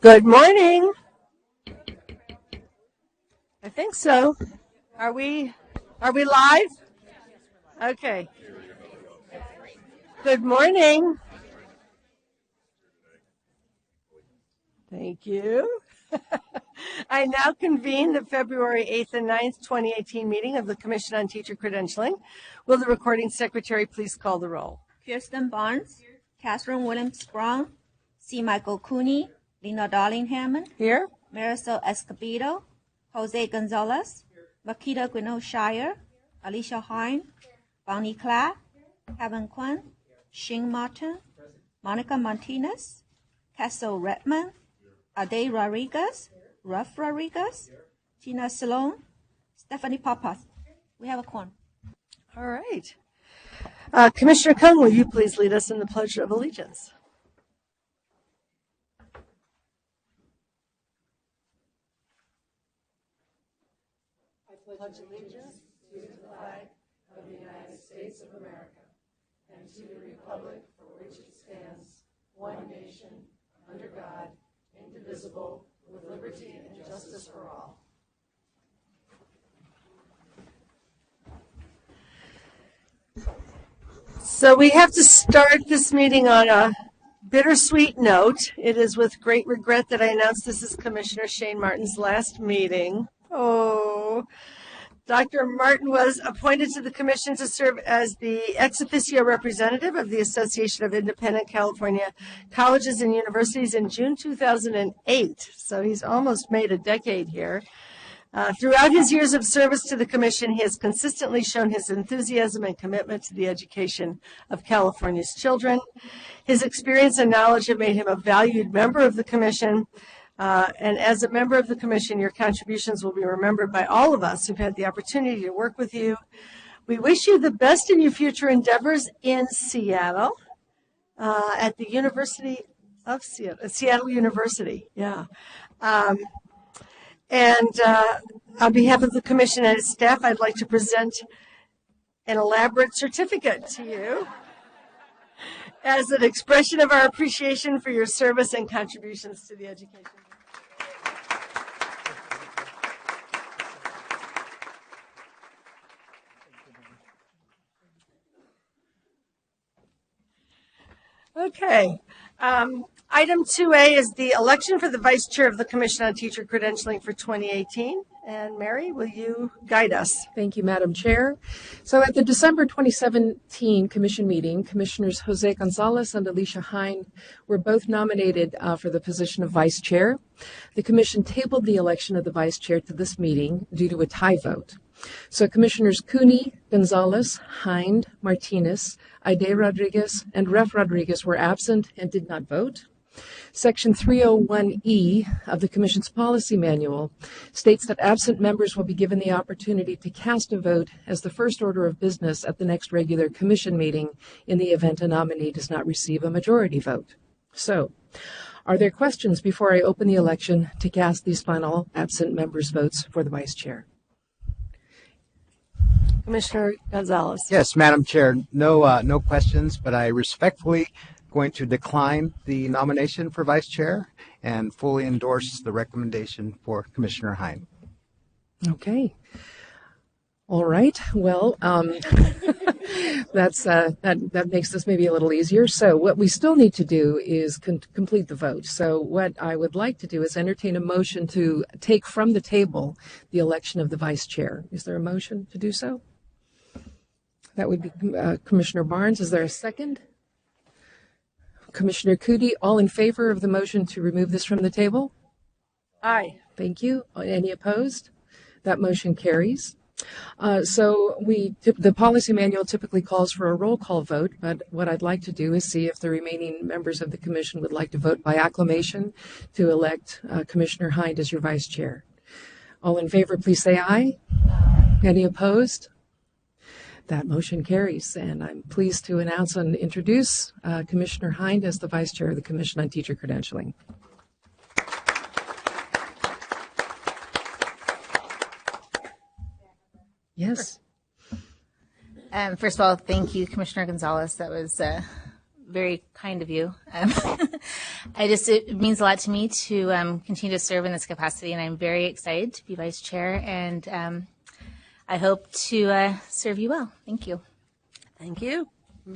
Good morning. I think so. Are we live? Okay. Good morning. Thank you. I now convene the February 8th and 9th, 2018 meeting of the Commission on Teacher Credentialing. Will the recording secretary please call the roll? Kirsten Barnes, Catherine Williams-Brown, C. Michael Cooney, Lena Darling-Hammond, Here. Marisol Escobedo, Jose Gonzalez, Makita Gwynno-Shire, Alicia Hine, Bonnie Clatt, Kevin Quinn, Shing Martin, Monica Martinez, Castle Redmond, Ade Rodriguez, Ruff Rodriguez, Tina Salone, Stephanie Papas. We have a quorum. All right. Commissioner Kung, will you please lead us in the Pledge of Allegiance? I pledge allegiance to the flag of the United States of America and to the republic for which it stands, one nation, under God, indivisible, with liberty and justice for all. So we have to start this meeting on a bittersweet note. It is with great regret that I announce this is Commissioner Shane Martin's last meeting. Oh, Dr. Martin was appointed to the commission to serve as the ex officio representative of the Association of Independent California Colleges and Universities in June 2008. So he's almost made a decade here. Throughout his years of service to the commission, he has consistently shown his enthusiasm and commitment to the education of California's children. His experience and knowledge have made him a valued member of the commission. And as a member of the commission, your contributions will be remembered by all of us who've had the opportunity to work with you. We wish you the best in your future endeavors in Seattle, at the University of Seattle, Seattle University, yeah. And on behalf of the commission and its staff, I'd like to present an elaborate certificate to you as an expression of our appreciation for your service and contributions to the education. Okay. Item 2A is the election for the vice chair of the Commission on Teacher Credentialing for 2018. And Mary, will you guide us? Thank you, Madam Chair. So at the December 2017 Commission meeting, Commissioners Jose Gonzalez and Alicia Hine were both nominated for the position of Vice Chair. The Commission tabled the election of the Vice Chair to this meeting due to a tie vote. So Commissioners Cooney, Gonzalez, Hine, Martinez, Ade Rodriguez, and Ref Rodriguez were absent and did not vote. Section 301E of the Commission's policy manual states that absent members will be given the opportunity to cast a vote as the first order of business at the next regular Commission meeting in the event a nominee does not receive a majority vote. So, are there questions before I open the election to cast these final absent members' votes for the Vice Chair? Commissioner Gonzalez. Yes, Madam Chair, no questions, but I respectfully going to decline the nomination for Vice Chair and fully endorse the recommendation for Commissioner Hine. Okay. All right. Well, that makes this maybe a little easier. So what we still need to do is complete the vote. So what I would like to do is entertain a motion to take from the table the election of the Vice Chair. Is there a motion to do so? That would be Commissioner Barnes. Is there a second? Commissioner Cooney, all in favor of the motion to remove this from the table? Aye. Thank you. Any opposed? That motion carries. So the policy manual typically calls for a roll call vote, but what I'd like to do is see if the remaining members of the commission would like to vote by acclamation to elect Commissioner Hine as your vice chair. All in favor, please say aye. Any opposed? That motion carries, and I'm pleased to announce and introduce Commissioner Hine as the Vice Chair of the Commission on Teacher Credentialing. Yes. First of all, thank you, Commissioner Gonzalez. That was very kind of you. It means a lot to me to continue to serve in this capacity, and I'm very excited to be vice chair, and I hope to serve you well. Thank you. Thank you. We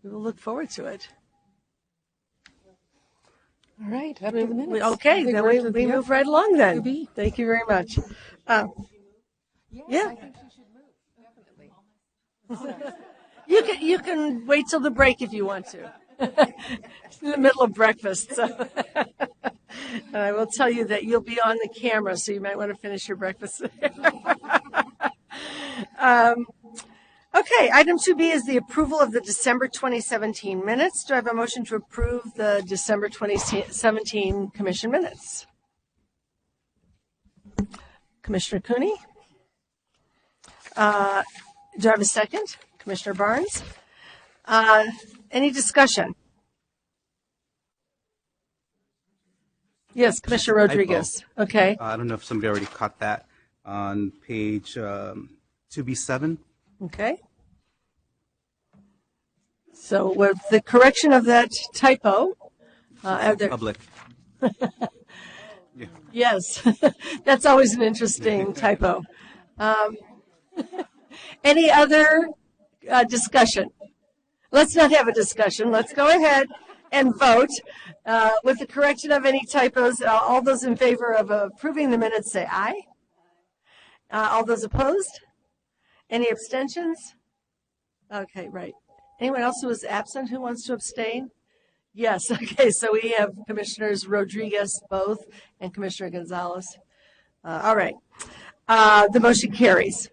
will look forward to it. All right, up to the minutes. Okay, then we move right along then. QB. Thank you very much. Yeah. I think she should move, definitely. You can wait till the break if you want to. It's in the middle of breakfast, so. And I will tell you that you'll be on the camera, so you might want to finish your breakfast. Okay, item 2B is the approval of the December 2017 minutes. Do I have a motion to approve the December 2017 commission minutes? Commissioner Cooney? Do I have a second? Commissioner Barnes? Any discussion? Yes, Commissioner Rodriguez. Okay. I don't know if somebody already caught that on page 2B7. Okay. So with the correction of that typo, Public. yes, that's always an interesting typo. Any other discussion? Let's not have a discussion. Let's go ahead and vote. With the correction of any typos, all those in favor of approving the minutes say aye. All those opposed? Any abstentions? Okay, right. Anyone else who is absent who wants to abstain? Yes, okay, so we have Commissioners Rodriguez both and Commissioner Gonzalez. All right, the motion carries.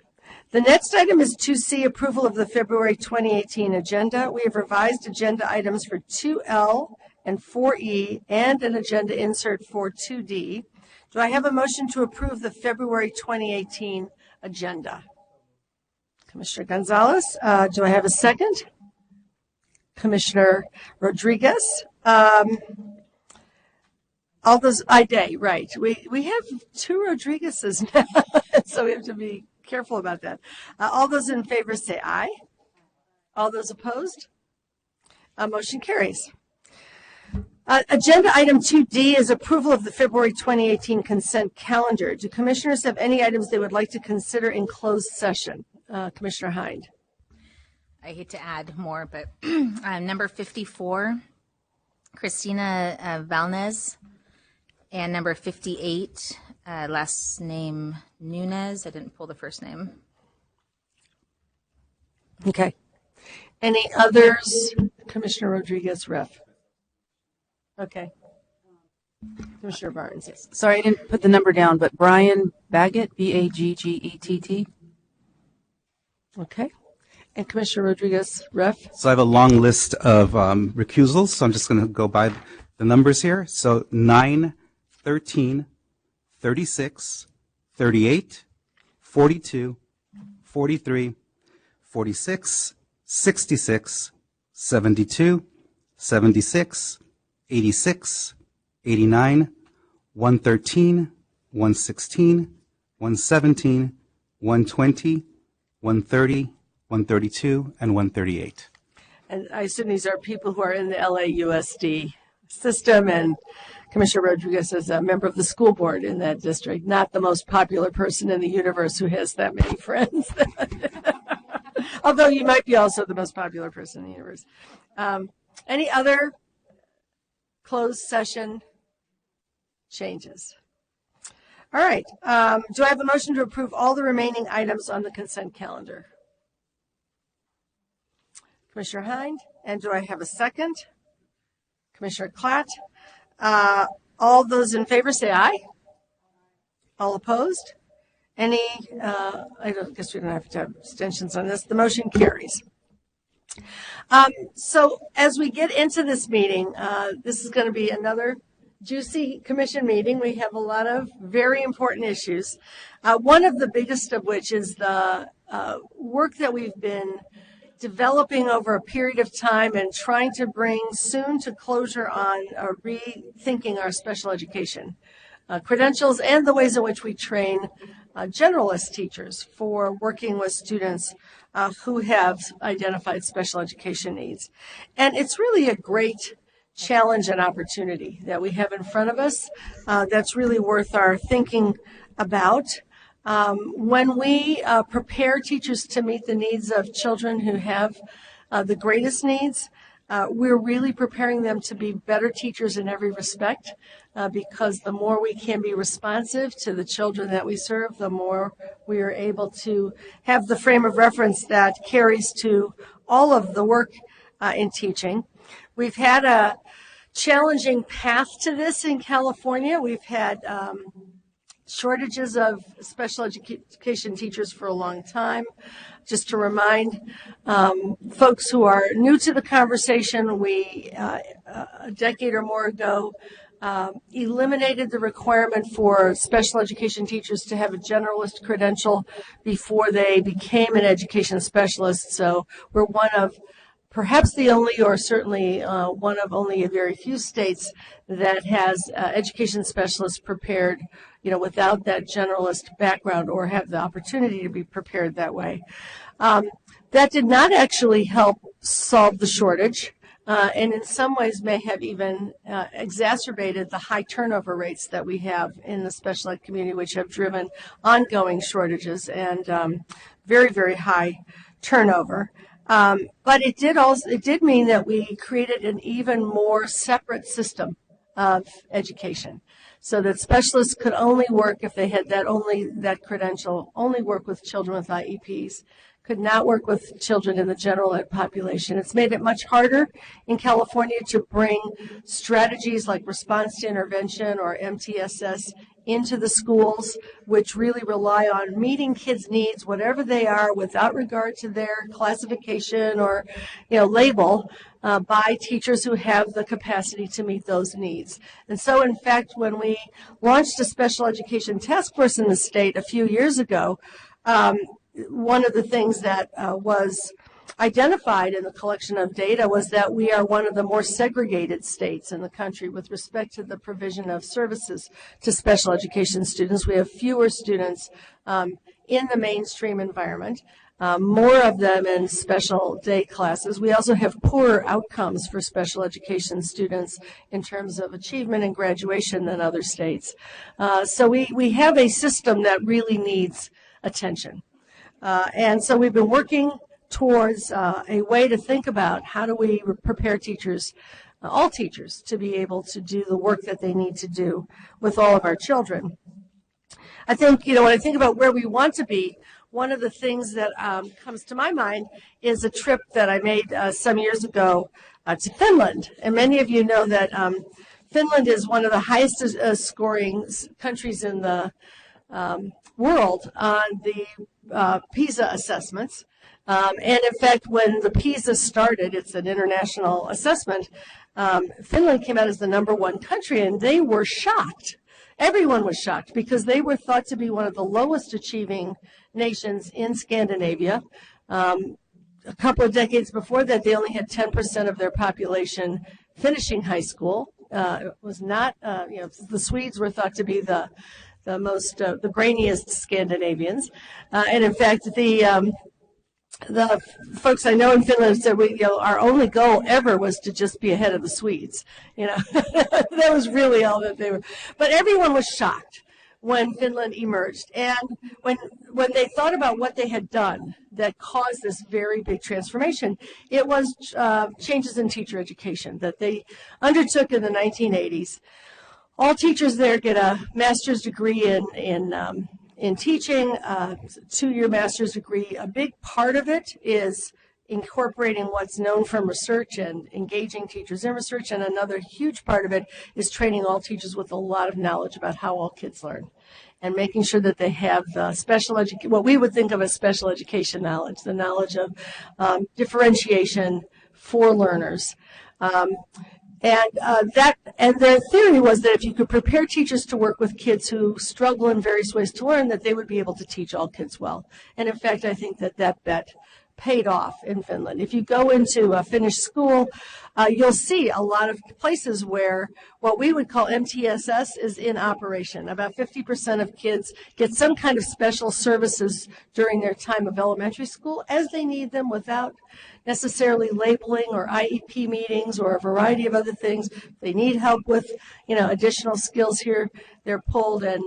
The next item is 2C, approval of the February 2018 agenda. We have revised agenda items for 2L and 4E and an agenda insert for 2D. Do I have a motion to approve the February 2018 agenda? Commissioner Gonzalez, do I have a second? Commissioner Rodriguez, all those, right. We have two Rodriguezes now, so we have to be careful about that. All those in favor say aye. All those opposed? Motion carries. Agenda item 2D is approval of the February 2018 consent calendar. Do commissioners have any items they would like to consider in closed session? Commissioner Hind. I hate to add more, but number 54, Christina Valnez, and number 58, last name Nunez. I didn't pull the first name. Okay. Any others? Commissioner Rodriguez, ref. Okay. Commissioner Barnes. Yes. Sorry, I didn't put the number down, but Brian Baggett, Baggett. Okay. And Commissioner Rodriguez, ref. So I have a long list of recusals, so I'm just going to go by the numbers here. So 9, 13, 36, 38, 42, 43, 46, 66, 72, 76, 86, 89, 113, 116, 117, 120, 130, 132, and 138. And I assume these are people who are in the LAUSD system, and Commissioner Rodriguez is a member of the school board in that district, not the most popular person in the universe who has that many friends. Although you might be also the most popular person in the universe. Any other closed session changes? All right. Do I have a motion to approve all the remaining items on the consent calendar? Commissioner Hind, and do I have a second? Commissioner Klatt. All those in favor say aye. All opposed? Any, I guess we don't have to have abstentions on this. The motion carries. So as we get into this meeting, this is going to be another juicy commission meeting. We have a lot of very important issues. One of the biggest of which is the work that we've been developing over a period of time and trying to bring soon to closure on rethinking our special education credentials and the ways in which we train generalist teachers for working with students who have identified special education needs. And it's really a great challenge and opportunity that we have in front of us that's really worth our thinking about. When we prepare teachers to meet the needs of children who have the greatest needs, we're really preparing them to be better teachers in every respect, because the more we can be responsive to the children that we serve, the more we are able to have the frame of reference that carries to all of the work in teaching. We've had a challenging path to this in California. We've had shortages of special education teachers for a long time. Just to remind folks who are new to the conversation, we, a decade or more ago, eliminated the requirement for special education teachers to have a generalist credential before they became an education specialist. So we're one of perhaps the only, or certainly one of only a very few states that has education specialists prepared, without that generalist background or have the opportunity to be prepared that way. That did not actually help solve the shortage, and in some ways may have even exacerbated the high turnover rates that we have in the special ed community, which have driven ongoing shortages and very, very high turnover. But it did mean that we created an even more separate system of education, so that specialists could only work if they had that credential, only work with children with IEPs, could not work with children in the general ed population. It's made it much harder in California to bring strategies like response to intervention or MTSS into the schools, which really rely on meeting kids' needs, whatever they are, without regard to their classification or label, by teachers who have the capacity to meet those needs. And so, in fact, when we launched a special education task force in the state a few years ago, one of the things that was identified in the collection of data was that we are one of the more segregated states in the country with respect to the provision of services to special education students. We have fewer students in the mainstream environment, more of them in special day classes. We also have poorer outcomes for special education students in terms of achievement and graduation than other states. So we have a system that really needs attention. And so we've been working towards a way to think about how do we prepare teachers, all teachers, to be able to do the work that they need to do with all of our children. I think, when I think about where we want to be, one of the things that comes to my mind is a trip that I made some years ago to Finland. And many of you know that Finland is one of the highest scoring countries in the world on the PISA assessments. And in fact, when the PISA started, it's an international assessment, Finland came out as the #1 country, and they were shocked. Everyone was shocked because they were thought to be one of the lowest achieving nations in Scandinavia. A couple of decades before that, they only had 10% of their population finishing high school. It was not, the Swedes were thought to be the brainiest Scandinavians. And in fact, the folks I know in Finland said our only goal ever was to just be ahead of the Swedes. That was really all that they were. But everyone was shocked when Finland emerged, and when they thought about what they had done that caused this very big transformation, it was changes in teacher education that they undertook in the 1980s. All teachers there get a master's degree in teaching, a 2-year master's degree. A big part of it is incorporating what's known from research and engaging teachers in research, and another huge part of it is training all teachers with a lot of knowledge about how all kids learn and making sure that they have the what we would think of as special education knowledge, the knowledge of differentiation for learners. And the theory was that if you could prepare teachers to work with kids who struggle in various ways to learn, that they would be able to teach all kids well. And in fact, I think that bet paid off in Finland. If you go into a Finnish school, you'll see a lot of places where what we would call MTSS is in operation. About 50% of kids get some kind of special services during their time of elementary school as they need them without necessarily labeling or IEP meetings or a variety of other things. If they need help with, additional skills here, they're pulled and,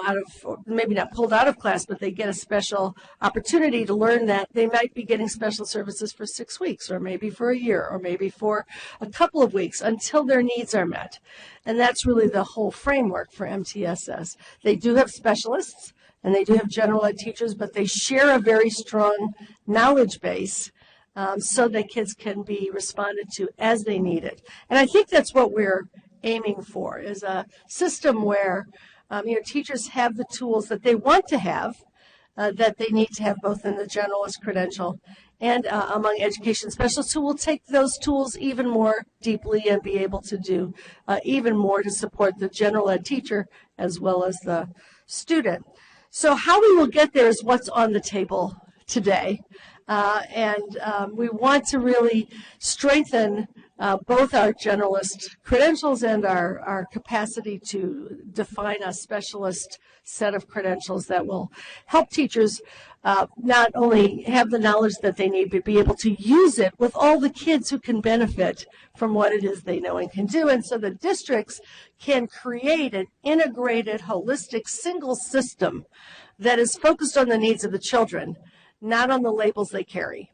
out of, maybe not pulled out of class, but they get a special opportunity to learn that they might be getting special services for 6 weeks or maybe for a year or maybe for a couple of weeks until their needs are met. And that's really the whole framework for MTSS. They do have specialists and they do have general ed teachers, but they share a very strong knowledge base so that kids can be responded to as they need it. And I think that's what we're aiming for, is a system where teachers have the tools that they want to have, that they need to have both in the generalist credential and among education specialists who will take those tools even more deeply and be able to do even more to support the general ed teacher as well as the student. So how we will get there is what's on the table today. We want to really strengthen both our generalist credentials and our capacity to define a specialist set of credentials that will help teachers not only have the knowledge that they need, but be able to use it with all the kids who can benefit from what it is they know and can do. And so the districts can create an integrated, holistic, single system that is focused on the needs of the children, not on the labels they carry.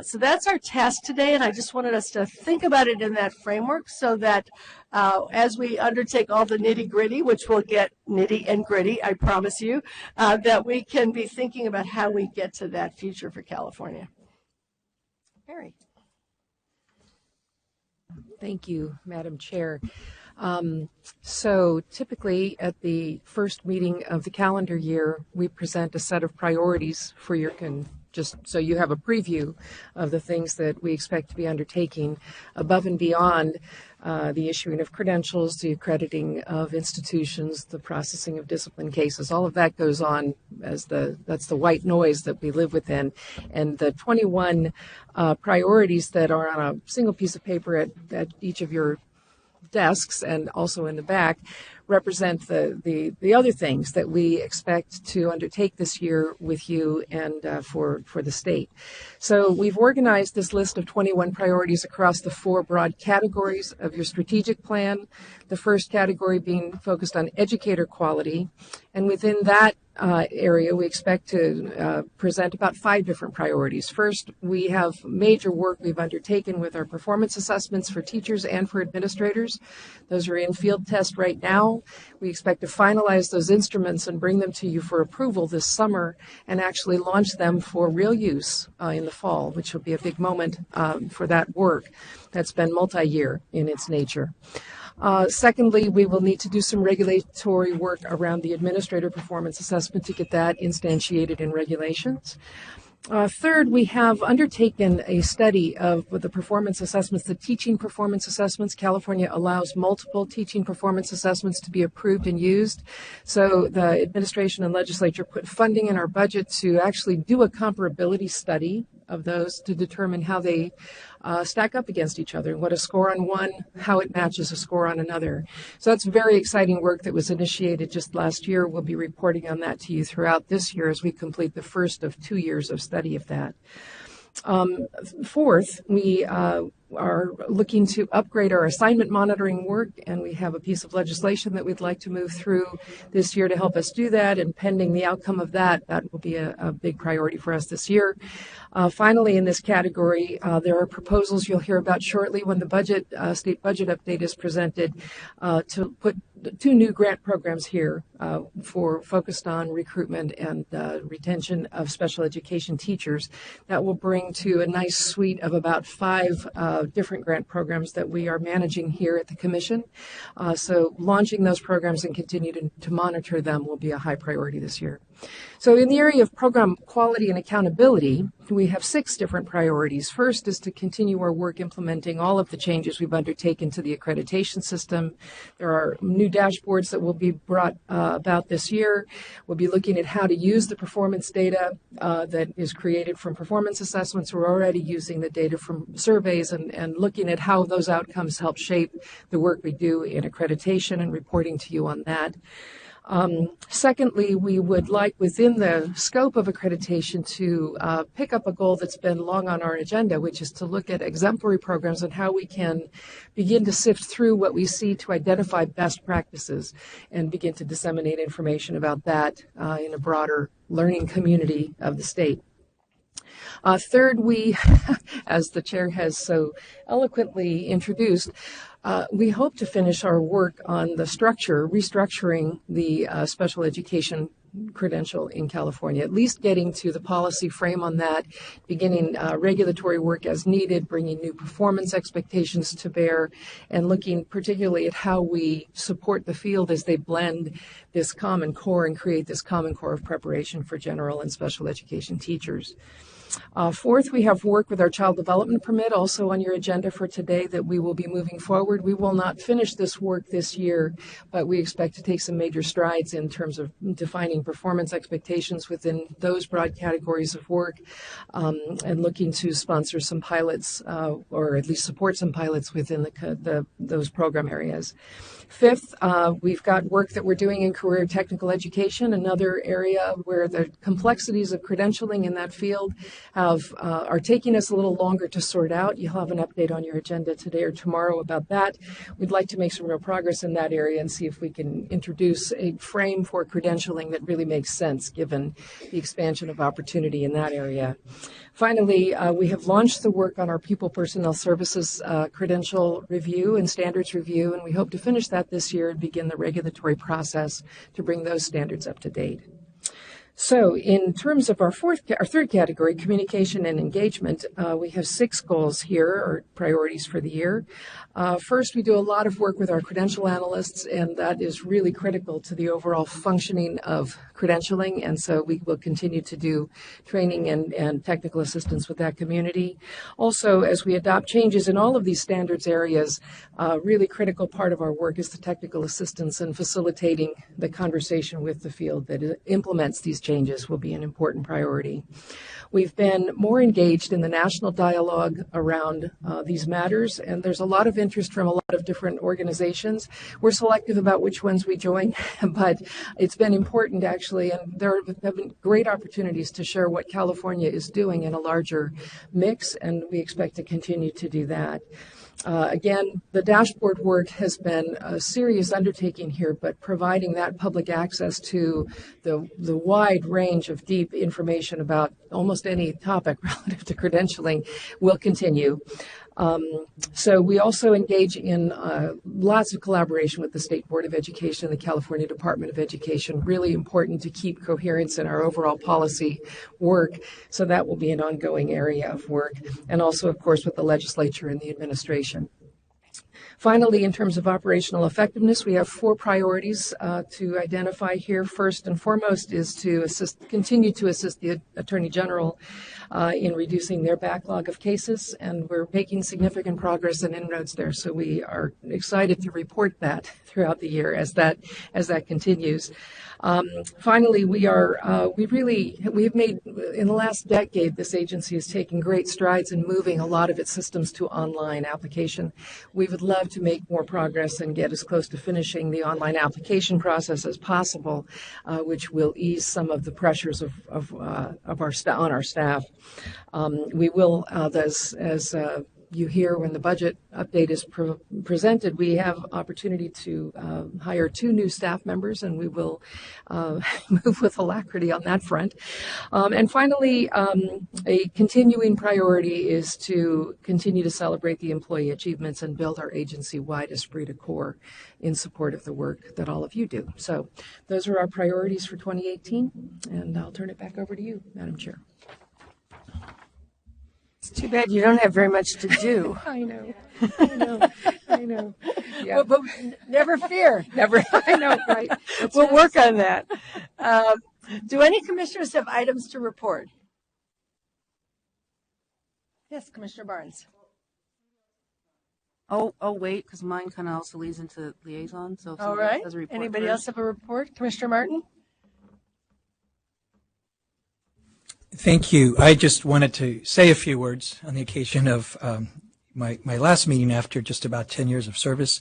So that's our task today, and I just wanted us to think about it in that framework so that as we undertake all the nitty-gritty, which will get nitty and gritty, I promise you, that we can be thinking about how we get to that future for California. Mary. Thank you, Madam Chair. So typically at the first meeting of the calendar year, we present a set of priorities for your just so you have a preview of the things that we expect to be undertaking above and beyond the issuing of credentials, the accrediting of institutions, the processing of discipline cases. All of that goes on as that's the white noise that we live within. And the 21 priorities that are on a single piece of paper at each of your desks and also in the back represent the other things that we expect to undertake this year with you and for the state. So we've organized this list of 21 priorities across the 4 broad categories of your strategic plan. The first category being focused on educator quality, and within that area, we expect to present about 5 different priorities. First, we have major work we've undertaken with our performance assessments for teachers and for administrators. Those are in field test right now. We expect to finalize those instruments and bring them to you for approval this summer and actually launch them for real use in the fall, which will be a big moment for that work that's been multi-year in its nature. Secondly, we will need to do some regulatory work around the administrator performance assessment to get that instantiated in regulations. Third, we have undertaken a study of the performance assessments, the teaching performance assessments. California allows multiple teaching performance assessments to be approved and used. So the administration and legislature put funding in our budget to actually do a comparability study of those to determine how they stack up against each other, what a score on one, how it matches a score on another. So that's very exciting work that was initiated just last year. We'll be reporting on that to you throughout this year as we complete the first of 2 years of study of that. Fourth, we are looking to upgrade our assignment monitoring work, and we have a piece of legislation that we'd like to move through this year to help us do that, and pending the outcome of that, that will be a big priority for us this year. Finally, in this category, there are proposals you'll hear about shortly when the state budget update is presented to put 2 new grant programs here focused on recruitment and retention of special education teachers. That will bring to a nice suite of about 5 different grant programs that we are managing here at the Commission. So launching those programs and continuing to monitor them will be a high priority this year. So in the area of program quality and accountability, we have 6 different priorities. First is to continue our work implementing all of the changes we've undertaken to the accreditation system. There are new dashboards that will be brought about this year. We'll be looking at how to use the performance data that is created from performance assessments. We're already using the data from surveys and and looking at how those outcomes help shape the work we do in accreditation and reporting to you on that. Secondly, we would like within the scope of accreditation to pick up a goal that's been long on our agenda, which is to look at exemplary programs and how we can begin to sift through what we see to identify best practices and begin to disseminate information about that in a broader learning community of the state. Third, we, as the chair has so eloquently introduced, we hope to finish our work on the restructuring the special education credential in California, at least getting to the policy frame on that, beginning regulatory work as needed, bringing new performance expectations to bear, and looking particularly at how we support the field as they blend this common core and create this common core of preparation for general and special education teachers. Fourth, we have work with our child development permit also on your agenda for today that we will be moving forward. We will not finish this work this year, but we expect to take some major strides in terms of defining performance expectations within those broad categories of work and looking to sponsor some pilots or at least support some pilots within those program areas. Fifth, we've got work that we're doing in career technical education, another area where the complexities of credentialing in that field are taking us a little longer to sort out. You'll have an update on your agenda today or tomorrow about that. We'd like to make some real progress in that area and see if we can introduce a frame for credentialing that really makes sense given the expansion of opportunity in that area. Finally, we have launched the work on our People Personnel Services credential review and standards review, and we hope to finish that this year and begin the regulatory process to bring those standards up to date. So in terms of our third category, communication and engagement, we have 6 goals here, or priorities for the year. First, we do a lot of work with our credential analysts, and that is really critical to the overall functioning of credentialing, and so we will continue to do training and technical assistance with that community. Also, as we adopt changes in all of these standards areas, a really critical part of our work is the technical assistance and facilitating the conversation with the field that implements these changes will be an important priority. We've been more engaged in the national dialogue around these matters, and there's a lot of interest from a lot of different organizations. We're selective about which ones we join, but it's been important actually, and there have been great opportunities to share what California is doing in a larger mix, and we expect to continue to do that. Again, the dashboard work has been a serious undertaking here, but providing that public access to the wide range of deep information about almost any topic relative to credentialing will continue. So we also engage in lots of collaboration with the State Board of Education and the California Department of Education, really important to keep coherence in our overall policy work. So that will be an ongoing area of work. And also, of course, with the legislature and the administration. Finally, in terms of operational effectiveness, we have 4 priorities to identify here. First and foremost is to continue to assist the Attorney General in reducing their backlog of cases, and we're making significant progress and inroads there. So we are excited to report that throughout the year as that continues. Finally, we've made, in the last decade, this agency is taking great strides in moving a lot of its systems to online application. We would love to make more progress and get as close to finishing the online application process as possible, which will ease some of the pressures on our staff. We will, as you hear when the budget update is presented, we have opportunity to hire 2 new staff members, and we will move with alacrity on that front. And finally, a continuing priority is to continue to celebrate the employee achievements and build our agency-wide esprit de corps in support of the work that all of you do. So those are our priorities for 2018, and I'll turn it back over to you, Madam Chair. It's too bad you don't have very much to do. I know. Well, Yeah. but never fear. I know, right? We'll work on that. Do any commissioners have items to report? Yes, Commissioner Barnes. Oh, wait, because mine kind of also leads into liaison. So if All somebody else right. has a report Anybody first. else have a report? Commissioner Martin? Thank you. I just wanted to say a few words on the occasion of my last meeting after just about 10 years of service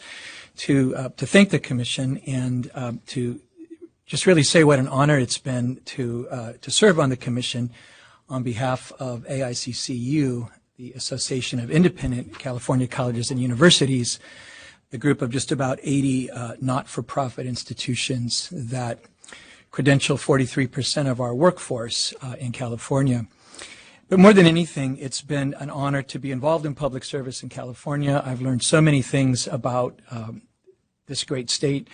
to thank the commission and to just really say what an honor it's been to serve on the commission on behalf of AICCU, the Association of Independent California Colleges and Universities, a group of just about 80 not-for-profit institutions that credential 43% of our workforce in California. But more than anything, it's been an honor to be involved in public service in California. I've learned so many things about this great state.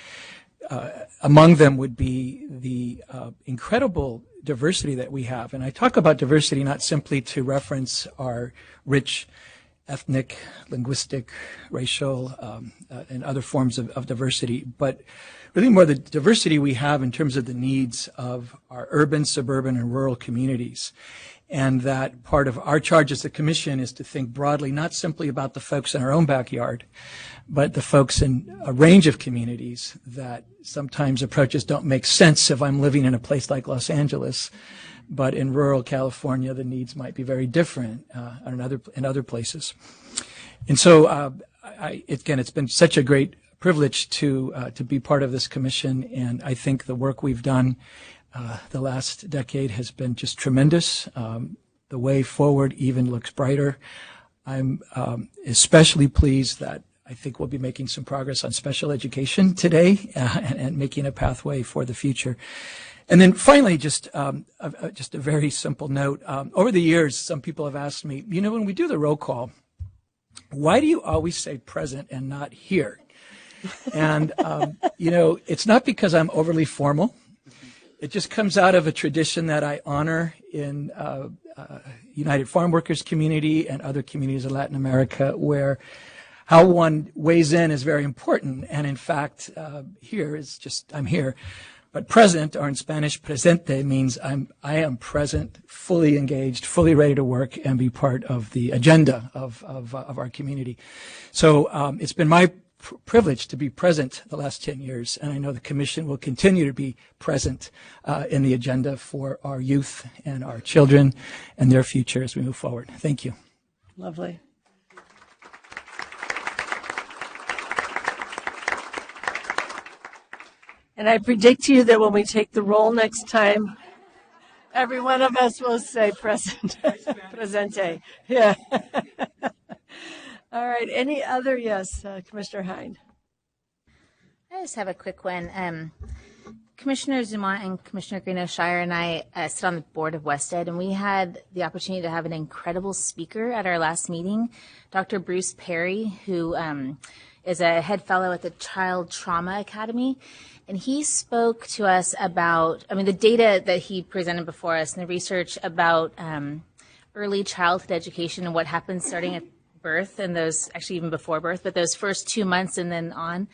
Among them would be the incredible diversity that we have. And I talk about diversity not simply to reference our rich ethnic, linguistic, racial, and other forms of diversity, but really more the diversity we have in terms of the needs of our urban, suburban, and rural communities. And that part of our charge as the commission is to think broadly, not simply about the folks in our own backyard, but the folks in a range of communities that sometimes approaches don't make sense if I'm living in a place like Los Angeles. But in rural California, the needs might be very different in other places. And so, again, it's been such a great privilege to be part of this commission, and I think the work we've done the last decade has been just tremendous. The way forward even looks brighter. I'm especially pleased that I think we'll be making some progress on special education today and making a pathway for the future. And then finally, just a very simple note. Over the years, some people have asked me, when we do the roll call, why do you always say present and not here? And, it's not because I'm overly formal. It just comes out of a tradition that I honor in United Farm Workers community and other communities in Latin America, where how one weighs in is very important. And in fact, here is just, I'm here. But present, or in Spanish, presente, means I am present, fully engaged, fully ready to work and be part of the agenda of our community. So it's been my privilege to be present the last 10 years, and I know the commission will continue to be present in the agenda for our youth and our children and their future as we move forward. Thank you. Lovely. And I predict to you that when we take the roll next time, every one of us will say present. Presente. Yeah. All right. Any other? Yes, Commissioner Hind. I just have a quick one. Commissioner Zuma and Commissioner Greeno-Shire and I sit on the board of WestEd, and we had the opportunity to have an incredible speaker at our last meeting, Dr. Bruce Perry, who is a head fellow at the Child Trauma Academy. And he spoke to us about, the data that he presented before us and the research about early childhood education and what happens starting at birth and those, actually even before birth, but those first 2 months and then on.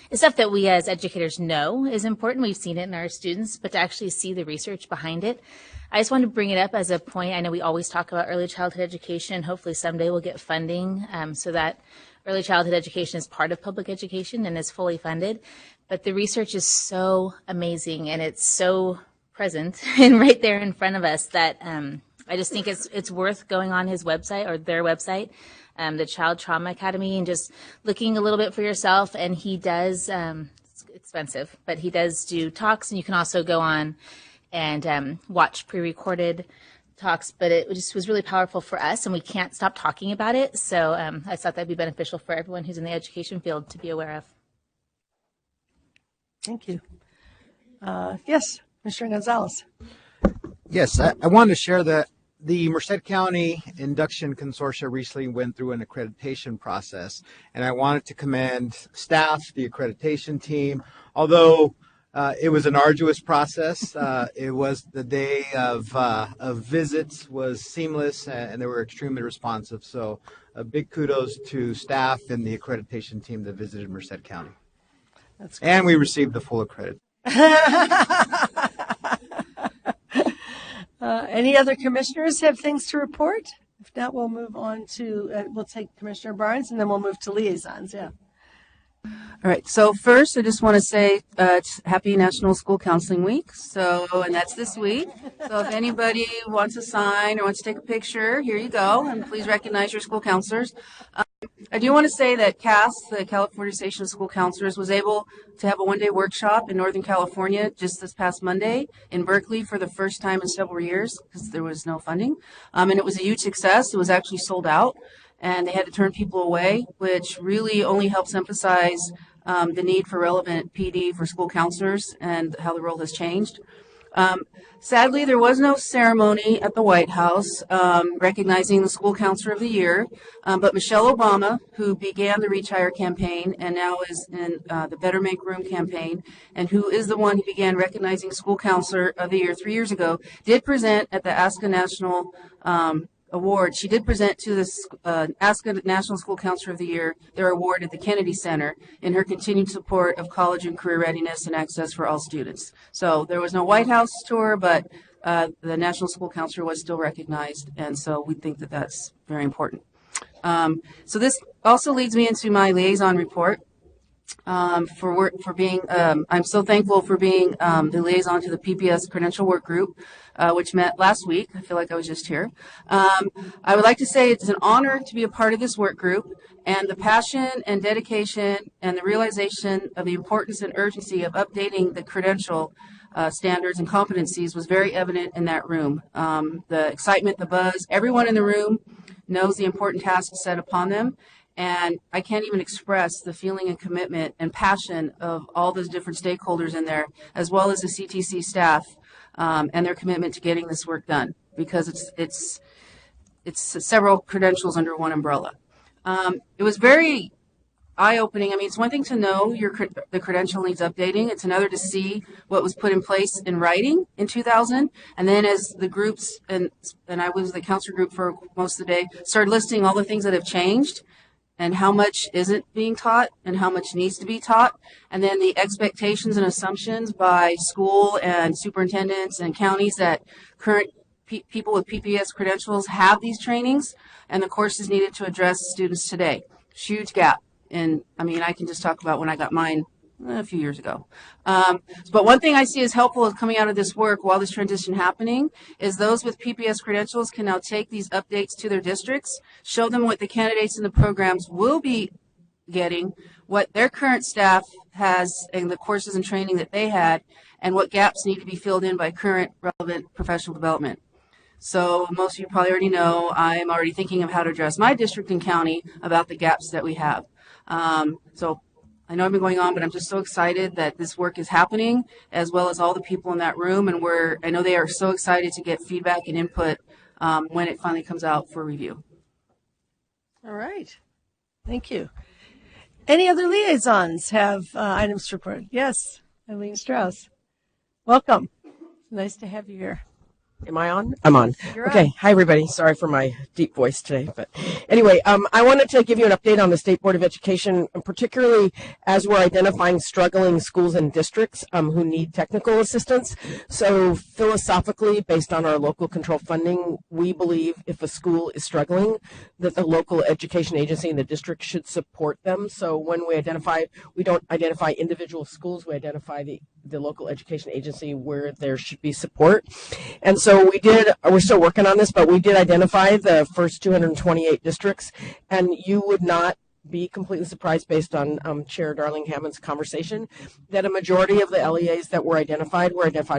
It's stuff that we as educators know is important. We've seen it in our students, but to actually see the research behind it. I just wanted to bring it up as a point. I know we always talk about early childhood education. Hopefully someday we'll get funding so that early childhood education is part of public education and is fully funded. But the research is so amazing and it's so present and right there in front of us that I just think it's worth going on his website or their website, the Child Trauma Academy, and just looking a little bit for yourself. And he does, it's expensive, but he does do talks, and you can also go on and watch pre-recorded talks. But it just was really powerful for us, and we can't stop talking about it. So I thought that'd be beneficial for everyone who's in the education field to be aware of. Thank you. Yes, Mr. Gonzalez. Yes, I wanted to share that the Merced County Induction Consortia recently went through an accreditation process, and I wanted to commend staff, the accreditation team. Although it was an arduous process, it was the day of visits was seamless, and they were extremely responsive. So a big kudos to staff and the accreditation team that visited Merced County. That's great. And we received the full accredit. Any other commissioners have things to report? If not, we'll move on to, we'll take Commissioner Barnes, and then we'll move to liaisons. Yeah. All right. So first, I just want to say it's Happy National School Counseling Week. And that's this week. So if anybody wants to sign or wants to take a picture, here you go. And please recognize your school counselors. I do want to say that CAS, the California Association of School Counselors, was able to have a one-day workshop in Northern California just this past Monday in Berkeley for the first time in several years because there was no funding. And it was a huge success. It was actually sold out, and they had to turn people away, which really only helps emphasize the need for relevant PD for school counselors and how the role has changed. Sadly, there was no ceremony at the White House recognizing the School Counselor of the Year, but Michelle Obama, who began the Reach Higher campaign and now is in the Better Make Room campaign, and who is the one who began recognizing School Counselor of the Year 3 years ago, did present at the ASCA National Award. She did present to the ASCA National School Counselor of the Year their award at the Kennedy Center in her continued support of college and career readiness and access for all students. So there was no White House tour, but the National School Counselor was still recognized, and so we think that that's very important. So this also leads me into my liaison report. For being, I'm so thankful for being the liaison to the PPS Credential Work Group, which met last week. I feel like I was just here. I would like to say it's an honor to be a part of this work group, and the passion and dedication and the realization of the importance and urgency of updating the credential standards and competencies was very evident in that room. The excitement, the buzz, everyone in the room knows the important tasks set upon them. And I can't even express the feeling and commitment and passion of all those different stakeholders in there, as well as the CTC staff and their commitment to getting this work done, because it's several credentials under one umbrella. It was very eye-opening. I mean, it's one thing to know the credential needs updating. It's another to see what was put in place in writing in 2000. And then as the groups, and I was the counselor group for most of the day, started listing all the things that have changed, and how much isn't being taught and how much needs to be taught, and then the expectations and assumptions by school and superintendents and counties that current people with PPS credentials have these trainings and the courses needed to address students today. Huge gap. And I mean, I can just talk about when I got mine a few years ago. But one thing I see as helpful is coming out of this work while this transition happening is those with PPS credentials can now take these updates to their districts, show them what the candidates in the programs will be getting, what their current staff has and the courses and training that they had, and what gaps need to be filled in by current relevant professional development. So most of you probably already know I'm already thinking of how to address my district and county about the gaps that we have. So I know I've been going on, but I'm just so excited that this work is happening, as well as all the people in that room. And I know they are so excited to get feedback and input when it finally comes out for review. All right. Thank you. Any other liaisons have items to report? Yes, Eileen Strauss. Welcome. Nice to have you here. Am I on? I'm on. You're okay. on. Hi, everybody. Sorry for my deep voice today. But anyway, I wanted to give you an update on the State Board of Education, and particularly as we're identifying struggling schools and districts who need technical assistance. So philosophically, based on our local control funding, we believe if a school is struggling, that the local education agency in the district should support them. So when we don't identify individual schools, we identify the local education agency where there should be support. And so we're still working on this, but we did identify the first 228 districts, and you would not be completely surprised based on Chair Darling Hammond's conversation that a majority of the LEAs that were identified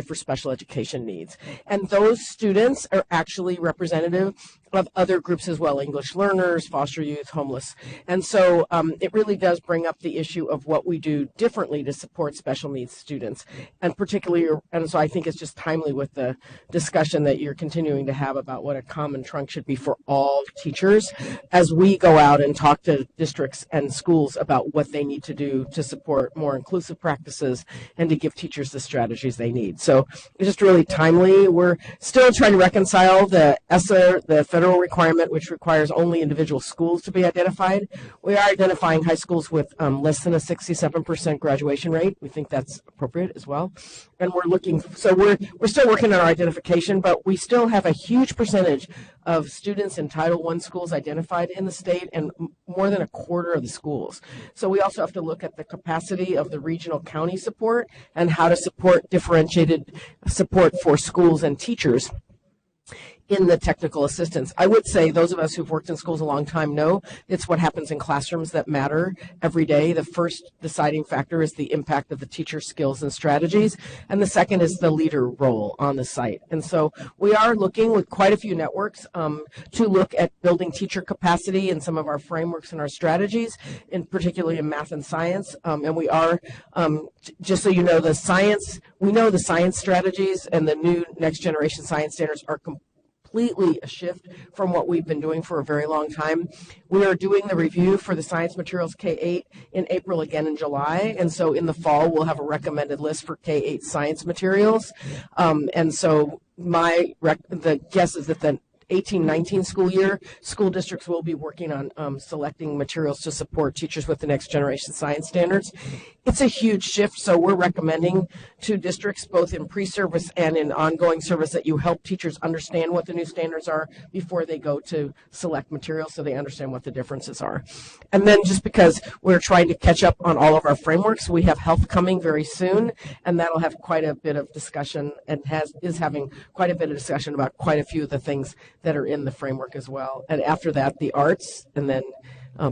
for special education needs. And those students are actually representative of other groups as well, English learners, foster youth, homeless. And so it really does bring up the issue of what we do differently to support special needs students. And particularly, and so I think it's just timely with the discussion that you're continuing to have about what a common trunk should be for all teachers as we go out and talk to districts and schools about what they need to do to support more inclusive practices and to give teachers the strategies they need. So it's just really timely. We're still trying to reconcile the ESSA, the federal requirement, which requires only individual schools to be identified. We are identifying high schools with less than a 67% graduation rate. We think that's appropriate as well. And we're still working on our identification, but we still have a huge percentage of students in Title I schools identified in the state, and more than a quarter of the schools. So we also have to look at the capacity of the regional county support and how to support differentiated support for schools and teachers in the technical assistance. I would say those of us who've worked in schools a long time know it's what happens in classrooms that matter every day. The first deciding factor is the impact of the teacher's skills and strategies, and the second is the leader role on the site. And so we are looking with quite a few networks to look at building teacher capacity in some of our frameworks and our strategies, in particularly in math and science. And we are, just so you know, we know the science strategies and the new next generation science standards are completely a shift from what we've been doing for a very long time. We are doing the review for the science materials K-8 in April, again in July, and so in the fall we'll have a recommended list for K-8 science materials. And so the guess is that the 18-19 school year, school districts will be working on selecting materials to support teachers with the next generation science standards. It's a huge shift, so we're recommending to districts both in pre-service and in ongoing service that you help teachers understand what the new standards are before they go to select materials, so they understand what the differences are. And then just because we're trying to catch up on all of our frameworks, we have health coming very soon, and that'll have quite a bit of discussion and is having quite a bit of discussion about quite a few of the things that are in the framework as well. And after that, the arts, and then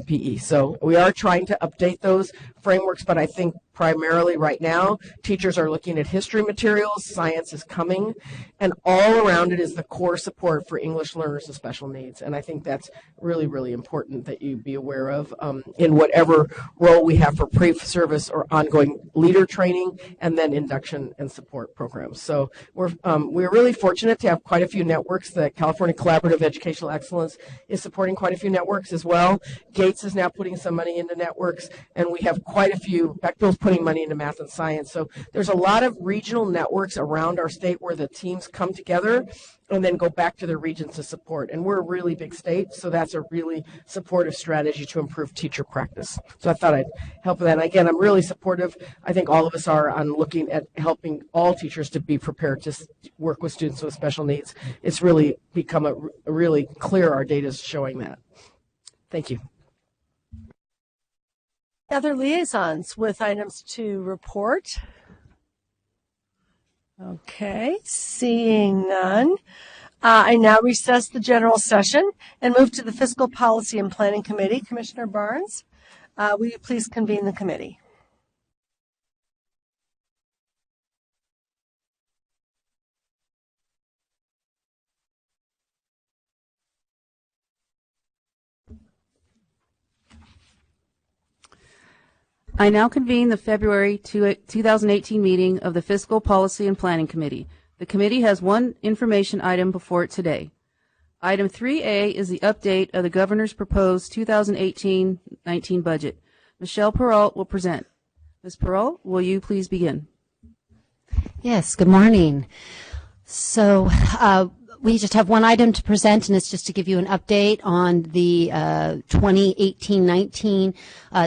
PE. So we are trying to update those frameworks, but I think primarily right now, teachers are looking at history materials, science is coming, and all around it is the core support for English learners with special needs. And I think that's really, really important that you be aware of in whatever role we have for pre-service or ongoing leader training, and then induction and support programs. So we're really fortunate to have quite a few networks. The California Collaborative Educational Excellence is supporting quite a few networks as well. Gates is now putting some money into networks, and we have quite a few. Bechtel's putting money into math and science. So there's a lot of regional networks around our state where the teams come together and then go back to their regions to support. And we're a really big state, so that's a really supportive strategy to improve teacher practice. So I thought I'd help with that. And again, I'm really supportive. I think all of us are on looking at helping all teachers to be prepared to work with students with special needs. It's really become a really clear, our data is showing that. Thank you. Other liaisons with items to report? Okay, seeing none. I now recess the general session and move to the Fiscal Policy and Planning Committee. Commissioner Barnes, will you please convene the committee? I now convene the February 2018 meeting of the Fiscal Policy and Planning Committee. The committee has one information item before it today. Item 3A is the update of the governor's proposed 2018-19 budget. Michelle Perrault will present. Ms. Perrault, will you please begin? Yes, good morning. So we just have one item to present, and it's just to give you an update on the 2018-19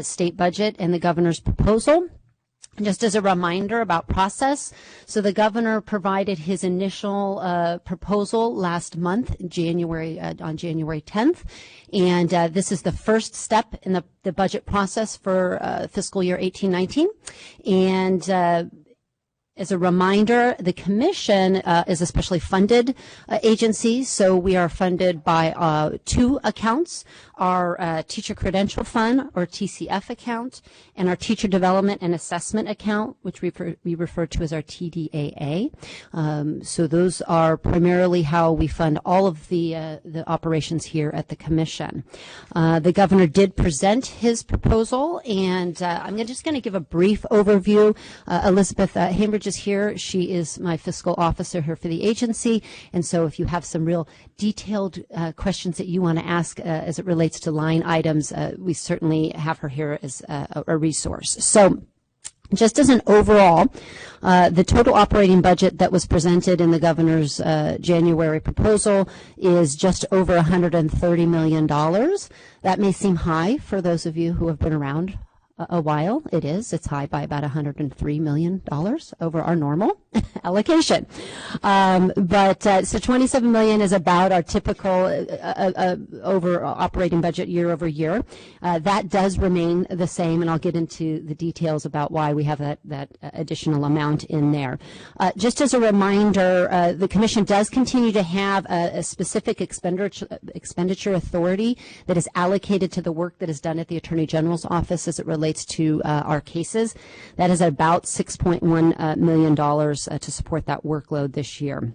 state budget and the governor's proposal. Just as a reminder about process, so the governor provided his initial proposal last month, on January 10th, and this is the first step in the budget process for fiscal year 18-19, and as a reminder, the commission is a specially funded agency, so we are funded by two accounts, our Teacher Credential Fund, or TCF account, and our Teacher Development and Assessment account, which we refer to as our TDAA. So those are primarily how we fund all of the operations here at the commission. The governor did present his proposal, and I'm just going to give a brief overview. Elizabeth Hambridge is here. She is my fiscal officer here for the agency, and so if you have some real detailed questions that you want to ask as it relates to line items, we certainly have her here as a resource. So just as an overall, the total operating budget that was presented in the governor's January proposal is just over $130 million. That may seem high for those of you who have been around a while. It is. It's high by about $103 million over our normal allocation. So $27 million is about our typical over operating budget year over year. That does remain the same, and I'll get into the details about why we have that additional amount in there. Just as a reminder, the Commission does continue to have a specific expenditure authority that is allocated to the work that is done at the Attorney General's office as it relates to our cases. That is about $6.1 million to support that workload this year.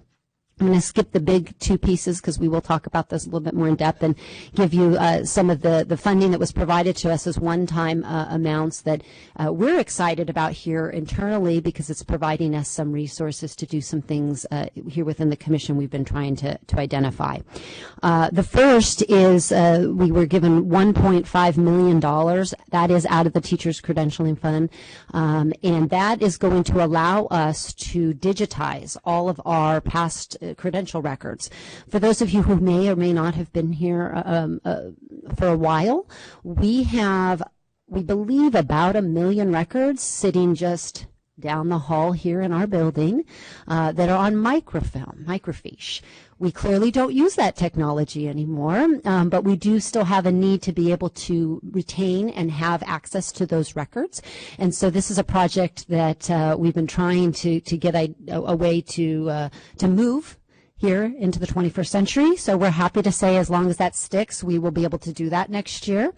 I'm going to skip the big two pieces because we will talk about this a little bit more in depth and give you some of the funding that was provided to us as one-time amounts that we're excited about here internally because it's providing us some resources to do some things here within the Commission we've been trying to identify. The first is we were given $1.5 million. That is out of the Teachers Credentialing Fund, and that is going to allow us to digitize all of our past credential records. For those of you who may or may not have been here for a while, we believe about 1 million records sitting just down the hall here in our building that are on microfiche. We clearly don't use that technology anymore, but we do still have a need to be able to retain and have access to those records. And so this is a project that we've been trying to get a way to move here into the 21st century. So we're happy to say as long as that sticks, we will be able to do that next year.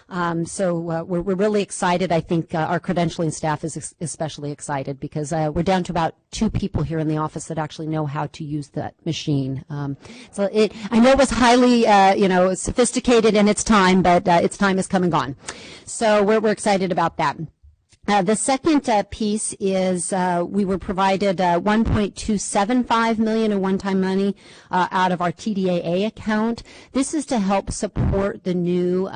We're really excited. I think our credentialing staff is especially excited because we're down to about 2 people here in the office that actually know how to use that machine. I know it was highly, sophisticated in its time, but its time has come and gone. So we're excited about that. The second piece is we were provided $1.275 million in one-time money out of our TDAA account. This is to help support the new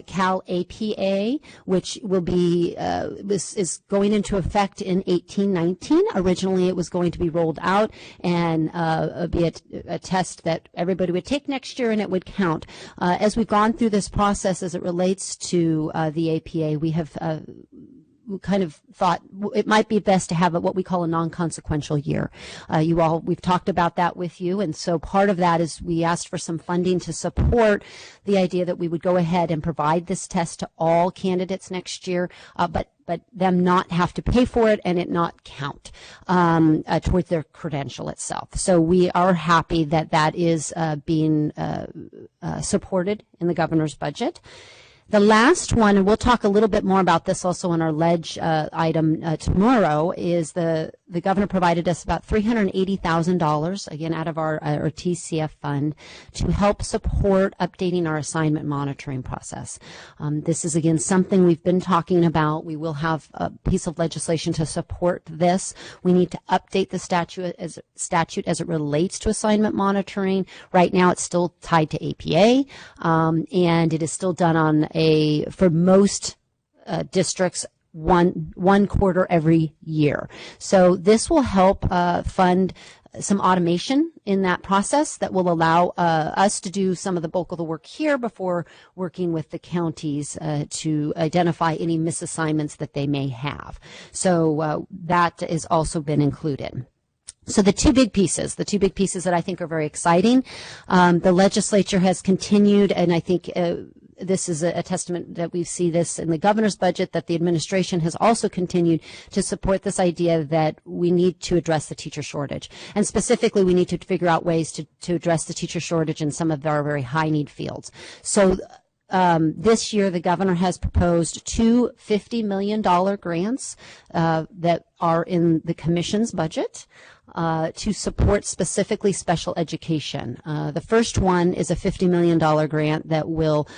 Cal APA, which will be is going into effect in 1819. Originally, it was going to be rolled out and be a test that everybody would take next year, and it would count. As we've gone through this process, as it relates to the APA, we have kind of thought it might be best to have what we call a non-consequential year. We've talked about that with you, and so part of that is we asked for some funding to support the idea that we would go ahead and provide this test to all candidates next year, but them not have to pay for it and it not count towards their credential itself. So we are happy that that is being supported in the governor's budget. The last one, and we'll talk a little bit more about this also on our ledge item tomorrow, is the governor provided us about $380,000, again, out of our TCF fund, to help support updating our assignment monitoring process. This is, again, something we've been talking about. We will have a piece of legislation to support this. We need to update the statute as it relates to assignment monitoring. Right now, it's still tied to APA, and it is still done on for most districts, one quarter every year. So this will help fund some automation in that process that will allow us to do some of the bulk of the work here before working with the counties to identify any misassignments that they may have. So that has also been included. So the two big pieces that I think are very exciting, the legislature has continued, and I think this is a testament that we see this in the governor's budget, that the administration has also continued to support this idea that we need to address the teacher shortage. And specifically, we need to figure out ways to address the teacher shortage in some of our very high need fields. So this year, the governor has proposed 2 $50 million grants that are in the commission's budget to support specifically special education. The first one is a $50 million grant that will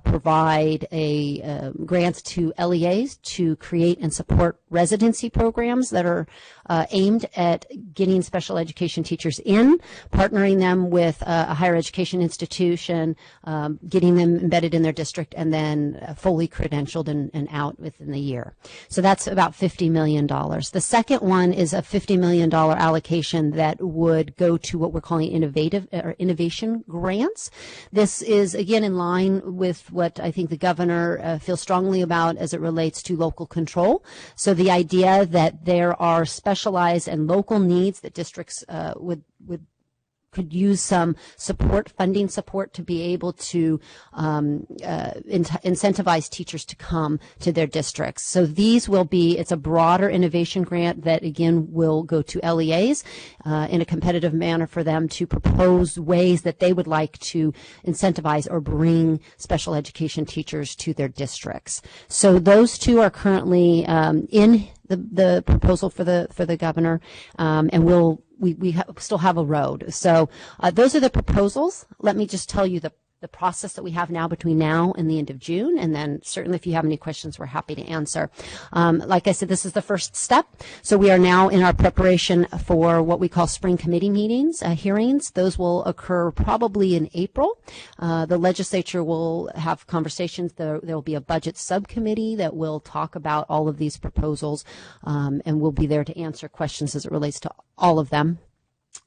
provide a grant to LEAs to create and support residency programs that are aimed at getting special education teachers in, partnering them with a higher education institution, getting them embedded in their district, and then fully credentialed and out within the year. So that's about $50 million. first. The second one is a $50 million allocation that would go to what we're calling innovation grants. This is, again, in line with what I think the governor feels strongly about as it relates to local control. So the idea that there are specialized and local needs that districts could use some support, funding support, to be able to incentivize teachers to come to their districts. So these will be, it's a broader innovation grant that, again, will go to LEAs in a competitive manner for them to propose ways that they would like to incentivize or bring special education teachers to their districts. So those two are currently in the proposal for the governor, and we still have a road. So those are the proposals. Let me just tell you the process that we have now between now and the end of June, and then certainly if you have any questions, we're happy to answer. Like I said, this is the first step. So we are now in our preparation for what we call spring committee meetings, hearings. Those will occur probably in April. The legislature will have conversations. There will be a budget subcommittee that will talk about all of these proposals, and we'll be there to answer questions as it relates to all of them.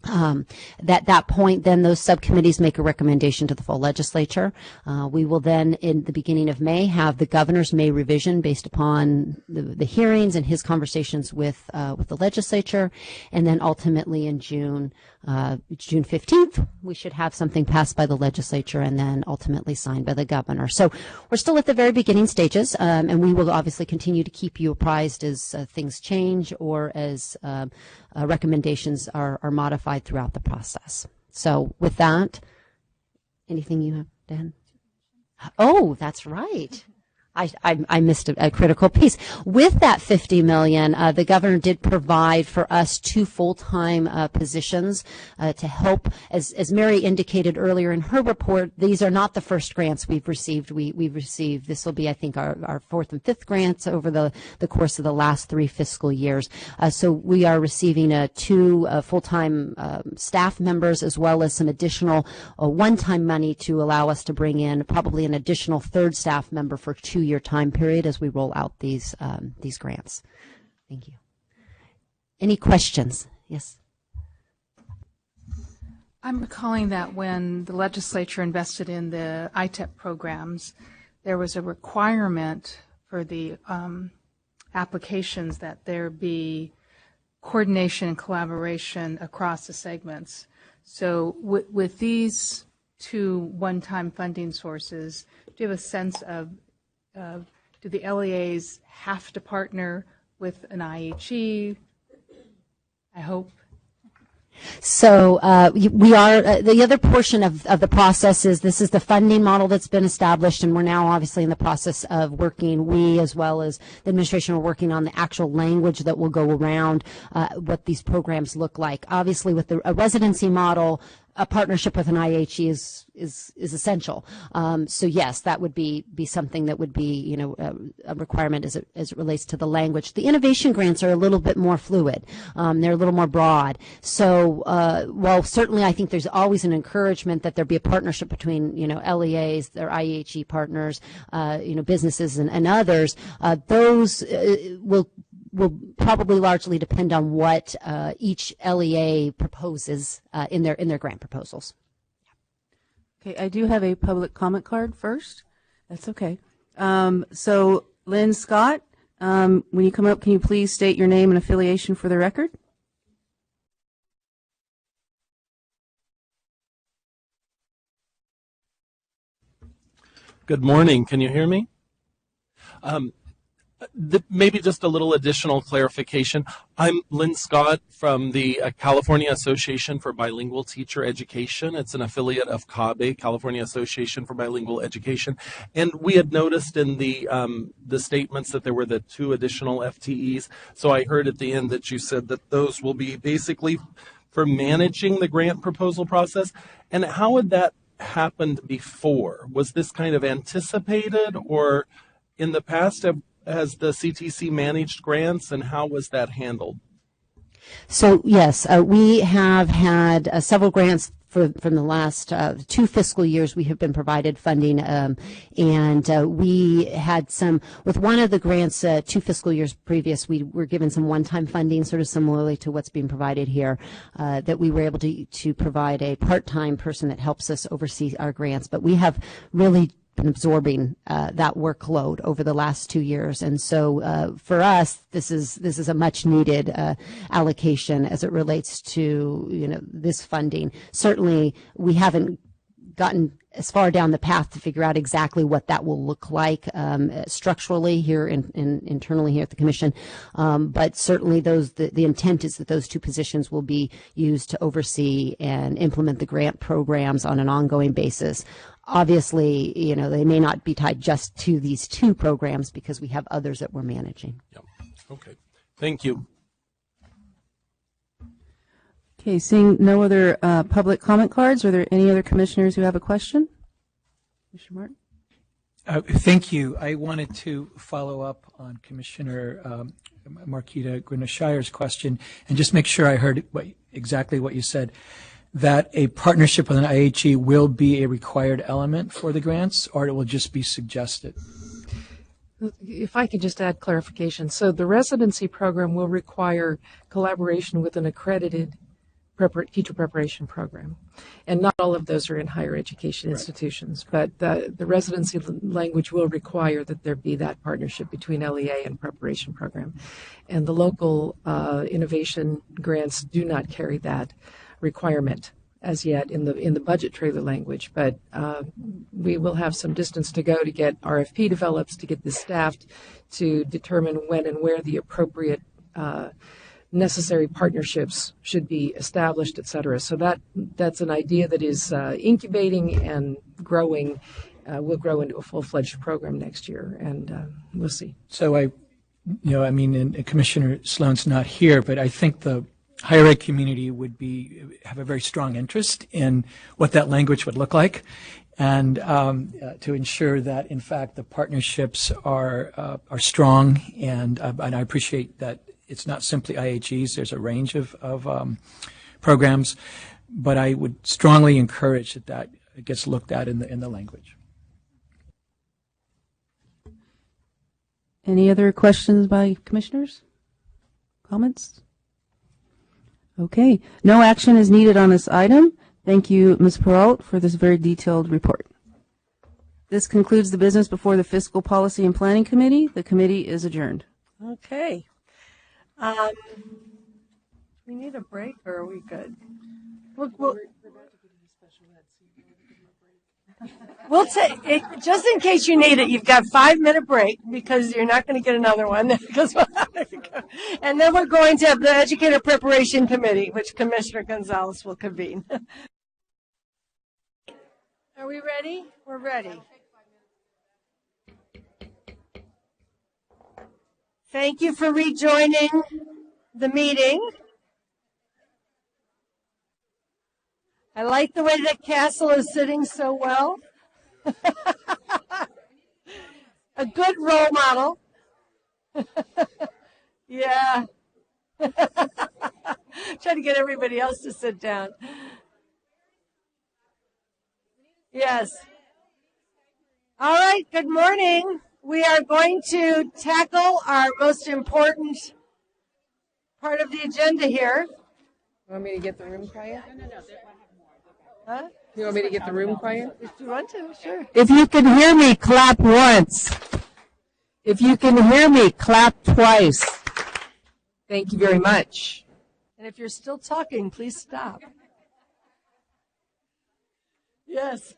At that point, then those subcommittees make a recommendation to the full legislature. We will then, in the beginning of May, have the governor's May revision based upon the hearings and his conversations with the legislature, and then ultimately in June 15th, we should have something passed by the legislature and then ultimately signed by the governor. So we're still at the very beginning stages, and we will obviously continue to keep you apprised as things change or as recommendations are modified throughout the process. So with that, anything you have, Dan? Oh, that's right. I missed a critical piece. With that $50 million, the governor did provide for us 2 full-time positions to help. As Mary indicated earlier in her report, these are not the first grants we've received. We've received, this will be, I think, our 4th and 5th grants over the course of the last 3 fiscal years. So we are receiving 2 full-time staff members, as well as some additional one-time money to allow us to bring in probably an additional 3rd staff member for 2-year time period as we roll out these grants. Thank you. Any questions? Yes. I'm recalling that when the legislature invested in the ITEP programs, there was a requirement for the applications that there be coordination and collaboration across the segments. So with these 2 one-time funding sources, do you have a sense of do the LEAs have to partner with an IHE? I hope. So we are, the other portion of the process is this is the funding model that's been established, and we're now obviously in the process of working, we as well as the administration are working on the actual language that will go around what these programs look like. Obviously with a residency model, a partnership with an IHE is essential. So yes, that would be something that would be, a requirement as it relates to the language. The innovation grants are a little bit more fluid. They're a little more broad. So while certainly I think there's always an encouragement that there be a partnership between, LEAs, their IHE partners, businesses and others, those will probably largely depend on what each LEA proposes in their grant proposals. Okay, I do have a public comment card first. That's okay. So Lynn Scott, when you come up, can you please state your name and affiliation for the record? Good morning. Can you hear me? Maybe just a little additional clarification. I'm Lynn Scott from the California Association for Bilingual Teacher Education. It's an affiliate of CABE, California Association for Bilingual Education. And we had noticed in the statements that there were the 2 additional FTEs. So I heard at the end that you said that those will be basically for managing the grant proposal process. And how had that happened before? Was this kind of anticipated, or in the past has the CTC managed grants, and how was that handled? So yes, we have had several grants from the last 2 fiscal years, we have been provided funding, and we had some, with one of the grants 2 fiscal years previous, we were given some one-time funding, sort of similarly to what's being provided here, that we were able to provide a part-time person that helps us oversee our grants. But we have really been absorbing that workload over the last 2 years, and so for us, this is a much needed allocation as it relates to this funding. Certainly, we haven't gotten as far down the path to figure out exactly what that will look like structurally here internally here at the Commission, but certainly the intent is that those 2 positions will be used to oversee and implement the grant programs on an ongoing basis. Obviously, they may not be tied just to these 2 programs because we have others that we're managing. Yep. Okay. Thank you. Okay, seeing no other public comment cards, are there any other commissioners who have a question? Commissioner Martin? Thank you. I wanted to follow up on Commissioner Marquita Grinnell-Shire's question and just make sure I heard exactly what you said, that a partnership with an IHE will be a required element for the grants, or it will just be suggested? If I could just add clarification. So the residency program will require collaboration with an accredited teacher preparation program. And not all of those are in higher education institutions, but the residency language will require that there be that partnership between LEA and preparation program. And the local innovation grants do not carry that requirement as yet in the budget trailer language, but we will have some distance to go to get RFP developed, to get this staffed, to determine when and where the appropriate necessary partnerships should be established, et cetera. So that's an idea that is incubating and growing. Will grow into a full-fledged program next year, and we'll see. So and Commissioner Sloan's not here, but I think the higher ed community would have a very strong interest in what that language would look like, and to ensure that, in fact, the partnerships are strong. And I appreciate that it's not simply IHEs. There's a range of programs, but I would strongly encourage that it gets looked at in the language. Any other questions by commissioners? Comments? Okay. No action is needed on this item. Thank you, Ms. Perrault, for this very detailed report. This concludes the business before the Fiscal Policy and Planning Committee. The committee is adjourned. Okay. We need a break, or are we good? We'll take it, just in case you need it. You've got 5-minute break because you're not going to get another one. And then we're going to have the Educator Preparation Committee, which Commissioner Gonzalez will convene. Are we ready? We're ready. Thank you for rejoining the meeting. I like the way that Castle is sitting so well. A good role model. Yeah. Try to get everybody else to sit down. Yes. All right, good morning. We are going to tackle our most important part of the agenda here. You want me to get the room quiet? No. Huh? You want me to get the room quiet? If you want to, sure. If you can hear me, clap once. If you can hear me, clap twice. Thank you very much. And if you're still talking, please stop. Yes.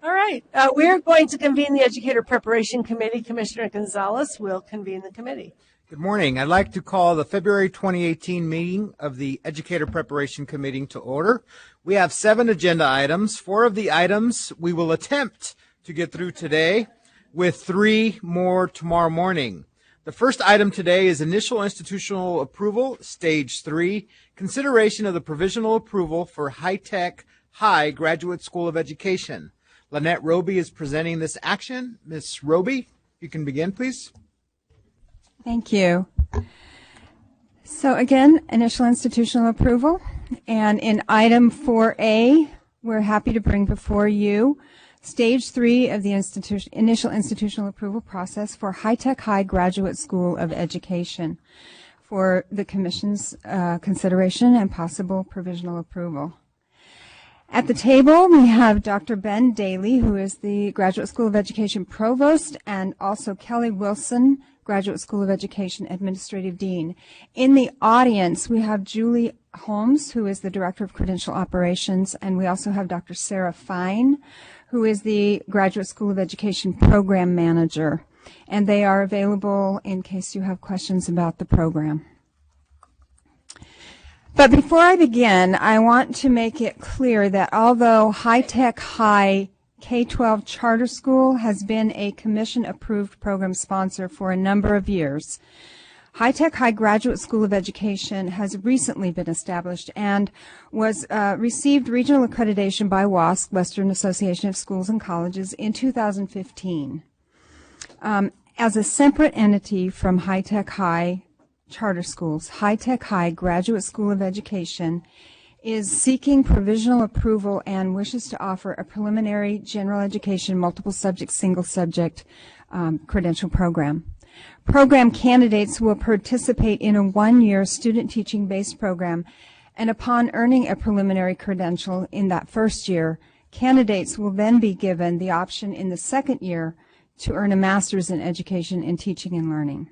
All right. We're going to convene the Educator Preparation Committee. Commissioner Gonzalez will convene the committee. Good morning. I'd like to call the February 2018 meeting of the Educator Preparation Committee to order. We have 7 agenda items. 4 of the items we will attempt to get through today, with 3 more tomorrow morning. The first item today is initial institutional approval, stage 3, consideration of the provisional approval for High-Tech High Graduate School of Education. Lynette Roby is presenting this action. Ms. Roby, you can begin, please. Thank you. So again, initial institutional approval And in item 4A, we're happy to bring before you Stage 3 of the initial institutional approval process for High Tech High Graduate School of Education for the Commission's consideration and possible provisional approval. At the table, we have Dr. Ben Daly, who is the Graduate School of Education Provost, and also Kelly Wilson, Graduate School of Education Administrative Dean. In the audience, we have Julie Holmes, who is the Director of Credential Operations, and we also have Dr. Sarah Fine, who is the Graduate School of Education Program Manager. And they are available in case you have questions about the program. But before I begin, I want to make it clear that although High Tech High K-12 Charter School has been a Commission-approved program sponsor for a number of years, High Tech High Graduate School of Education has recently been established and was received regional accreditation by WASC, Western Association of Schools and Colleges, in 2015. As a separate entity from High Tech High Charter Schools, High Tech High Graduate School of Education is seeking provisional approval and wishes to offer a preliminary general education, multiple subject, single subject credential program. Program candidates will participate in a one-year student teaching-based program, and upon earning a preliminary credential in that first year, candidates will then be given the option in the second year to earn a master's in education in teaching and learning.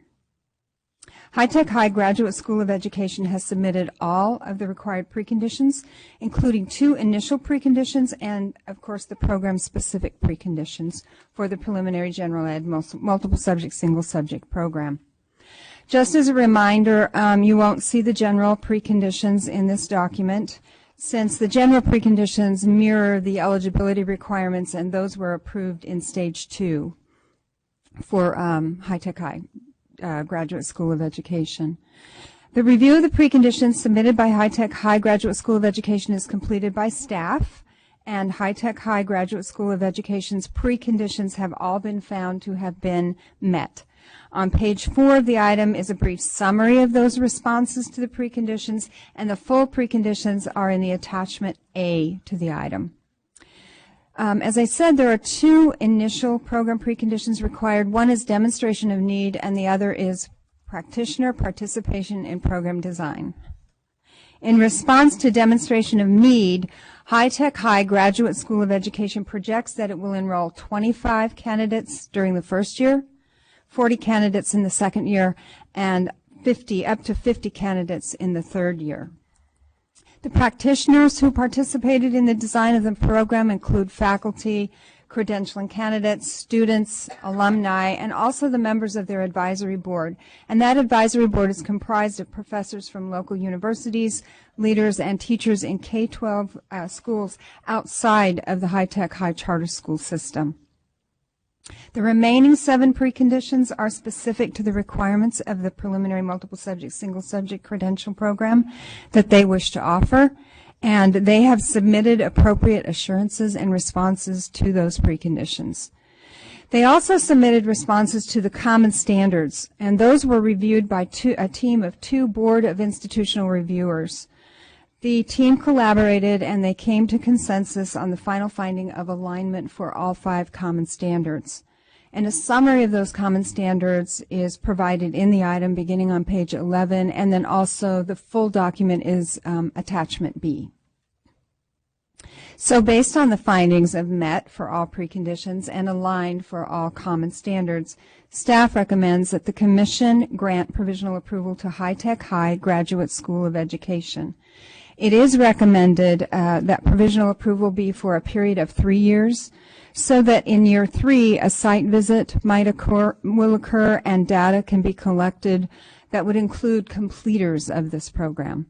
High Tech High Graduate School of Education has submitted all of the required preconditions, including 2 initial preconditions and, of course, the program-specific preconditions for the preliminary general ed multiple subject, single subject program. Just as a reminder, you won't see the general preconditions in this document, since the general preconditions mirror the eligibility requirements, and those were approved in Stage 2 for High Tech High Graduate School of Education. The review of the preconditions submitted by High Tech High Graduate School of Education is completed by staff, and High Tech High Graduate School of Education's preconditions have all been found to have been met. On page 4 of the item is a brief summary of those responses to the preconditions, and the full preconditions are in the attachment A to the item. As I said, there are 2 initial program preconditions required. One is demonstration of need, and the other is practitioner participation in program design. In response to demonstration of need, High Tech High Graduate School of Education projects that it will enroll 25 candidates during the first year, 40 candidates in the second year, and up to 50 candidates in the third year. The practitioners who participated in the design of the program include faculty, credentialing candidates, students, alumni, and also the members of their advisory board. And that advisory board is comprised of professors from local universities, leaders, and teachers in K-12 schools outside of the High Tech High Charter School system. The remaining 7 preconditions are specific to the requirements of the preliminary multiple subject, single subject credential program that they wish to offer, and they have submitted appropriate assurances and responses to those preconditions. They also submitted responses to the common standards, and those were reviewed by a team of 2 Board of Institutional Reviewers. The team collaborated and they came to consensus on the final finding of alignment for all 5 common standards. And a summary of those common standards is provided in the item beginning on page 11, and then also the full document is attachment B. So based on the findings of met for all preconditions and aligned for all common standards, staff recommends that the Commission grant provisional approval to High Tech High Graduate School of Education. It is recommended that provisional approval be for a period of 3 years, so that in year 3 a site visit will occur and data can be collected that would include completers of this program.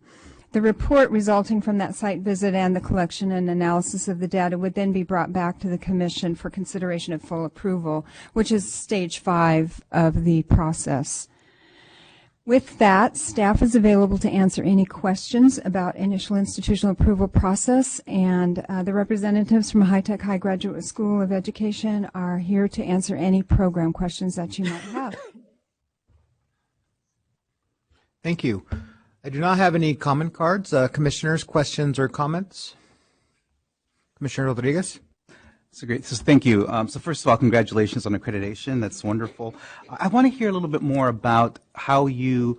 The report resulting from that site visit and the collection and analysis of the data would then be brought back to the Commission for consideration of full approval, which is stage 5 of the process. With that, staff is available to answer any questions about initial institutional approval process, and the representatives from High Tech High Graduate School of Education are here to answer any program questions that you might have. Thank you. I do not have any comment cards. Commissioners, questions or comments? Commissioner Rodriguez? So great. So thank you. So first of all, congratulations on accreditation. That's wonderful. I want to hear a little bit more about how your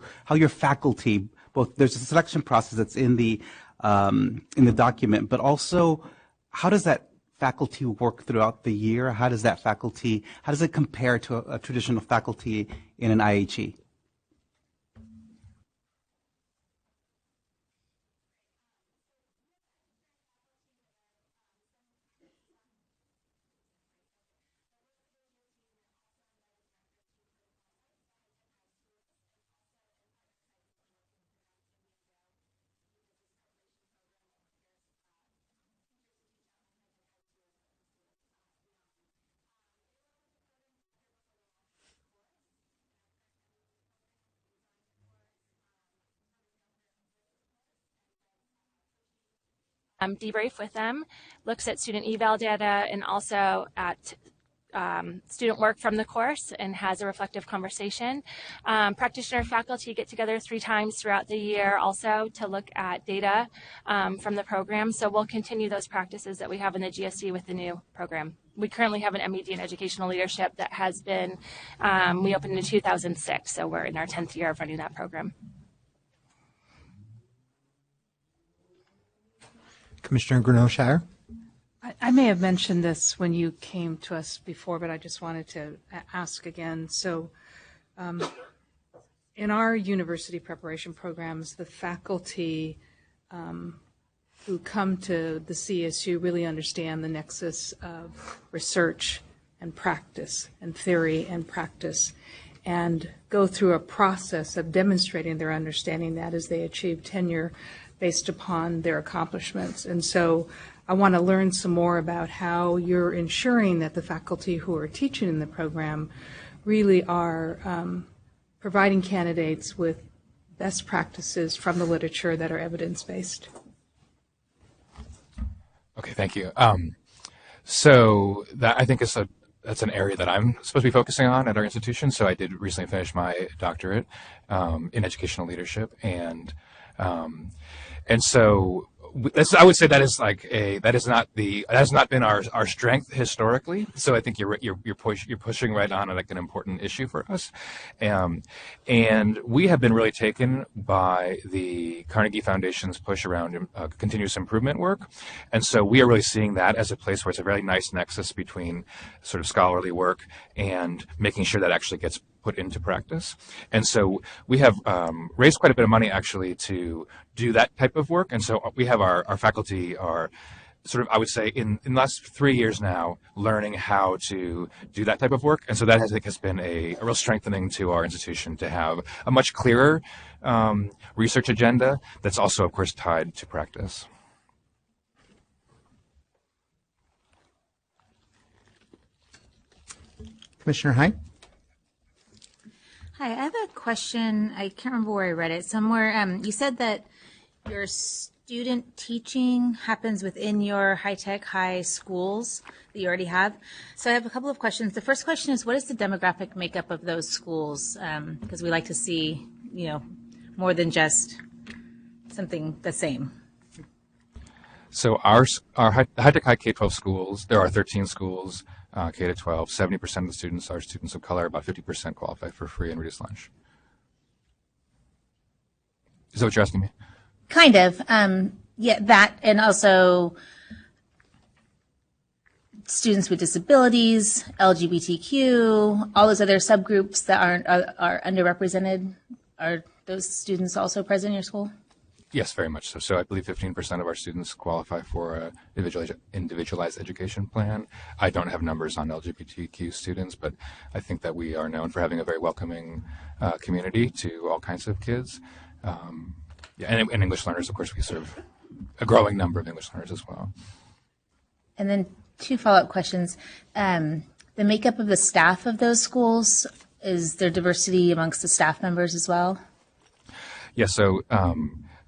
faculty, both there's a selection process that's in the document, but also how does that faculty work throughout the year? How does it compare to a traditional faculty in an IHE? Debrief with them, looks at student eval data and also at student work from the course and has a reflective conversation. Practitioner faculty get together 3 times throughout the year also to look at data from the program. So we'll continue those practices that we have in the GSD with the new program. We currently have an MED in educational leadership that has been, we opened in 2006, so we're in our 10th year of running that program. Commissioner Grinnell-Shire? I may have mentioned this when you came to us before, but I just wanted to ask again. So in our university preparation programs, the faculty who come to the CSU really understand the nexus of research and practice and theory and practice and go through a process of demonstrating their understanding that as they achieve tenure based upon their accomplishments. And so I want to learn some more about how you're ensuring that the faculty who are teaching in the program really are providing candidates with best practices from the literature that are evidence-based. Okay, thank you. So that I think that's an area that I'm supposed to be focusing on at our institution. So I did recently finish my doctorate in educational leadership, and so I would say that is that has not been our strength historically. So I think you're pushing right on like an important issue for us, and we have been really taken by the Carnegie Foundation's push around continuous improvement work, and so we are really seeing that as a place where it's a very nice nexus between sort of scholarly work and making sure that actually gets put into practice. And so we have raised quite a bit of money actually to do that type of work. And so we have our faculty are sort of, I would say, in the last 3 years now, learning how to do that type of work. And so that I think has been a real strengthening to our institution to have a much clearer research agenda that's also, of course, tied to practice. Commissioner Hein? Hi, I have a question. I can't remember where I read it somewhere. You said that your student teaching happens within your high-tech high schools that you already have. So I have a couple of questions. The first question is, what is the demographic makeup of those schools? Because we like to see, more than just something the same. So our high-tech high K-12 schools, there are 13 schools. K to 12, 70% of the students are students of color, about 50% qualify for free and reduced lunch. Is that what you're asking me? Kind of. Yeah, that, and also students with disabilities, LGBTQ, all those other subgroups that are underrepresented. Are those students also present in your school? Yes, very much so. So I believe 15% of our students qualify for an individualized education plan. I don't have numbers on LGBTQ students, but I think that we are known for having a very welcoming community to all kinds of kids. And English learners, of course, we serve a growing number of English learners as well. And then 2 follow-up questions. The makeup of the staff of those schools, is there diversity amongst the staff members as well? Yeah, so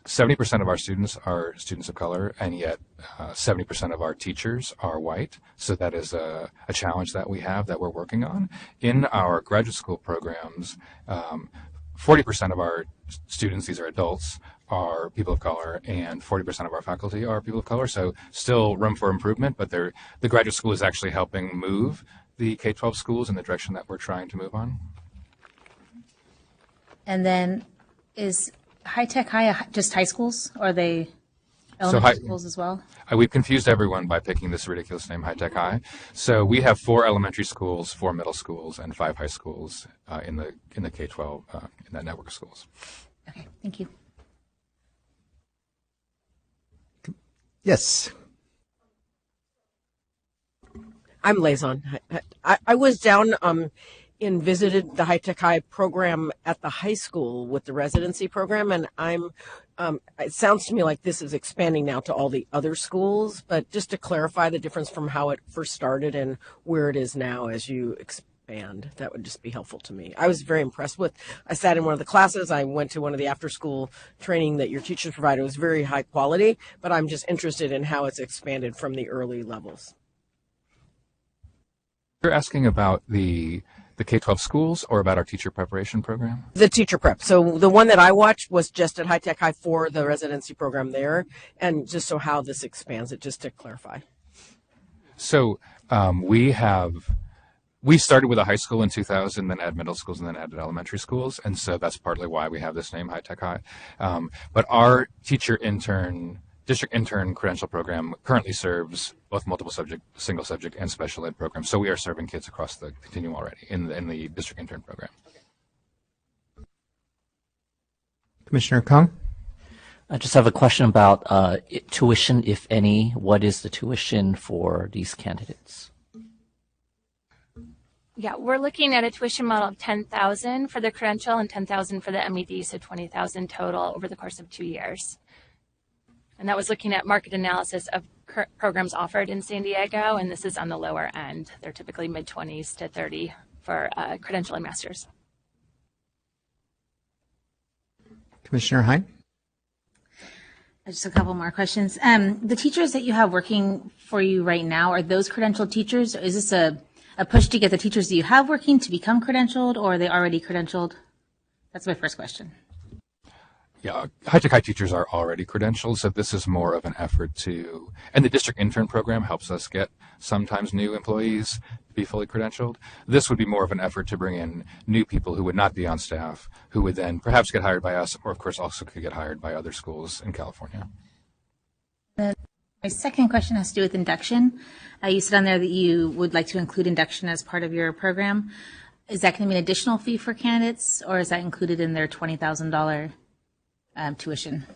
70% of our students are students of color, and yet 70% of our teachers are white. So that is a challenge that we have that we're working on. In our graduate school programs, 40% of our students, these are adults, are people of color, and 40% of our faculty are people of color. So still room for improvement, but the graduate school is actually helping move the K-12 schools in the direction that we're trying to move on. And then is high-tech high just high schools, or are they elementary schools as well? We've confused everyone by picking this ridiculous name, high-tech high. So we have 4 elementary schools, 4 middle schools, and 5 high schools in the K-12 in that network of schools. Okay, thank you. Yes. I'm Liaison. I was down and visited the High Tech High program at the high school with the residency program, and it sounds to me like this is expanding now to all the other schools, but just to clarify the difference from how it first started and where it is now as you expand, that would just be helpful to me. I was very impressed I sat in one of the classes, I went to one of the after school training that your teachers provided. It was very high quality, but I'm just interested in how it's expanded from the early levels. You're asking about the K-12 schools or about our teacher preparation program? The teacher prep. So the one that I watched was just at High Tech High for the residency program there, and just so how this expands it, just to clarify. So we started with a high school in 2000, then added middle schools, and then added elementary schools, and so that's partly why we have this name, High Tech High. But our district intern credential program currently serves both multiple subject, single subject, and special ed programs. So we are serving kids across the continuum already in the district intern program. Commissioner Kong? I just have a question about tuition, if any. What is the tuition for these candidates? Yeah, we're looking at a tuition model of $10,000 for the credential and $10,000 for the MED, so $20,000 total over the course of 2 years. And that was looking at market analysis of programs offered in San Diego, and this is on the lower end. They're typically mid-20s to 30 for credential and master's. Commissioner Hein? Just a couple more questions. The teachers that you have working for you right now, are those credentialed teachers? Is this a push to get the teachers that you have working to become credentialed, or are they already credentialed? That's my first question. Yeah, High Tech High teachers are already credentialed, so this is more of an effort and the district intern program helps us get sometimes new employees to be fully credentialed. This would be more of an effort to bring in new people who would not be on staff, who would then perhaps get hired by us, or of course also could get hired by other schools in California. My second question has to do with induction. You said on there that you would like to include induction as part of your program. Is that going to be an additional fee for candidates, or is that included in their $20,000 tuition?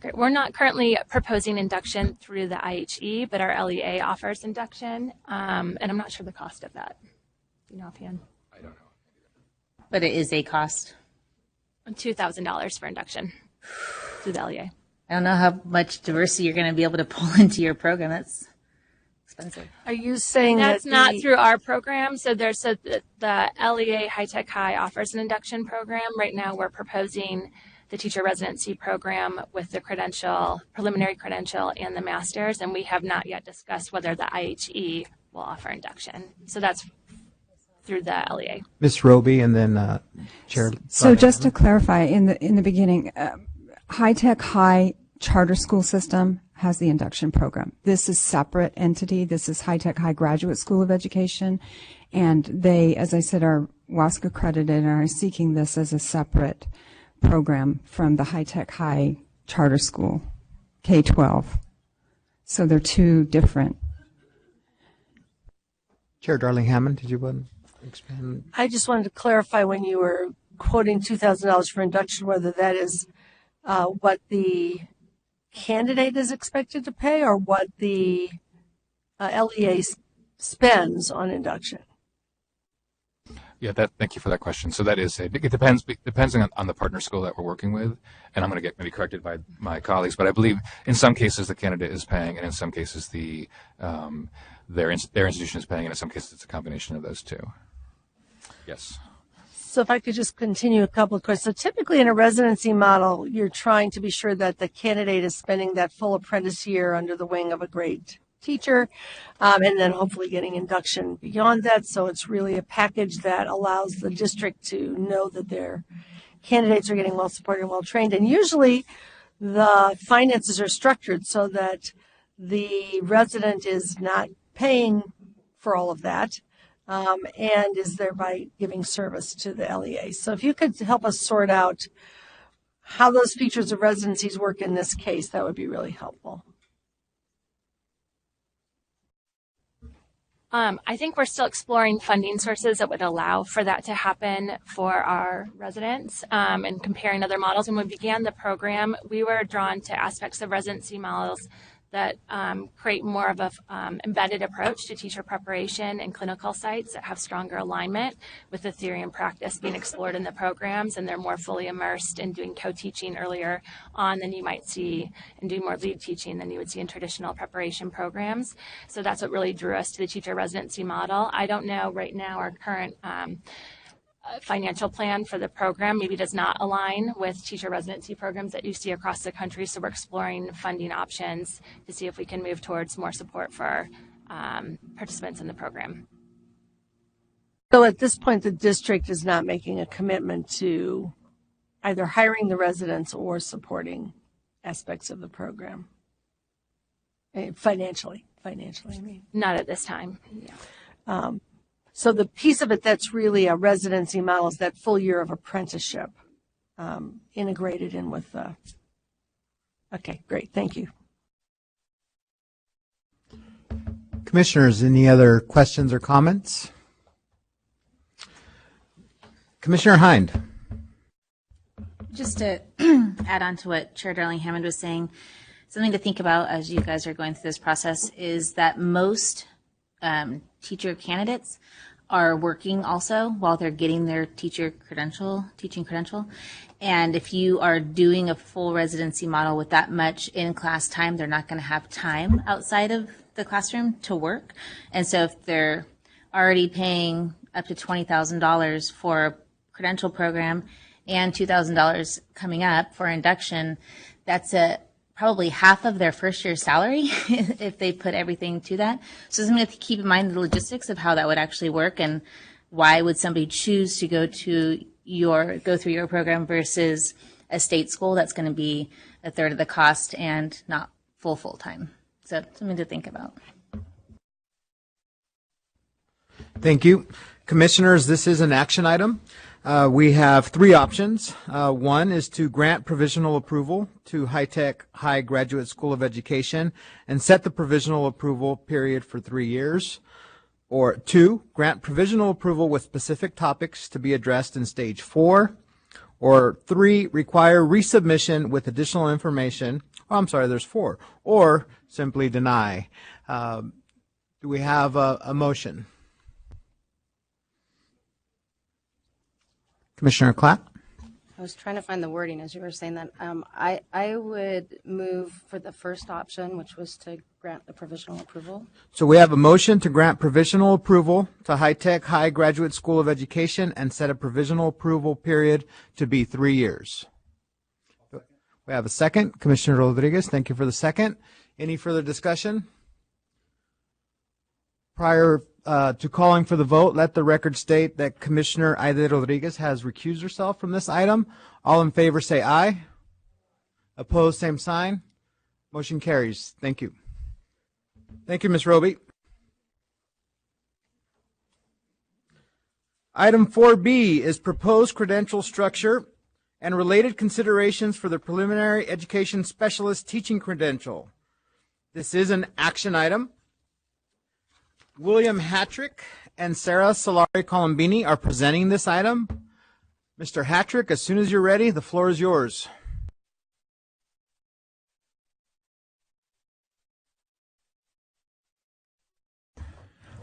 Great. We're not currently proposing induction through the IHE, but our LEA offers induction, and I'm not sure the cost of that. You know offhand? I don't know. But it is a cost? $2,000 for induction through the LEA. I don't know how much diversity you're going to be able to pull into your program. That's expensive. Are you saying that's that not through our program? So the LEA High Tech High offers an induction program. Right now we're proposing the teacher residency program with the credential, preliminary credential, and the master's, and we have not yet discussed whether the IHE will offer induction. So that's through the LEA. Ms. Roby, and then Chair. So just to clarify, in the beginning, High Tech High charter school system has the induction program. This is separate entity. This is High Tech High Graduate School of Education, and they, as I said, are WASC accredited and are seeking this as a separate program from the High Tech High charter school, K-12. So they're two different. Chair Darling Hammond, did you want to expand? I just wanted to clarify when you were quoting $2,000 for induction, whether that is what the candidate is expected to pay or what the LEA spends on induction. Yeah, thank you for that question. So that is it depends on the partner school that we're working with, and I'm going to get maybe corrected by my colleagues, but I believe in some cases the candidate is paying, and in some cases their institution is paying, and in some cases it's a combination of those two. Yes. So if I could just continue a couple of questions. So typically in a residency model, you're trying to be sure that the candidate is spending that full apprentice year under the wing of a great teacher, and then hopefully getting induction beyond that. So it's really a package that allows the district to know that they're candidates are getting well supported and well trained. And usually the finances are structured so that the resident is not paying for all of that, and is thereby giving service to the LEA. So if you could help us sort out how those features of residencies work in this case, that would be really helpful. I think we're still exploring funding sources that would allow for that to happen for our residents, and comparing other models. When we began the program, we were drawn to aspects of residency models that create more of a embedded approach to teacher preparation and clinical sites that have stronger alignment with the theory and practice being explored in the programs, and they're more fully immersed in doing co-teaching earlier on than you might see, and doing more lead teaching than you would see in traditional preparation programs. So that's what really drew us to the teacher residency model. I don't know right now our current financial plan for the program maybe does not align with teacher residency programs that you see across the country. So we're exploring funding options to see if we can move towards more support for participants in the program. So at this point, the district is not making a commitment to either hiring the residents or supporting aspects of the program. Financially, I mean. Not at this time. Yeah. So the piece of it that's really a residency model is that full year of apprenticeship integrated in with the. Okay, great. Thank you. Commissioners, any other questions or comments? Commissioner Hind. Just to add on to what Chair Darling-Hammond was saying, something to think about as you guys are going through this process is that most teacher candidates are working also while they're getting their teaching credential. And if you are doing a full residency model with that much in-class time, they're not going to have time outside of the classroom to work. And so if they're already paying up to $20,000 for a credential program and $2,000 coming up for induction, that's probably half of their first year's salary if they put everything to that. So something to keep in mind, the logistics of how that would actually work, and why would somebody choose to go through your program versus a state school that's going to be a third of the cost and not full time. So something to think about. Thank you. Commissioners, this is an action item. We have three options. One is to grant provisional approval to High Tech High Graduate School of Education and set the provisional approval period for 3 years. Or 2, grant provisional approval with specific topics to be addressed in stage 4. Or 3, require resubmission with additional information. Oh, I'm sorry, there's 4. Or simply deny. Do we have a motion? Commissioner Clapp? I was trying to find the wording as you were saying that. I would move for the first option, which was to grant the provisional approval. So we have a motion to grant provisional approval to High Tech High Graduate School of Education and set a provisional approval period to be 3 years. We have a second. Commissioner Rodriguez, thank you for the second. Any further discussion? Prior to calling for the vote, let the record state that Commissioner Aide Rodriguez has recused herself from this item. All in favor say aye. Opposed, same sign. Motion carries. Thank you. Thank you, Ms. Roby. Item 4B is proposed credential structure and related considerations for the preliminary education specialist teaching credential. This is an action item. William Hattrick and Sarah Solari Colombini are presenting this item. Mr. Hattrick, as soon as you're ready, the floor is yours.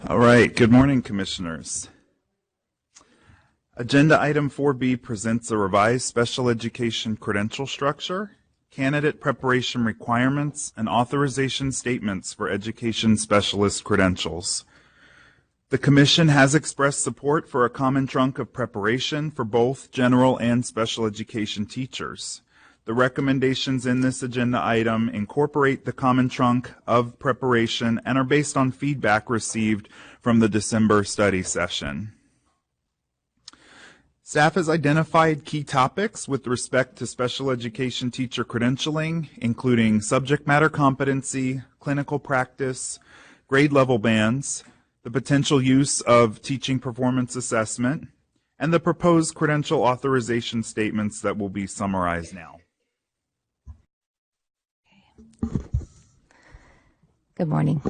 All right. Good morning, Commissioners. Agenda item 4B presents a revised special education credential structure, candidate preparation requirements, and authorization statements for education specialist credentials. The Commission has expressed support for a common trunk of preparation for both general and special education teachers. The recommendations in this agenda item incorporate the common trunk of preparation and are based on feedback received from the December study session. Staff has identified key topics with respect to special education teacher credentialing, including subject matter competency, clinical practice, grade level bands, the potential use of teaching performance assessment, and the proposed credential authorization statements that will be summarized now. Good morning.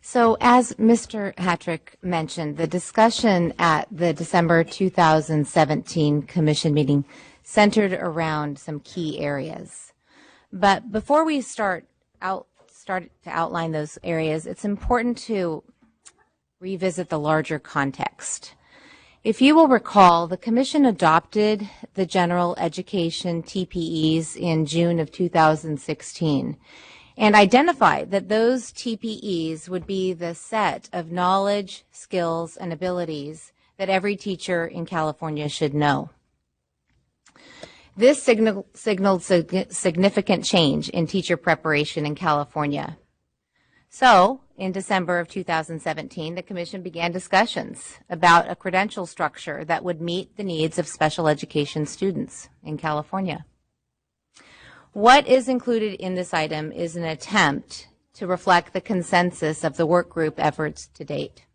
So as Mr. Hattrick mentioned, the discussion at the December 2017 Commission meeting centered around some key areas. But before we start to outline those areas, it's important to revisit the larger context. If you will recall, the Commission adopted the General Education TPEs in June of 2016. And identified that those TPEs would be the set of knowledge, skills, and abilities that every teacher in California should know. This signaled significant change in teacher preparation in California. So, in December of 2017, the Commission began discussions about a credential structure that would meet the needs of special education students in California. What is included in this item is an attempt to reflect the consensus of the work group efforts to date.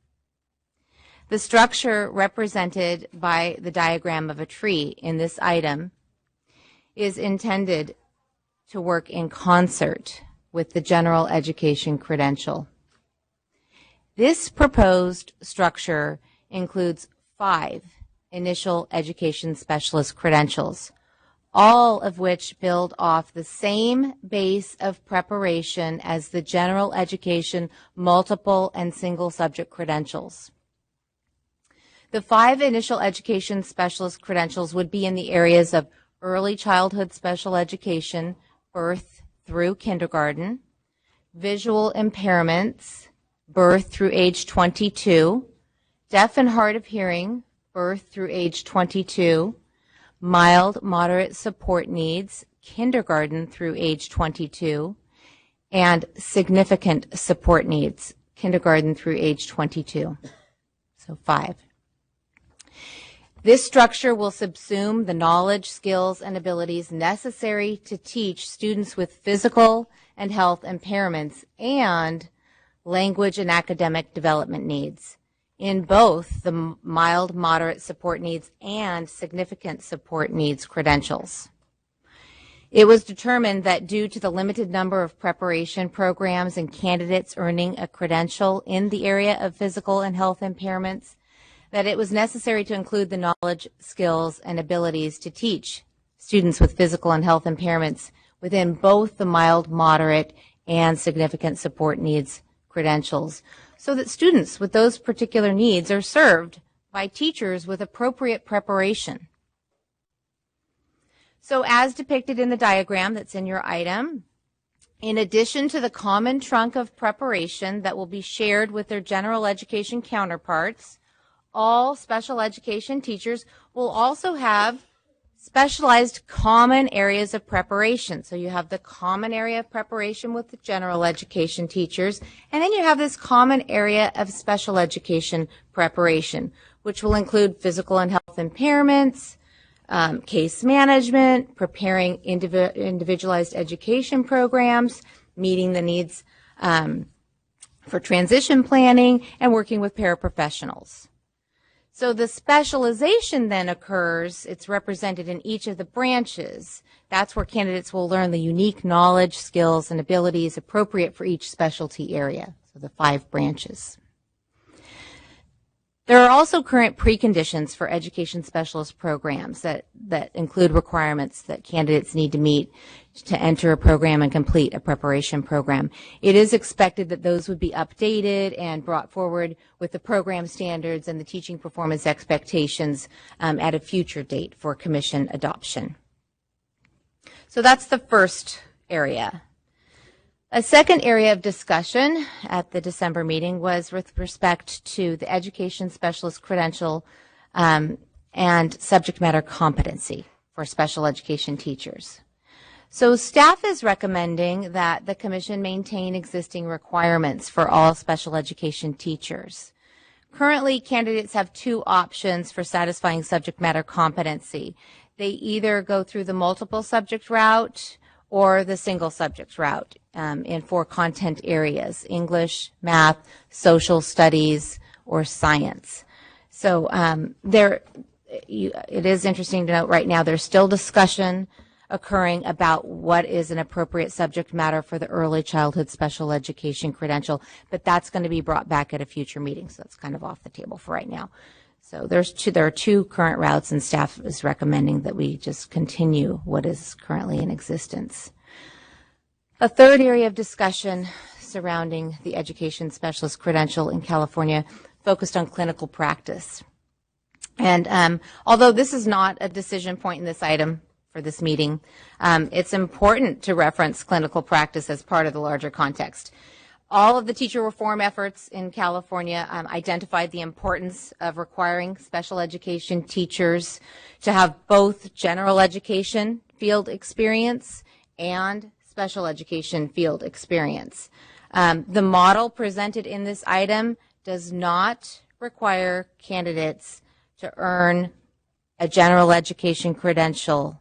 The structure represented by the diagram of a tree in this item is intended to work in concert with the general education credential. This proposed structure includes 5 initial education specialist credentials, all of which build off the same base of preparation as the general education multiple and single subject credentials. The 5 initial education specialist credentials would be in the areas of early childhood special education, birth through kindergarten, visual impairments, birth through age 22, deaf and hard of hearing, birth through age 22, mild, moderate support needs, kindergarten through age 22, and significant support needs, kindergarten through age 22. So 5. This structure will subsume the knowledge, skills, and abilities necessary to teach students with physical and health impairments and language and academic development needs in both the mild, moderate support needs and significant support needs credentials. It was determined that due to the limited number of preparation programs and candidates earning a credential in the area of physical and health impairments, that it was necessary to include the knowledge, skills, and abilities to teach students with physical and health impairments within both the mild, moderate, and significant support needs credentials, so that students with those particular needs are served by teachers with appropriate preparation. So as depicted in the diagram that's in your item, in addition to the common trunk of preparation that will be shared with their general education counterparts, all special education teachers will also have specialized common areas of preparation. So you have the common area of preparation with the general education teachers, and then you have this common area of special education preparation, which will include physical and health impairments, case management, preparing individualized education programs, meeting the needs for transition planning, and working with paraprofessionals. So the specialization then occurs, it's represented in each of the branches. That's where candidates will learn the unique knowledge, skills, and abilities appropriate for each specialty area, so the 5 branches. There are also current preconditions for education specialist programs that include requirements that candidates need to meet to enter a program and complete a preparation program. It is expected that those would be updated and brought forward with the program standards and the teaching performance expectations at a future date for commission adoption. So that's the first area. A second area of discussion at the December meeting was with respect to the education specialist credential and subject matter competency for special education teachers. So staff is recommending that the commission maintain existing requirements for all special education teachers. Currently, candidates have two options for satisfying subject matter competency. They either go through the multiple subject route or the single subject route in 4 content areas: English, math, social studies, or science. So it is interesting to note right now there's still discussion occurring about what is an appropriate subject matter for the early childhood special education credential, but that's going to be brought back at a future meeting, so it's kind of off the table for right now. So there are 2 current routes, and staff is recommending that we just continue what is currently in existence. A third area of discussion surrounding the education specialist credential in California focused on clinical practice. And although this is not a decision point in this item for this meeting, it's important to reference clinical practice as part of the larger context. All of the teacher reform efforts in California identified the importance of requiring special education teachers to have both general education field experience and special education field experience. The model presented in this item does not require candidates to earn a general education credential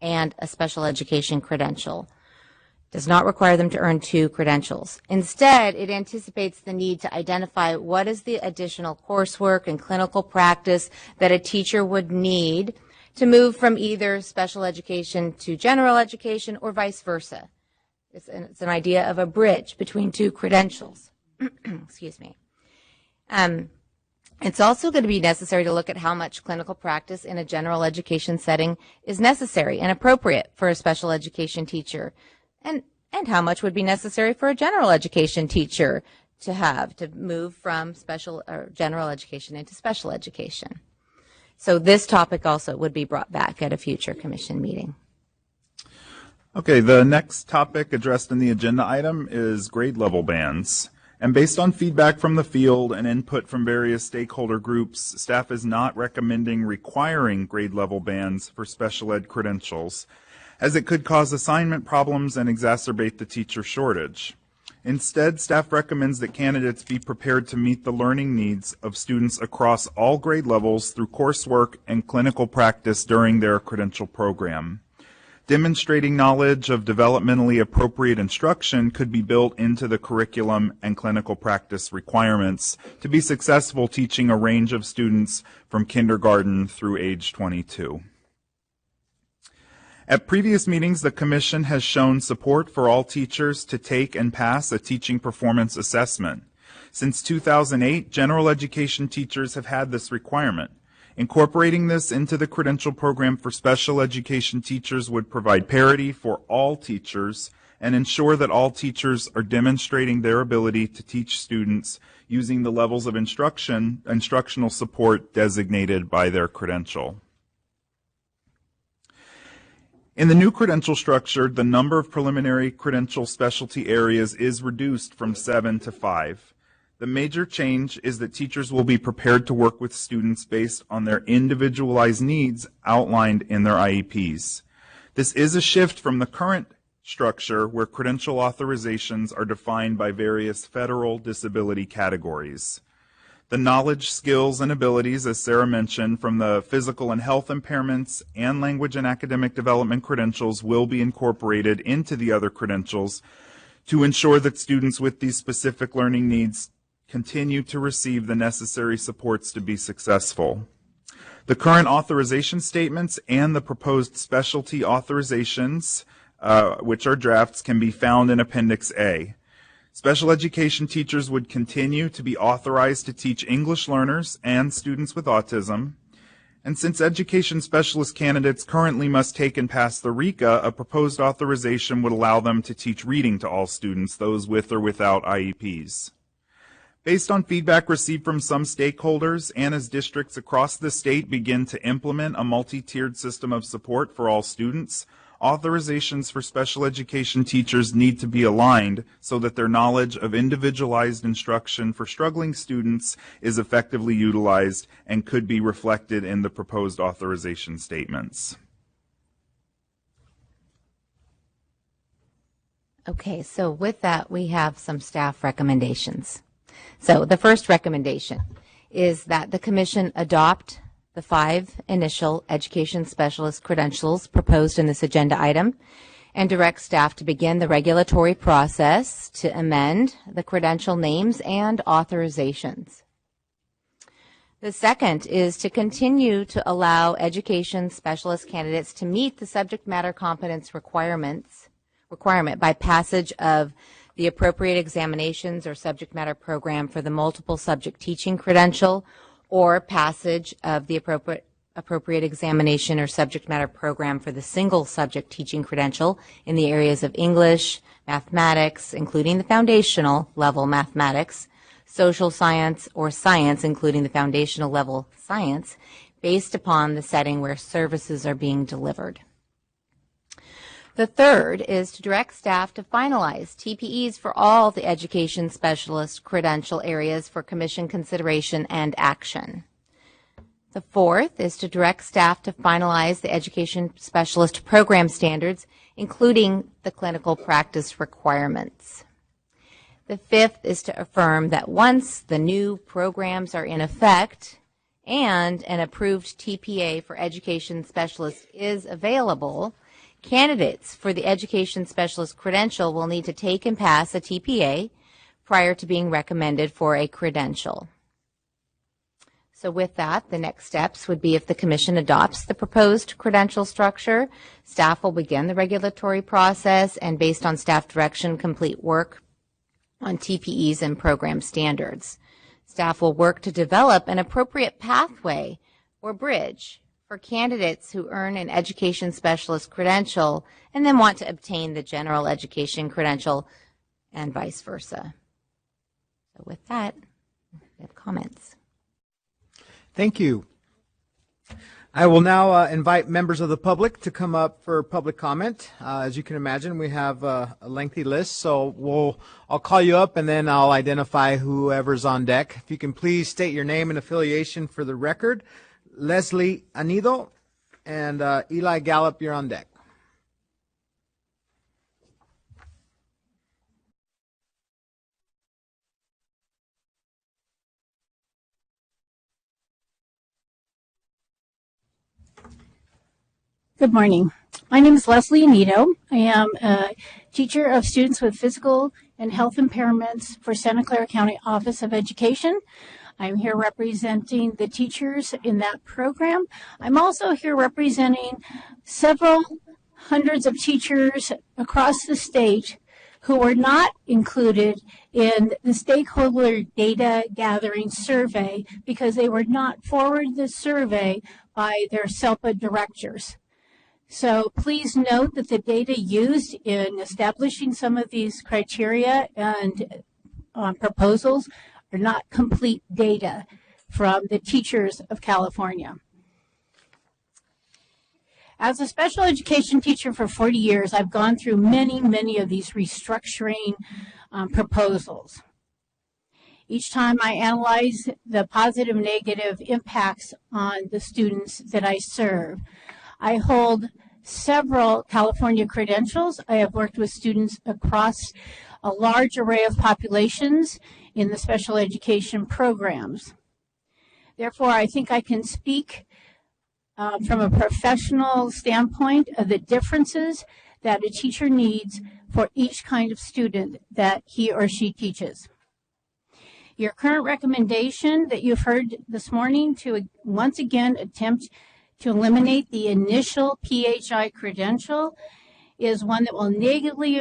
and a special education credential. Does not require them to earn 2 credentials. Instead, it anticipates the need to identify what is the additional coursework and clinical practice that a teacher would need to move from either special education to general education or vice versa. It's an idea of a bridge between 2 credentials. Excuse me. It's also going to be necessary to look at how much clinical practice in a general education setting is necessary and appropriate for a special education teacher, and how much would be necessary for a general education teacher to have to move from special or general education into special education. So this topic also would be brought back at a future commission meeting. Okay, the next topic addressed in the agenda item is grade level bands. And based on feedback from the field and input from various stakeholder groups, staff is not recommending requiring grade level bands for special ed credentials, as it could cause assignment problems and exacerbate the teacher shortage. Instead, staff recommends that candidates be prepared to meet the learning needs of students across all grade levels through coursework and clinical practice during their credential program. Demonstrating knowledge of developmentally appropriate instruction could be built into the curriculum and clinical practice requirements to be successful teaching a range of students from kindergarten through age 22. At previous meetings, the Commission has shown support for all teachers to take and pass a teaching performance assessment. Since 2008, general education teachers have had this requirement. Incorporating this into the credential program for special education teachers would provide parity for all teachers and ensure that all teachers are demonstrating their ability to teach students using the levels of instructional support designated by their credential. In the new credential structure, the number of preliminary credential specialty areas is reduced from 7 to 5. The major change is that teachers will be prepared to work with students based on their individualized needs outlined in their IEPs. This is a shift from the current structure where credential authorizations are defined by various federal disability categories. The knowledge, skills, and abilities, as Sarah mentioned, from the physical and health impairments and language and academic development credentials will be incorporated into the other credentials to ensure that students with these specific learning needs continue to receive the necessary supports to be successful. The current authorization statements and the proposed specialty authorizations, which are drafts, can be found in Appendix A. Special education teachers would continue to be authorized to teach English learners and students with autism. And since education specialist candidates currently must take and pass the RECA, a proposed authorization would allow them to teach reading to all students, those with or without IEPs. Based on feedback received from some stakeholders and as districts across the state begin to implement a multi-tiered system of support for all students, authorizations for special education teachers need to be aligned so that their knowledge of individualized instruction for struggling students is effectively utilized and could be reflected in the proposed authorization statements. Okay, so with that, we have some staff recommendations. So the first recommendation is that the Commission adopt the 5 initial education specialist credentials proposed in this agenda item and direct staff to begin the regulatory process to amend the credential names and authorizations. The second is to continue to allow education specialist candidates to meet the subject matter competence requirement by passage of the appropriate examinations or subject matter program for the multiple subject teaching credential, or passage of the appropriate examination or subject matter program for the single subject teaching credential in the areas of English, mathematics, including the foundational level mathematics, social science, or science, including the foundational level science, based upon the setting where services are being delivered. The third is to direct staff to finalize TPEs for all the education specialist credential areas for Commission consideration and action. The fourth is to direct staff to finalize the education specialist program standards, including the clinical practice requirements. The fifth is to affirm that once the new programs are in effect and an approved TPA for education specialists is available, candidates for the education specialist credential will need to take and pass a TPA prior to being recommended for a credential. So with that, the next steps would be if the Commission adopts the proposed credential structure, staff will begin the regulatory process and, based on staff direction, complete work on TPEs and program standards. Staff will work to develop an appropriate pathway or bridge for candidates who earn an education specialist credential and then want to obtain the general education credential, and vice versa. So with that, we have comments. Thank you. I will now invite members of the public to come up for public comment. As you can imagine, we have a lengthy list, so I'll call you up and then I'll identify whoever's on deck. If you can please state your name and affiliation for the record. Leslie Anido and Eli Gallup, you're on deck. Good morning. My name is Leslie Anido. I am a teacher of students with physical and health impairments for Santa Clara County Office of Education. I'm here representing the teachers in that program. I'm also here representing several hundreds of teachers across the state who were not included in the stakeholder data gathering survey because they were not forwarded the survey by their SELPA directors. So please note that the data used in establishing some of these criteria and proposals are not complete data from the teachers of California. As a special education teacher for 40 years, I've gone through many of these restructuring proposals. Each time I analyze the positive and negative impacts on the students that I serve. I hold several California credentials. I have worked with students across a large array of populations in the special education programs. Therefore, I think I can speak from a professional standpoint of the differences that a teacher needs for each kind of student that he or she teaches. Your current recommendation that you've heard this morning to once again attempt to eliminate the initial PHI credential is one that will negatively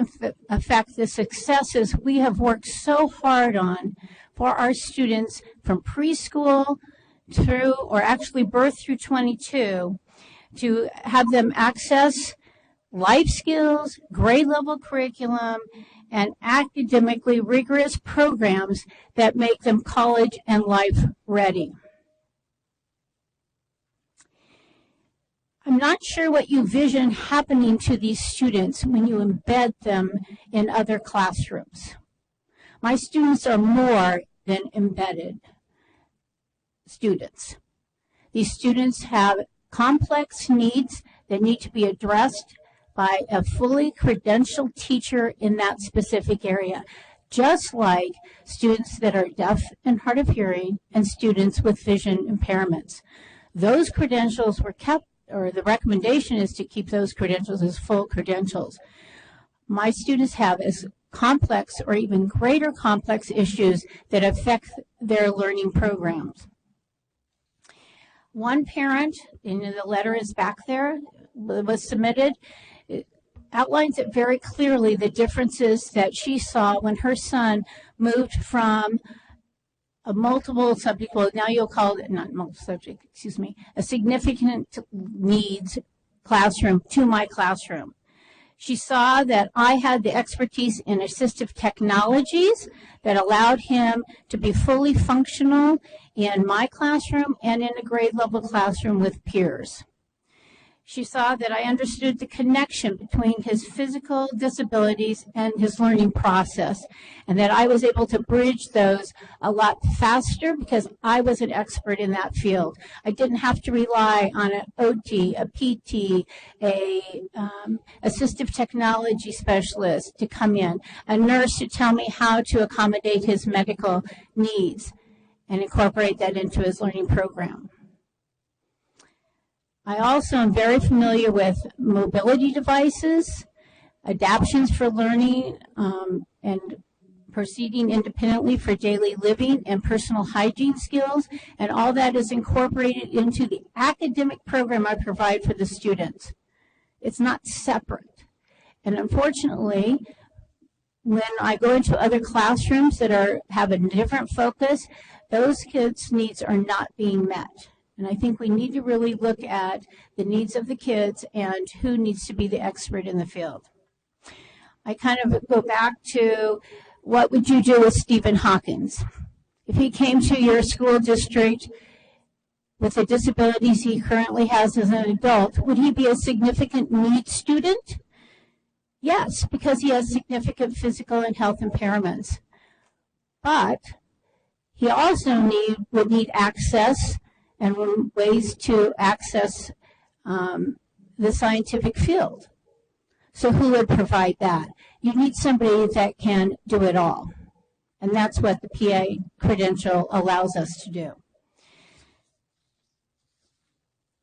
affect the successes we have worked so hard on for our students from preschool through, or actually birth through 22, to have them access life skills, grade level curriculum, and academically rigorous programs that make them college and life ready. I'm not sure what you vision happening to these students when you embed them in other classrooms. My students are more than embedded students. These students have complex needs that need to be addressed by a fully credentialed teacher in that specific area. just like students that are deaf and hard of hearing and students with vision impairments. Those credentials were kept, or the recommendation is to keep those credentials as full credentials. My students have as complex or even greater complex issues that affect their learning programs. One parent, and the letter is back there, was submitted, outlines it very clearly, the differences that she saw when her son moved from a multiple subject, well, now you'll call it, not multiple subject, excuse me, a significant needs classroom to my classroom. She saw that I had the expertise in assistive technologies that allowed him to be fully functional in my classroom and in a grade level classroom with peers. She saw that I understood the connection between his physical disabilities and his learning process, and that I was able to bridge those a lot faster because I was an expert in that field. I didn't have to rely on an OT, a PT, a assistive technology specialist to come in, a nurse to tell me how to accommodate his medical needs and incorporate that into his learning program. I also am very familiar with mobility devices, adaptions for learning, and proceeding independently for daily living and personal hygiene skills, and all that is incorporated into the academic program I provide for the students. It's not separate. And unfortunately, when I go into other classrooms that have a different focus, those kids' needs are not being met. And I think we need to really look at the needs of the kids and who needs to be the expert in the field. I kind of go back to, what would you do with Stephen Hawkins? If he came to your school district with the disabilities he currently has as an adult, would he be a significant need student? Yes, because he has significant physical and health impairments. But he also would need access and ways to access the scientific field. So who would provide that? You need somebody that can do it all. And that's what the PA credential allows us to do.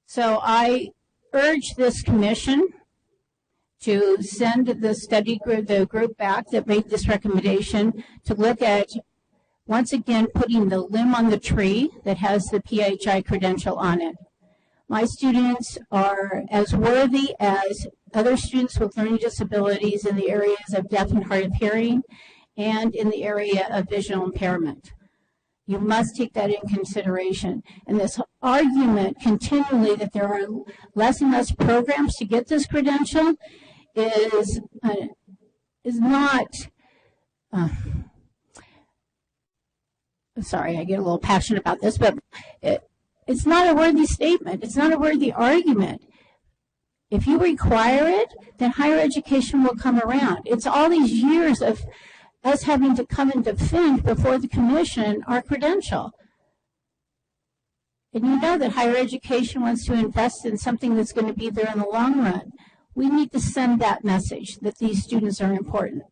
So I urge this commission to send the study group, the group back that made this recommendation, to look at, once again, putting the limb on the tree that has the PHI credential on it. My students are as worthy as other students with learning disabilities in the areas of deaf and hard of hearing and in the area of visual impairment. You must take that in consideration. And this argument continually that there are less and less programs to get this credential is not... sorry, I get a little passionate about this, but it's not a worthy statement. It's not a worthy argument. If you require it, then higher education will come around. It's all these years of us having to come and defend before the commission our credential. And you know that higher education wants to invest in something that's going to be there in the long run. We need to send that message that these students are important.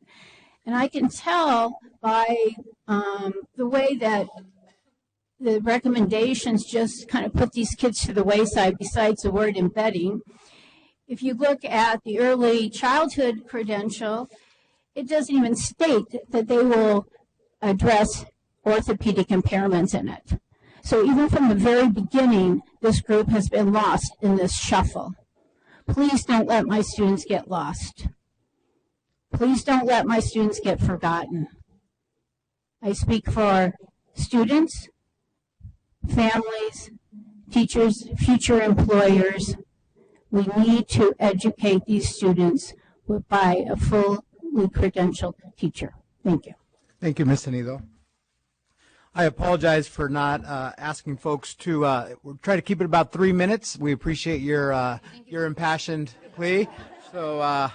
And I can tell by the way that the recommendations just kind of put these kids to the wayside besides the word embedding. If you look at the early childhood credential, it doesn't even state that they will address orthopedic impairments in it. So even from the very beginning, this group has been lost in this shuffle. Please don't let my students get lost. Please don't let my students get forgotten. I speak for students, families, teachers, future employers. We need to educate these students by a fully credentialed teacher. Thank you. Thank you, Ms. Anido. I apologize for not asking folks to try to keep it about 3 minutes. We appreciate your impassioned plea. So,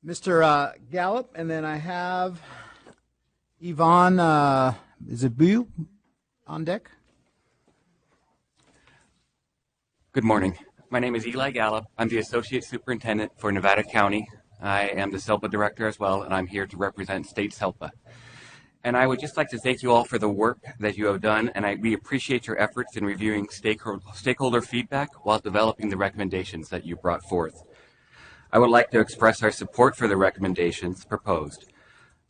Mr. Gallup, and then I have Yvonne Zabu on deck. Good morning. My name is Eli Gallup. I'm the Associate Superintendent for Nevada County I am the SELPA director as well, and I'm here to represent State SELPA. And I would just like to thank you all for the work that you have done, and we appreciate your efforts in reviewing stakeholder feedback while developing the recommendations that you brought forth. I would like to express our support for the recommendations proposed.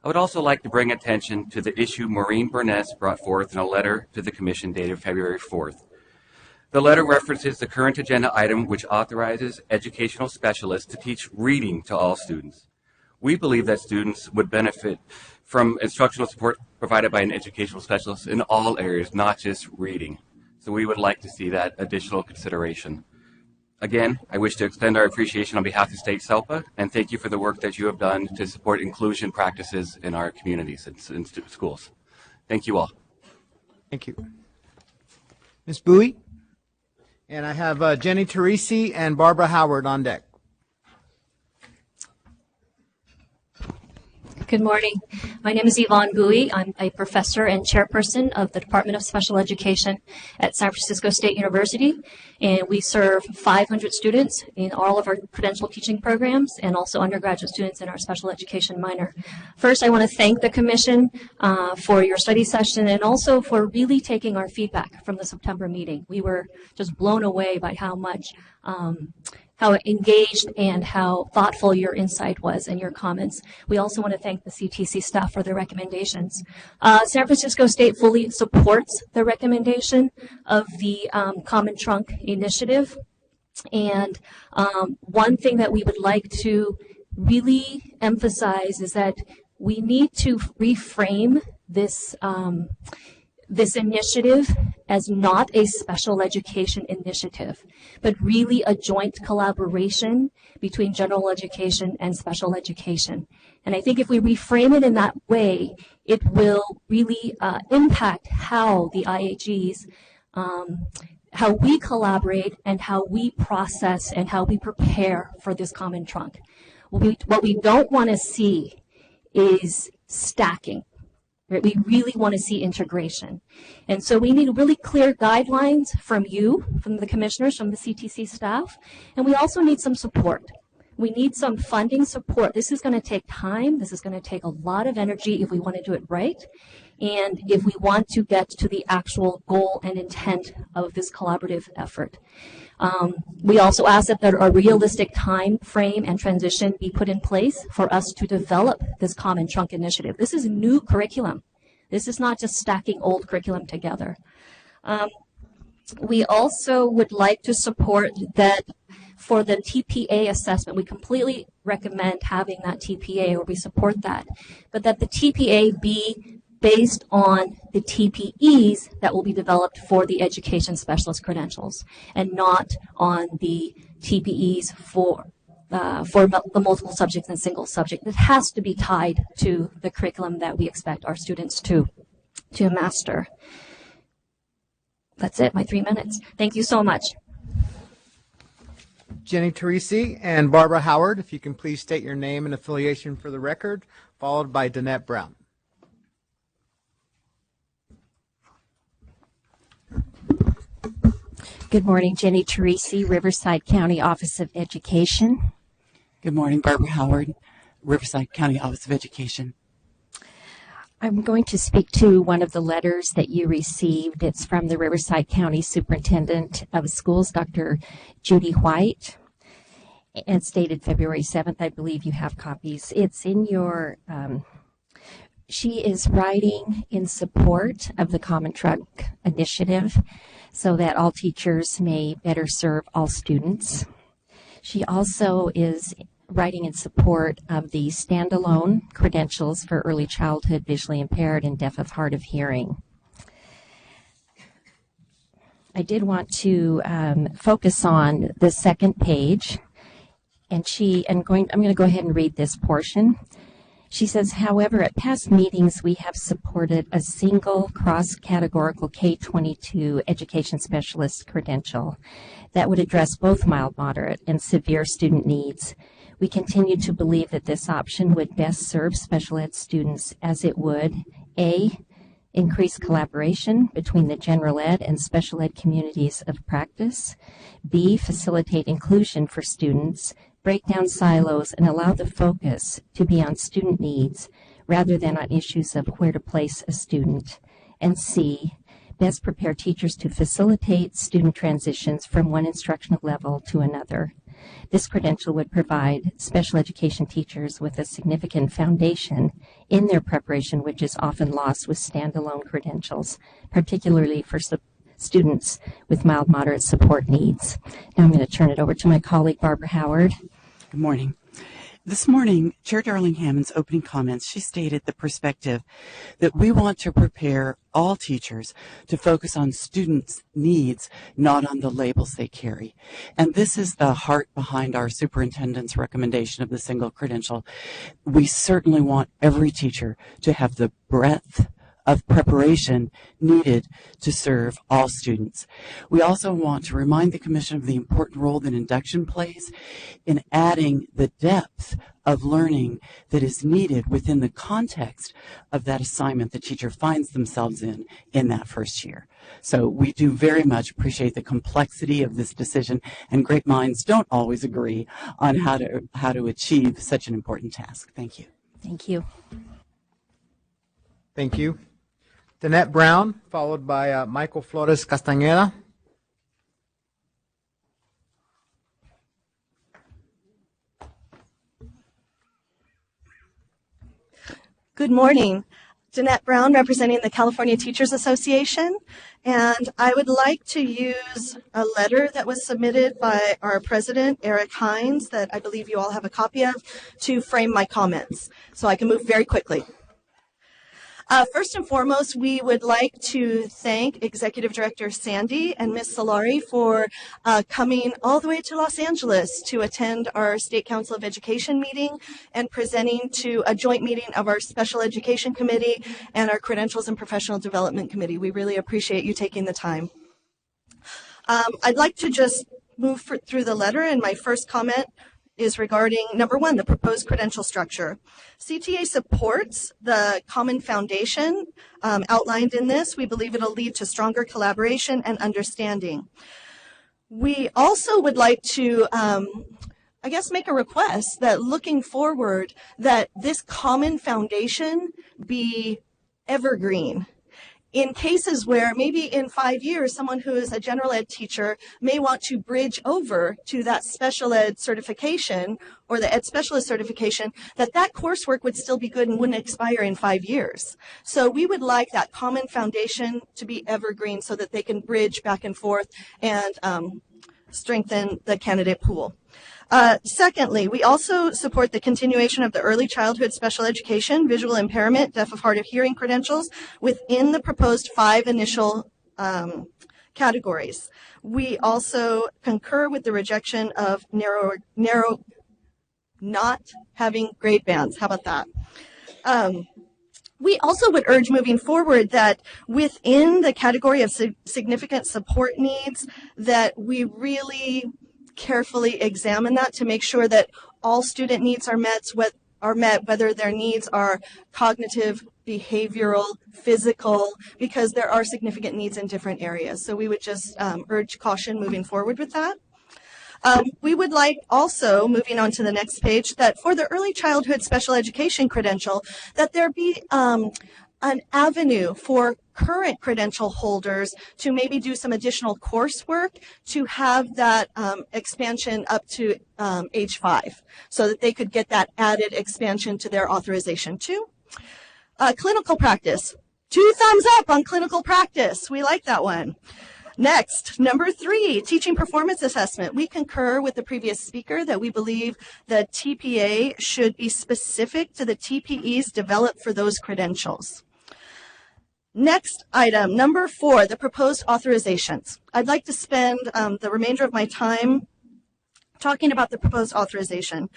I would also like to bring attention to the issue Maureen Burness brought forth in a letter to the Commission dated February 4th. The letter references the current agenda item which authorizes educational specialists to teach reading to all students. We believe that students would benefit from instructional support provided by an educational specialist in all areas, not just reading. So we would like to see that additional consideration. Again, I wish to extend our appreciation on behalf of State SELPA and thank you for the work that you have done to support inclusion practices in our communities and schools. Thank you all. Thank you. Ms. Bowie? And I have Jenny Teresi and Barbara Howard on deck. Good morning. My name is Yvonne Bowie. I'm a professor and chairperson of the Department of Special Education at San Francisco State University, and we serve 500 students in all of our credential teaching programs and also undergraduate students in our special education minor. First, I want to thank the Commission for your study session and also for really taking our feedback from the September meeting. We were just blown away by how much how engaged and how thoughtful your insight was and your comments. We also want to thank the CTC staff for their recommendations. San Francisco State fully supports the recommendation of the Common Trunk Initiative. And one thing that we would like to really emphasize is that we need to reframe this this initiative as not a special education initiative, but really a joint collaboration between general education and special education. And I think if we reframe it in that way, it will really impact how the IHEs, how we collaborate and how we process and how we prepare for this common trunk. What we don't want to see is stacking. Right? We really want to see integration. And so we need really clear guidelines from you, from the commissioners, from the CTC staff, and we also need some support. We need some funding support. This is going to take time. This is going to take a lot of energy if we want to do it right, and if we want to get to the actual goal and intent of this collaborative effort. We also ask that a realistic time frame and transition be put in place for us to develop this Common Trunk Initiative. This is new curriculum. This is not just stacking old curriculum together. We also would like to support that for the TPA assessment. We completely recommend having that TPA, or we support that, but that the TPA be based on the TPEs that will be developed for the education specialist credentials, and not on the TPEs for the multiple subjects and single subject. It has to be tied to the curriculum that we expect our students to master. That's it, my 3 minutes. Thank you so much. Jenny Teresi and Barbara Howard, if you can please state your name and affiliation for the record, followed by Danette Brown. Good morning, Jenny Teresi, Riverside County Office of Education. Good morning, Barbara Howard, Riverside County Office of Education. I'm going to speak to one of the letters that you received. It's from the Riverside County Superintendent of Schools, Dr. Judy White. It's dated February 7th. I believe you have copies. It's in your, she is writing in support of the Common Trunk Initiative so that all teachers may better serve all students. She also is writing in support of the standalone credentials for early childhood visually impaired and deaf of hard of hearing. I did want to focus on the second page, and I'm going to go ahead and read this portion. She says, however, at past meetings, we have supported a single cross-categorical K-22 education specialist credential that would address both mild, moderate, and severe student needs. We continue to believe that this option would best serve special ed students as it would, A, increase collaboration between the general ed and special ed communities of practice, B, facilitate inclusion for students, break down silos, and allow the focus to be on student needs rather than on issues of where to place a student. And C, best prepare teachers to facilitate student transitions from one instructional level to another. This credential would provide special education teachers with a significant foundation in their preparation, which is often lost with standalone credentials, particularly for students with mild, moderate support needs. Now I'm going to turn it over to my colleague, Barbara Howard. Good morning. This morning, Chair Darling Hammond's opening comments, she stated the perspective that we want to prepare all teachers to focus on students' needs, not on the labels they carry. And this is the heart behind our superintendent's recommendation of the single credential. We certainly want every teacher to have the breadth of preparation needed to serve all students. We also want to remind the Commission of the important role that induction plays in adding the depth of learning that is needed within the context of that assignment the teacher finds themselves in that first year. So we do very much appreciate the complexity of this decision, and great minds don't always agree on how to achieve such an important task. Thank you. Thank you. Thank you. Danette Brown, followed by Michael Flores Castañeda. Good morning. Danette Brown, representing the California Teachers Association, and I would like to use a letter that was submitted by our president, Eric Hines, that I believe you all have a copy of, to frame my comments, so I can move very quickly. First and foremost, we would like to thank Executive Director Sandy and Ms. Solari for coming all the way to Los Angeles to attend our State Council of Education meeting and presenting to a joint meeting of our Special Education Committee and our Credentials and Professional Development Committee. We really appreciate you taking the time. I'd like to just move through the letter, and my first comment is regarding, number one, the proposed credential structure. CTA supports the common foundation outlined in this. We believe it'll lead to stronger collaboration and understanding. We also would like to, make a request that looking forward, that this common foundation be evergreen. In cases where maybe in 5 years, someone who is a general ed teacher may want to bridge over to that special ed certification or the ed specialist certification, that coursework would still be good and wouldn't expire in 5 years. So we would like that common foundation to be evergreen so that they can bridge back and forth and strengthen the candidate pool. Secondly, we also support the continuation of the early childhood special education, visual impairment, deaf of hard of hearing credentials within the proposed 5 initial categories. We also concur with the rejection of narrow not having grade bands. How about that? We also would urge moving forward that within the category of significant support needs, that we really carefully examine that to make sure that all student needs are met, whether their needs are cognitive, behavioral, physical, because there are significant needs in different areas. So we would just urge caution moving forward with that. We would like also, moving on to the next page, that for the early childhood special education credential, that there be an avenue for current credential holders to maybe do some additional coursework to have that expansion up to age 5, so that they could get that added expansion to their authorization too. Clinical practice. 2 thumbs up on clinical practice. We like that one. Next, number 3, teaching performance assessment. We concur with the previous speaker that we believe the TPA should be specific to the TPEs developed for those credentials. Next item, number 4, the proposed authorizations. I'd like to spend the remainder of my time talking about the proposed authorization.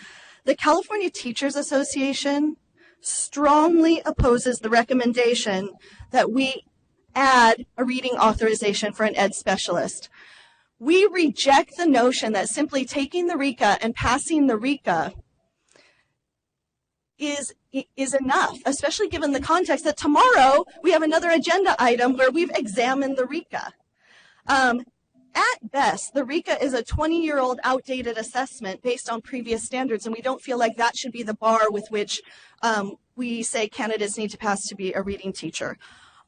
The California Teachers Association strongly opposes the recommendation that we add a reading authorization for an ed specialist. We reject the notion that simply taking the RECA and passing the RECA is enough, especially given the context that tomorrow we have another agenda item where we've examined the RECA. At best, the RECA is a 20-year-old outdated assessment based on previous standards, and we don't feel like that should be the bar with which we say candidates need to pass to be a reading teacher.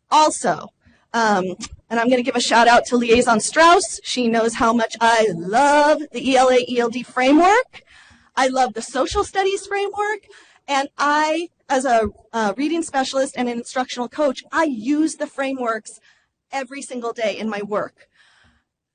Also, and I'm going to give a shout out to Liaison Strauss. She knows how much I love the ELA ELD framework. I love the social studies framework. And I, as a reading specialist and an instructional coach, I use the frameworks every single day in my work.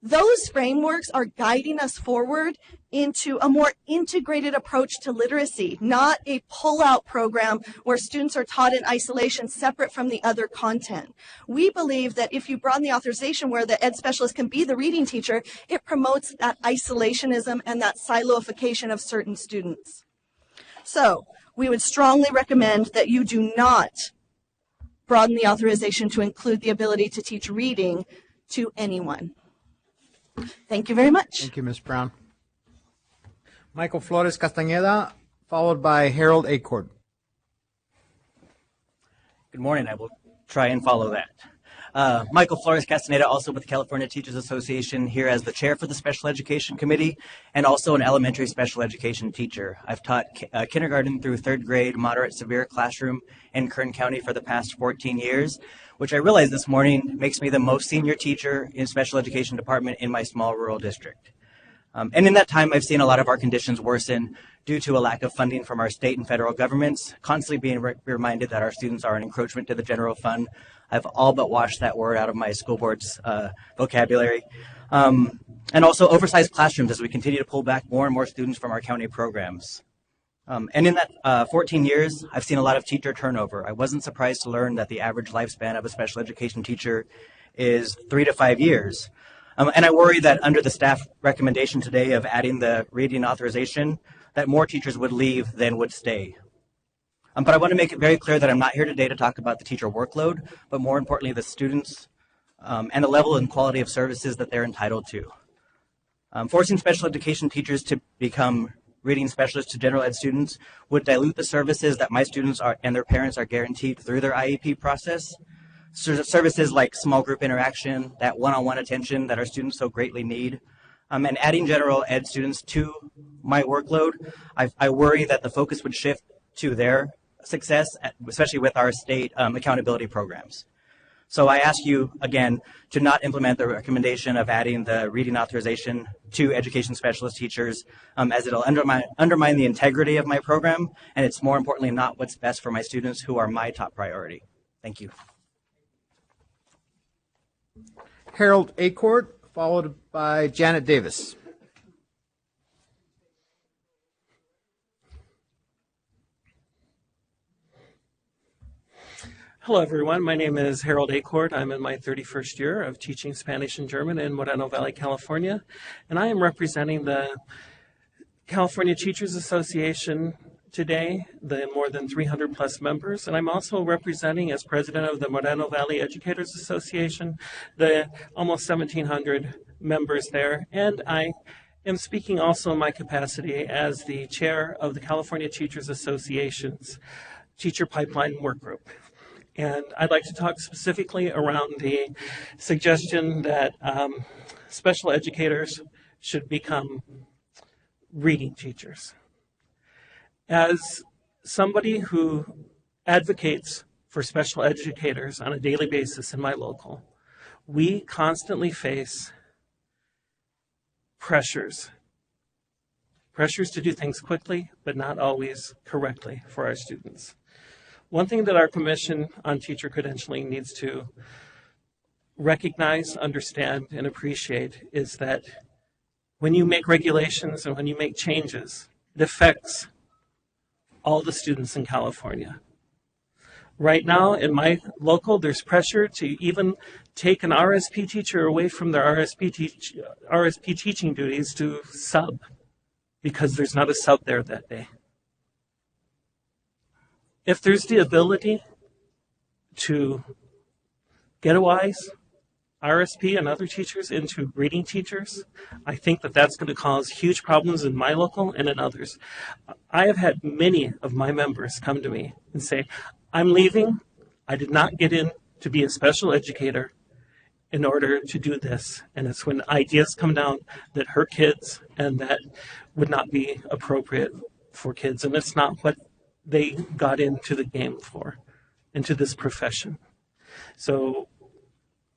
Those frameworks are guiding us forward into a more integrated approach to literacy, not a pull-out program where students are taught in isolation separate from the other content. We believe that if you broaden the authorization where the ed specialist can be the reading teacher, it promotes that isolationism and that siloification of certain students. So we would strongly recommend that you do not broaden the authorization to include the ability to teach reading to anyone. Thank you very much. Thank you, Ms. Brown. Michael Flores Castañeda, followed by Harold Acord. Good morning. I will try and follow that. Michael Flores Castaneda, also with the California Teachers Association, here as the chair for the Special Education Committee and also an elementary special education teacher. I've taught kindergarten through third grade, moderate severe classroom in Kern County for the past 14 years, which I realized this morning makes me the most senior teacher in special education department in my small rural district. And in that time, I've seen a lot of our conditions worsen due to a lack of funding from our state and federal governments, constantly being reminded that our students are an encroachment to the general fund. I've all but washed that word out of my school board's vocabulary. And also oversized classrooms as we continue to pull back more and more students from our county programs. And in that 14 years, I've seen a lot of teacher turnover. I wasn't surprised to learn that the average lifespan of a special education teacher is 3 to 5 years. And I worry that under the staff recommendation today of adding the reading authorization, that more teachers would leave than would stay. But I want to make it very clear that I'm not here today to talk about the teacher workload, but more importantly, the students and the level and quality of services that they're entitled to. Forcing special education teachers to become reading specialists to general ed students would dilute the services that my students and their parents are guaranteed through their IEP process. Services like small group interaction, that one-on-one attention that our students so greatly need. And adding general ed students to my workload, I worry that the focus would shift to their success, especially with our state accountability programs. So I ask you, again, to not implement the recommendation of adding the reading authorization to education specialist teachers, as it'll undermine the integrity of my program, and it's more importantly not what's best for my students who are my top priority. Thank you. Harold Acord, followed by Janet Davis. Hello, everyone. My name is Harold Acord. I'm in my 31st year of teaching Spanish and German in Moreno Valley, California, and I am representing the California Teachers Association today, the more than 300 plus members, and I'm also representing as president of the Moreno Valley Educators Association, the almost 1,700 members there, and I am speaking also in my capacity as the chair of the California Teachers Association's Teacher Pipeline Work Group. And I'd like to talk specifically around the suggestion that special educators should become reading teachers. As somebody who advocates for special educators on a daily basis in my local, we constantly face pressures to do things quickly, but not always correctly for our students. One thing that our Commission on Teacher Credentialing needs to recognize, understand, and appreciate is that when you make regulations and when you make changes, it affects all the students in California. Right now, in my local, there's pressure to even take an RSP teacher away from their RSP teaching duties to sub, because there's not a sub there that day. If there's the ability to ghettoize RSP and other teachers into reading teachers, I think that that's going to cause huge problems in my local and in others. I have had many of my members come to me and say, I'm leaving. I did not get in to be a special educator, in order to do this. And it's when ideas come down that hurt kids and that would not be appropriate for kids. And it's not what they got into the game for, into this profession. So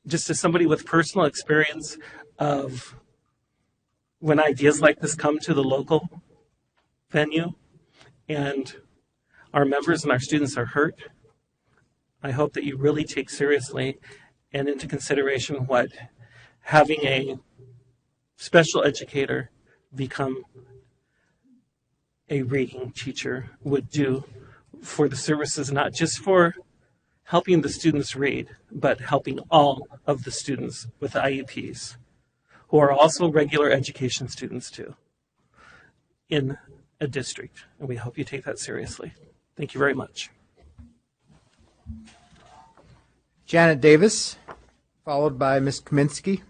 just as somebody with personal experience of when ideas like this come to the local venue and our members and our students are hurt, I hope that you really take seriously and into consideration what having a special educator become a reading teacher would do for the services, not just for helping the students read, but helping all of the students with IEPs, who are also regular education students too, in a district. And we hope you take that seriously. Thank you very much. Janet Davis, followed by Ms. Kaminsky.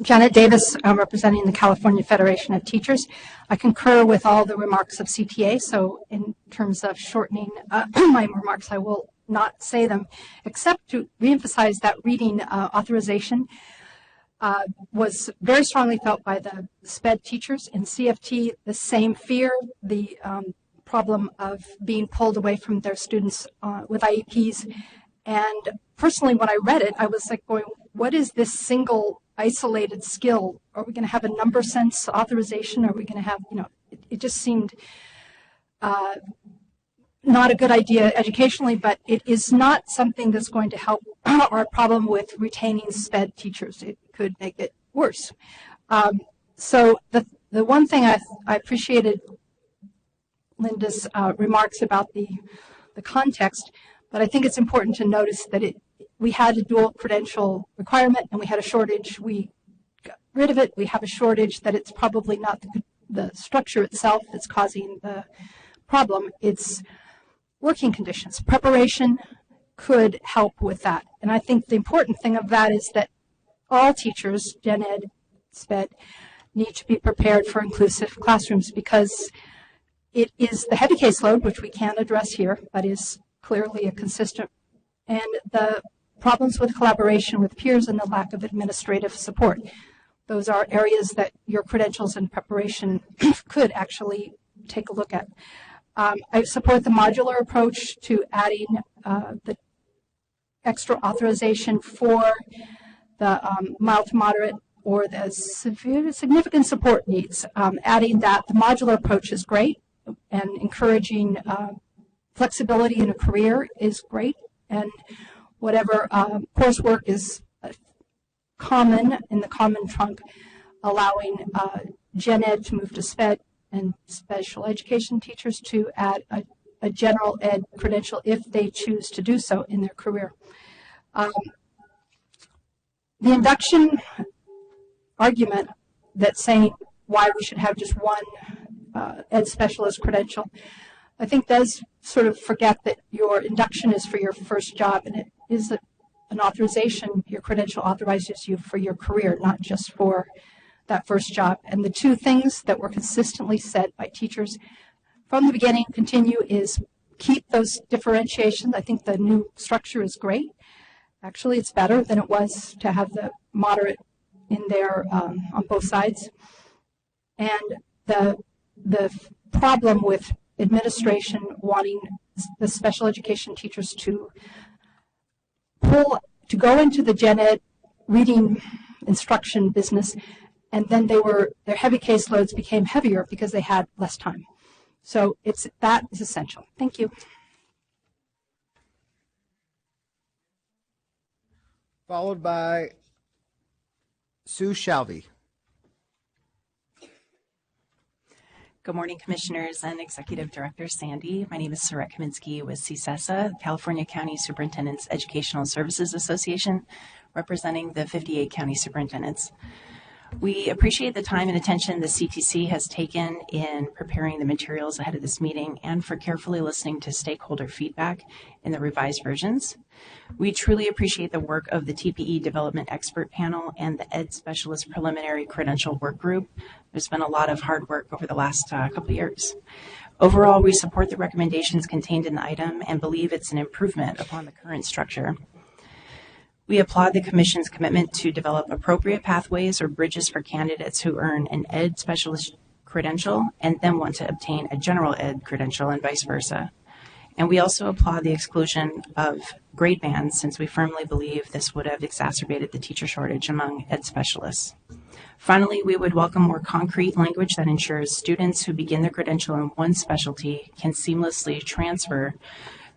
Janet Davis, representing the California Federation of Teachers. I concur with all the remarks of CTA, so in terms of shortening my remarks, I will not say them, except to reemphasize that reading authorization was very strongly felt by the SPED teachers. In CFT, the same fear, the problem of being pulled away from their students with IEPs. And personally, when I read it, I was like going, what is this single isolated skill? Are we going to have a number sense authorization? Are we going to have, it just seemed not a good idea educationally, but it is not something that's going to help our problem with retaining SPED teachers. It could make it worse. So the one thing I appreciated Linda's remarks about the context, but I think it's important to notice that we had a dual credential requirement and we had a shortage. We got rid of it. We have a shortage that it's probably not the structure itself that's causing the problem. It's working conditions. Preparation could help with that. And I think the important thing of that is that all teachers, Gen Ed, SPED, need to be prepared for inclusive classrooms because it is the heavy caseload, which we can't address here, but is clearly a consistent, and the problems with collaboration with peers and the lack of administrative support. Those are areas that your credentials and preparation could actually take a look at. I support the modular approach to adding the extra authorization for the mild to moderate or the significant support needs. Adding that, the modular approach is great, and encouraging flexibility in a career is great, and whatever coursework is common in the common trunk, allowing Gen Ed to move to SPED and special education teachers to add a general ed credential if they choose to do so in their career. The induction argument that's saying why we should have just one ed specialist credential, I think does sort of forget that your induction is for your first job, and it is an authorization. Your credential authorizes you for your career, not just for that first job. And the two things that were consistently said by teachers from the beginning continue is keep those differentiations. I think the new structure is great. Actually, it's better than it was to have the moderate in there on both sides. And the problem with administration wanting the special education teachers to go into the Gen Ed reading instruction business, and then their heavy caseloads became heavier because they had less time. So that is essential. Thank you. Followed by Sue Shalvey. Good morning, Commissioners and Executive Director Sandy. My name is Saret Kaminsky with CSESA, California County Superintendents Educational Services Association, representing the 58 county superintendents. We appreciate the time and attention the CTC has taken in preparing the materials ahead of this meeting and for carefully listening to stakeholder feedback in the revised versions. We truly appreciate the work of the TPE Development Expert Panel and the Ed Specialist Preliminary Credential Work Group. There's been a lot of hard work over the last couple of years. Overall, we support the recommendations contained in the item and believe it's an improvement upon the current structure. We applaud the Commission's commitment to develop appropriate pathways or bridges for candidates who earn an Ed Specialist credential and then want to obtain a General Ed credential and vice versa. And we also applaud the exclusion of grade bands, since we firmly believe this would have exacerbated the teacher shortage among Ed specialists. Finally, we would welcome more concrete language that ensures students who begin their credential in one specialty can seamlessly transfer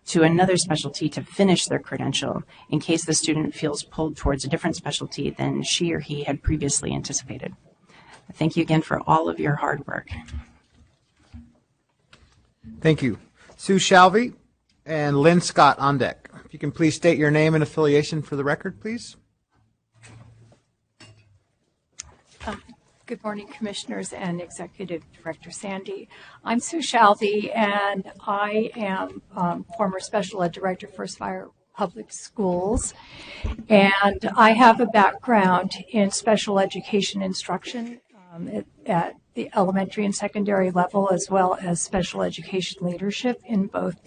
to another specialty to finish their credential in case the student feels pulled towards a different specialty than she or he had previously anticipated. Thank you again for all of your hard work. Thank you. Sue Shalvey and Lynn Scott on deck. If you can please state your name and affiliation for the record, please. Good morning, Commissioners and Executive Director Sandy. I'm Sue Shalvey, and I am former Special Ed Director for Fire Public Schools, and I have a background in special education instruction at the elementary and secondary level, as well as special education leadership in both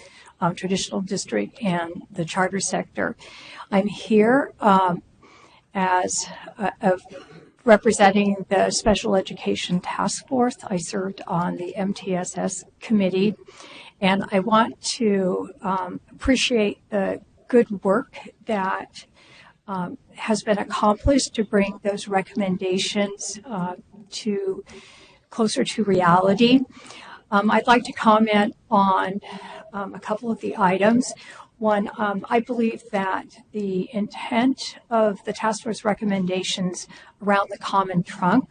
traditional district and the charter sector. I'm here as representing the Special Education Task Force. I served on the MTSS committee, and I want to appreciate the good work that has been accomplished to bring those recommendations to closer to reality. I'd like to comment on a couple of the items. One, I believe that the intent of the task force recommendations around the common trunk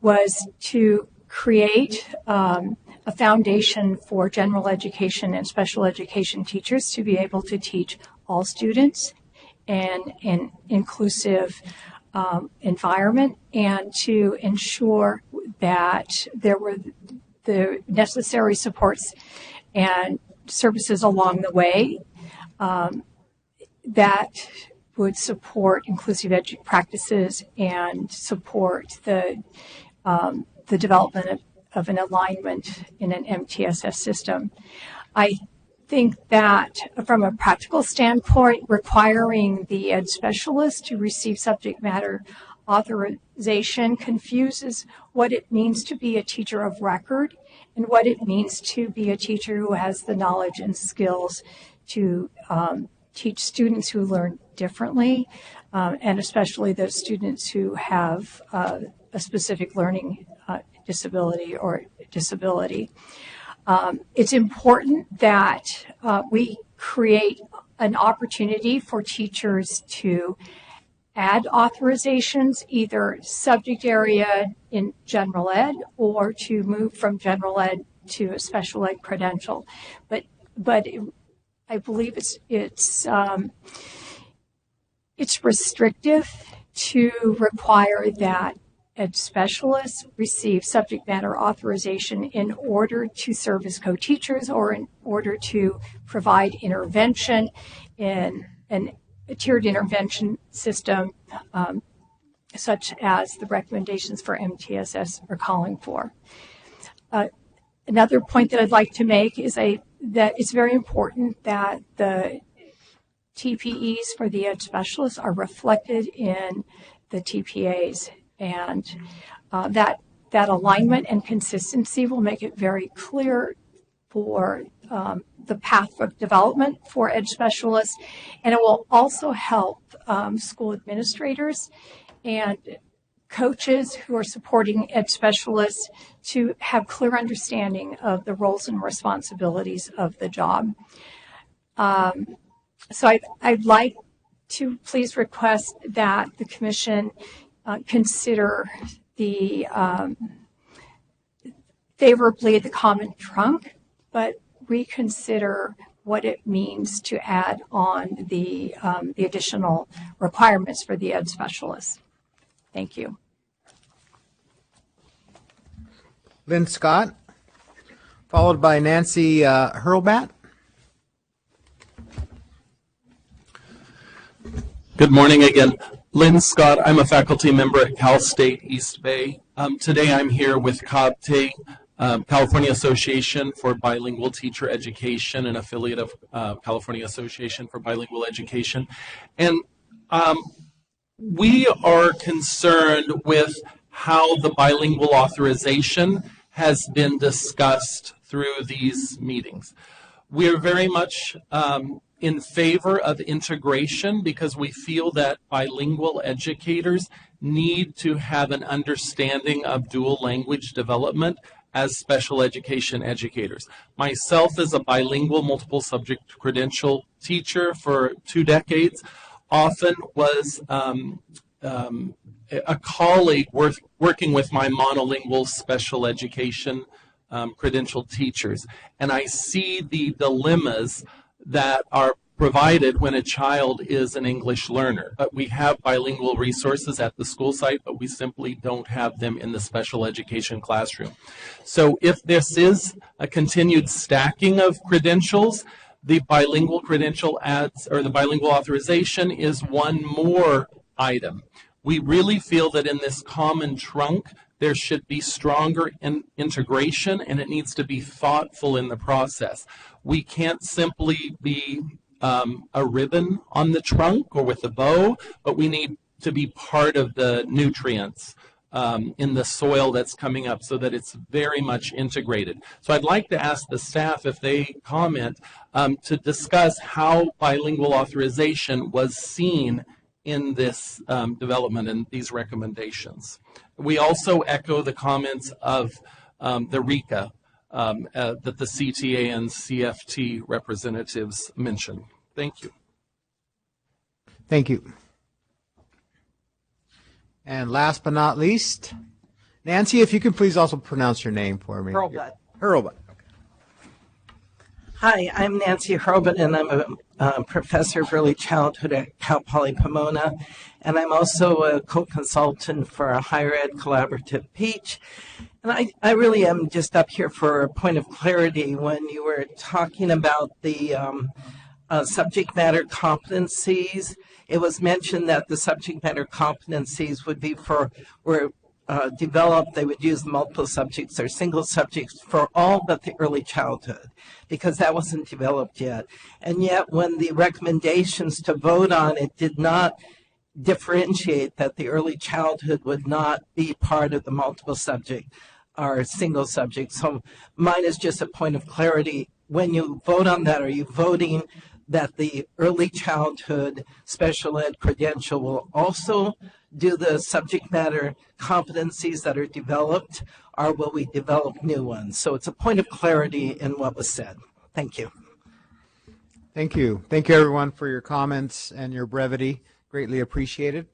was to create a foundation for general education and special education teachers to be able to teach all students in an inclusive environment, and to ensure that there were the necessary supports and services along the way that would support inclusive practices and support the development of an alignment in an MTSS system. I think that from a practical standpoint, requiring the ed specialist to receive subject matter authorization confuses what it means to be a teacher of record and what it means to be a teacher who has the knowledge and skills to teach students who learn differently, and especially those students who have a specific learning disability or disability. It's important that we create an opportunity for teachers to add authorizations, either subject area in general ed or to move from general ed to a special ed credential. But I believe it's restrictive to require that ed specialists receive subject matter authorization in order to serve as co-teachers or in order to provide intervention in a tiered intervention system, such as the recommendations for MTSS are calling for. Another point that I'd like to make is that it's very important that the TPEs for the ed specialists are reflected in the TPAs, and that alignment and consistency will make it very clear for the path of development for ed specialists, and it will also help school administrators and coaches who are supporting ed specialists to have clear understanding of the roles and responsibilities of the job. So I'd like to please request that the Commission consider favorably the common trunk, but reconsider what it means to add on the additional requirements for the ed specialists. Thank you. Lynn Scott, followed by Nancy Hurlbat. Good morning again. Lynn Scott, I'm a faculty member at Cal State East Bay. Today I'm here with Cobb Tate, California Association for Bilingual Teacher Education, an affiliate of California Association for Bilingual Education. And we are concerned with how the bilingual authorization has been discussed through these meetings. We are very much in favor of integration because we feel that bilingual educators need to have an understanding of dual language development as special education educators. Myself as a bilingual multiple subject credential teacher for 2 decades, often was a colleague working with my monolingual special education credential teachers. And I see the dilemmas that are provided when a child is an English learner. But we have bilingual resources at the school site, but we simply don't have them in the special education classroom. So if this is a continued stacking of credentials, the bilingual credential adds, or the bilingual authorization is one more item. We really feel that in this common trunk, there should be stronger integration, and it needs to be thoughtful in the process. We can't simply be a ribbon on the trunk or with a bow, but we need to be part of the nutrients in the soil that's coming up so that it's very much integrated. So I'd like to ask the staff, if they comment, to discuss how bilingual authorization was seen in this development and these recommendations. We also echo the comments of the RECA that the CTA and CFT representatives mentioned. Thank you. Thank you. And last but not least, Nancy, if you can please also pronounce your name for me. Hurlbut. Hurlbut. Hi, I'm Nancy Hurlbut, and I'm a professor of early childhood at Cal Poly Pomona, and I'm also a co-consultant for a higher ed collaborative, Peach. And I really am just up here for a point of clarity when you were talking about the subject matter competencies. It was mentioned that the subject matter competencies would be developed, they would use multiple subjects or single subjects for all but the early childhood, because that wasn't developed yet. And yet when the recommendations to vote on it did not differentiate that the early childhood would not be part of the multiple subject or single subject. So mine is just a point of clarity. When you vote on that, are you voting that the early childhood special ed credential will also do the subject matter competencies that are developed, or will we develop new ones? So it's a point of clarity in what was said. Thank you. Thank you. Thank you, everyone, for your comments and your brevity. Greatly appreciated.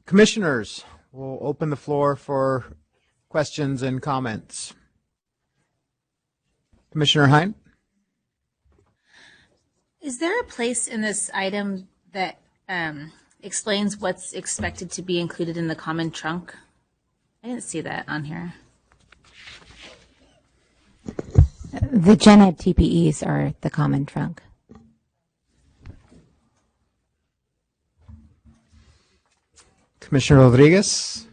Commissioners, we'll open the floor for questions and comments. Commissioner Hein? Is there a place in this item that explains what's expected to be included in the common trunk? I didn't see that on here. The Gen Ed TPEs are the common trunk. Commissioner Rodriguez?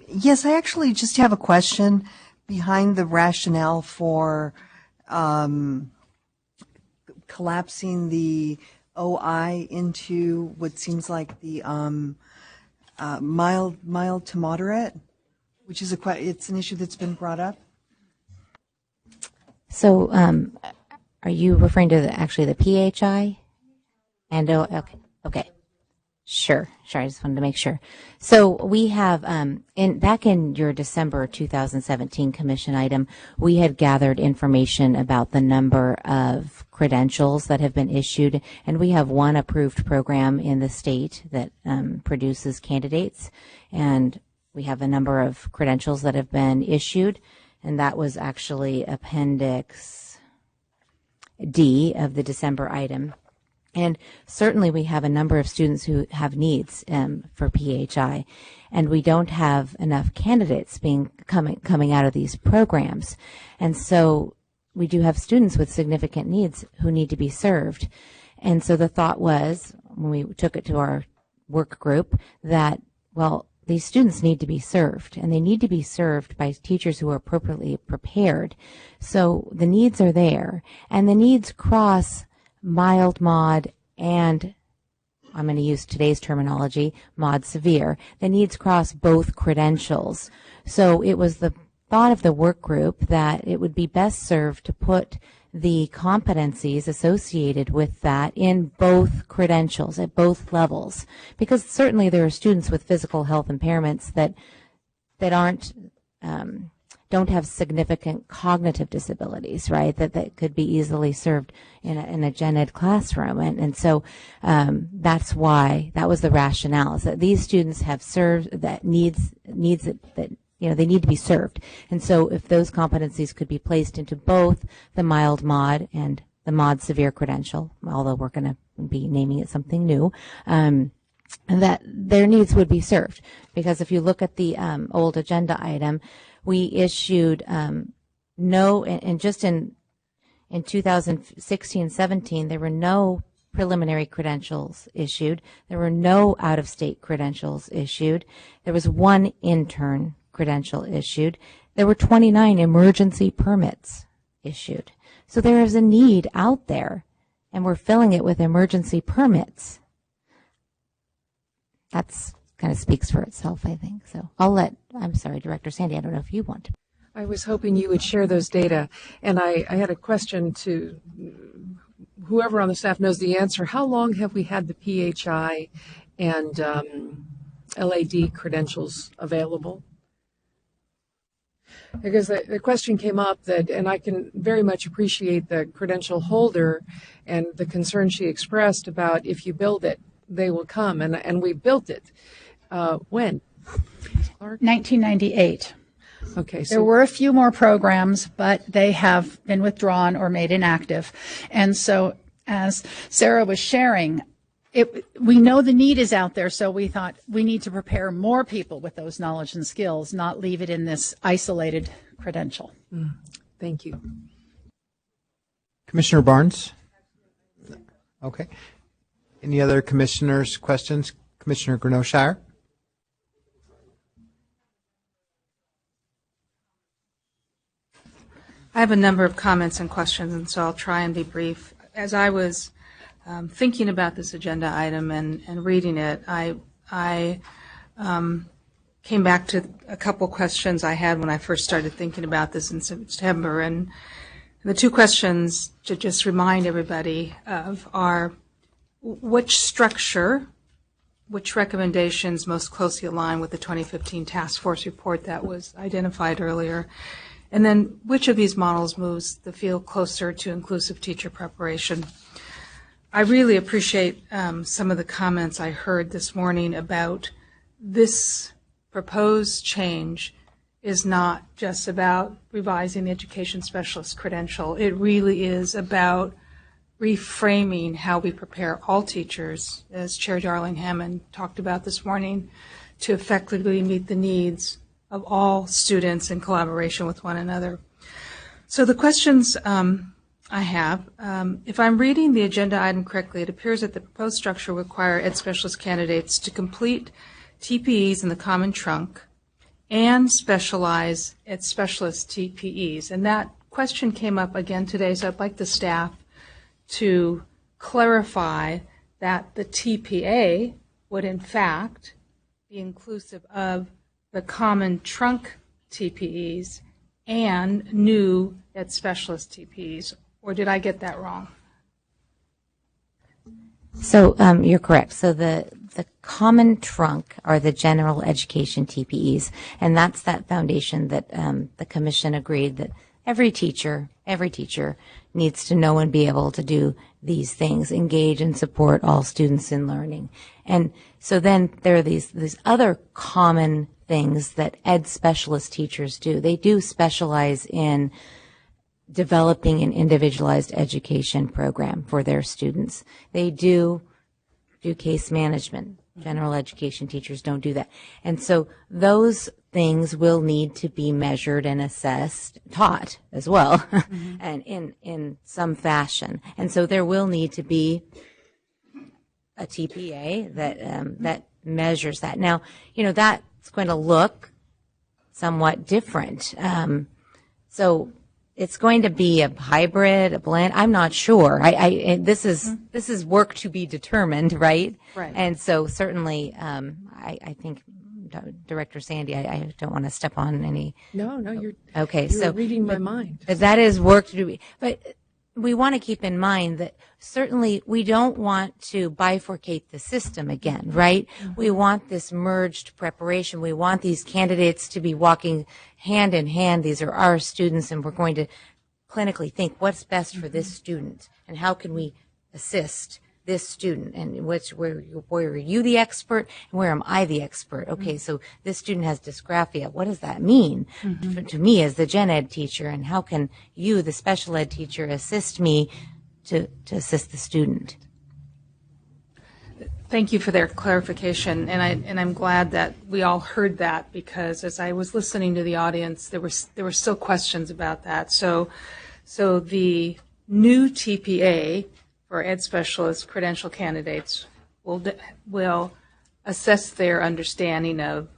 Yes, I actually just have a question behind the rationale for collapsing the OI into what seems like the mild to moderate, which is it's an issue that's been brought up. So, are you referring to actually the PHI? And okay. Sure. I just wanted to make sure. So we have, back in your December 2017 commission item, we had gathered information about the number of credentials that have been issued, and we have one approved program in the state that produces candidates, and we have a number of credentials that have been issued, and that was actually Appendix D of the December item. And certainly we have a number of students who have needs for PHI, and we don't have enough candidates coming out of these programs. And so we do have students with significant needs who need to be served. And so the thought was, when we took it to our work group, that, well, these students need to be served, and they need to be served by teachers who are appropriately prepared. So the needs are there, and the needs cross mild, mod, and I'm going to use today's terminology, mod severe. The needs cross both credentials. So it was the thought of the work group that it would be best served to put the competencies associated with that in both credentials at both levels, because certainly there are students with physical health impairments that aren't don't have significant cognitive disabilities, right? That could be easily served in a gen ed classroom, and so that's why that was the rationale, is that these students have served that needs that they need to be served. And so if those competencies could be placed into both the mild mod and the mod severe credential, although we're going to be naming it something new, that their needs would be served. Because if you look at the old agenda item, we issued and just in 2016-17, there were no preliminary credentials issued. There were no out-of-state credentials issued. There was one intern credential issued. There were 29 emergency permits issued. So there is a need out there, and we're filling it with emergency permits. That's kind of speaks for itself, I think. So I'm sorry, Director Sandy, I don't know if you want to. I was hoping you would share those data, and I had a question to whoever on the staff knows the answer. How long have we had the PHI and LAD credentials available? Because the question came up and I can very much appreciate the credential holder and the concern she expressed about if you build it, they will come, and we built it. When? 1998. Okay. So there were a few more programs, but they have been withdrawn or made inactive. And so, as Sarah was sharing, we know the need is out there, so we thought we need to prepare more people with those knowledge and skills, not leave it in this isolated credential. Thank you. Commissioner Barnes? Okay. Any other commissioners' questions? Commissioner Grinnell-Shire? I have a number of comments and questions, and so I'll try and be brief. As I was thinking about this agenda item and reading it, I came back to a couple questions I had when I first started thinking about this in September. And the two questions to just remind everybody of are which structure, which recommendations most closely align with the 2015 task force report that was identified earlier, and then which of these models moves the field closer to inclusive teacher preparation. I really appreciate some of the comments I heard this morning about this proposed change is not just about revising the education specialist credential. It really is about reframing how we prepare all teachers, as Chair Darling Hammond talked about this morning, to effectively meet the needs of all students in collaboration with one another. So the questions I have, if I'm reading the agenda item correctly, it appears that the proposed structure will require Ed Specialist candidates to complete TPEs in the common trunk and specialize Ed Specialist TPEs. And that question came up again today, so I'd like the staff to clarify that the TPA would in fact be inclusive of the common trunk TPEs and new Ed Specialist TPEs, or did I get that wrong? So you're correct. So the common trunk are the general education TPEs, and that's that foundation that the commission agreed that every teacher needs to know and be able to do these things, engage and support all students in learning. And so then there are these other common things that Ed Specialist teachers do. They do specialize in developing an individualized education program for their students. They do case management. General education teachers don't do that. And so those things will need to be measured and assessed, taught as well, and in some fashion. And so there will need to be a TPA that measures that. Now, that it's going to look somewhat different. So it's going to be a hybrid, a blend. I'm not sure. This is work to be determined, right? Right. And so certainly, I think Director Sandy, I don't want to step on any. No, you're okay. You're So reading my mind. But that is work to do. But we want to keep in mind that certainly we don't want to bifurcate the system again, right? We want this merged preparation. We want these candidates to be walking hand in hand. These are our students, and we're going to clinically think what's best for this student and how can we assist this student, and where are you the expert and where am I the expert? Okay, so this student has dysgraphia. What does that mean to me as the gen ed teacher, and how can you, the special ed teacher, assist me to assist the student? Thank you for their clarification, and I'm glad that we all heard that, because as I was listening to the audience, there were still questions about that. So the new TPA for ed specialist credential candidates will assess their understanding of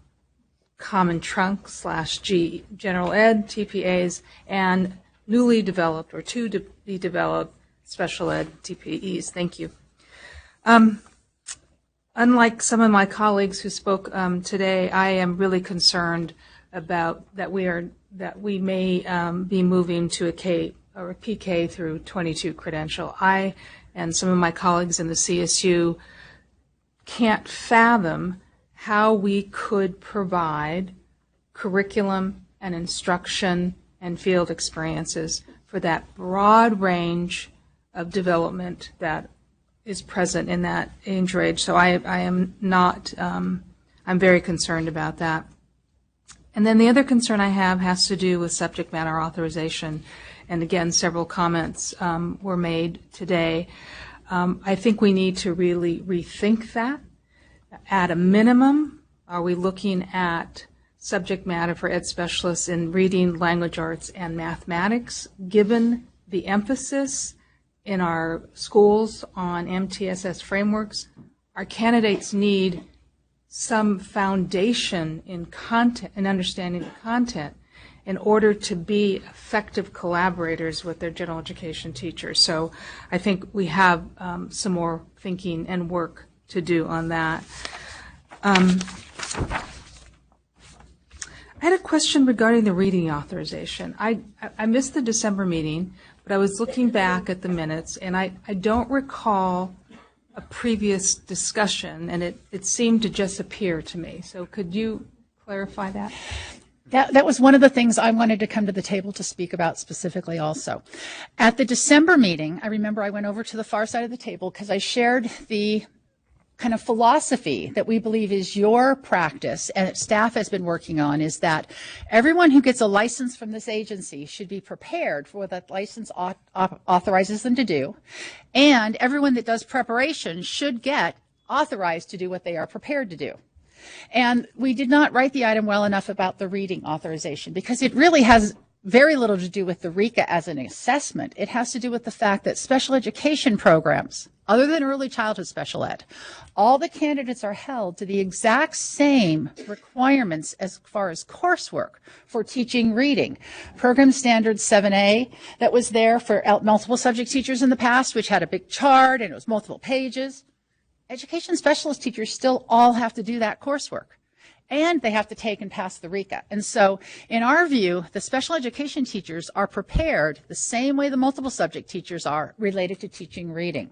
Common Trunk / General Ed TPAs and newly developed or to be developed special ed TPEs. Thank you. Unlike some of my colleagues who spoke today, I am really concerned about that we may be moving to a K or a PK through 22 credential. I and some of my colleagues in the CSU can't fathom how we could provide curriculum and instruction and field experiences for that broad range of development that is present in that age range. So I am not, I'm very concerned about that. And then the other concern I have has to do with subject matter authorization. And again, several comments were made today. I think we need to really rethink that. At a minimum, are we looking at subject matter for ed specialists in reading, language arts, and mathematics, given the emphasis in our schools on MTSS frameworks? Our candidates need some foundation in content and understanding the content in order to be effective collaborators with their general education teachers. So I think we have some more thinking and work to do on that. I had a question regarding the reading authorization. I missed the December meeting, but I was looking back at the minutes, and I don't recall a previous discussion, and it seemed to just appear to me. So could you clarify that? That was one of the things I wanted to come to the table to speak about specifically also. At the December meeting, I remember I went over to the far side of the table because I shared the kind of philosophy that we believe is your practice and that staff has been working on, is that everyone who gets a license from this agency should be prepared for what that license authorizes them to do, and everyone that does preparation should get authorized to do what they are prepared to do. And we did not write the item well enough about the reading authorization because it really has very little to do with the RECA as an assessment. It has to do with the fact that special education programs, other than early childhood special ed, all the candidates are held to the exact same requirements as far as coursework for teaching reading. Program Standard 7A that was there for multiple subject teachers in the past, which had a big chart and it was multiple pages. Education specialist teachers still all have to do that coursework, and they have to take and pass the RECA. And so in our view, the special education teachers are prepared the same way the multiple subject teachers are related to teaching reading.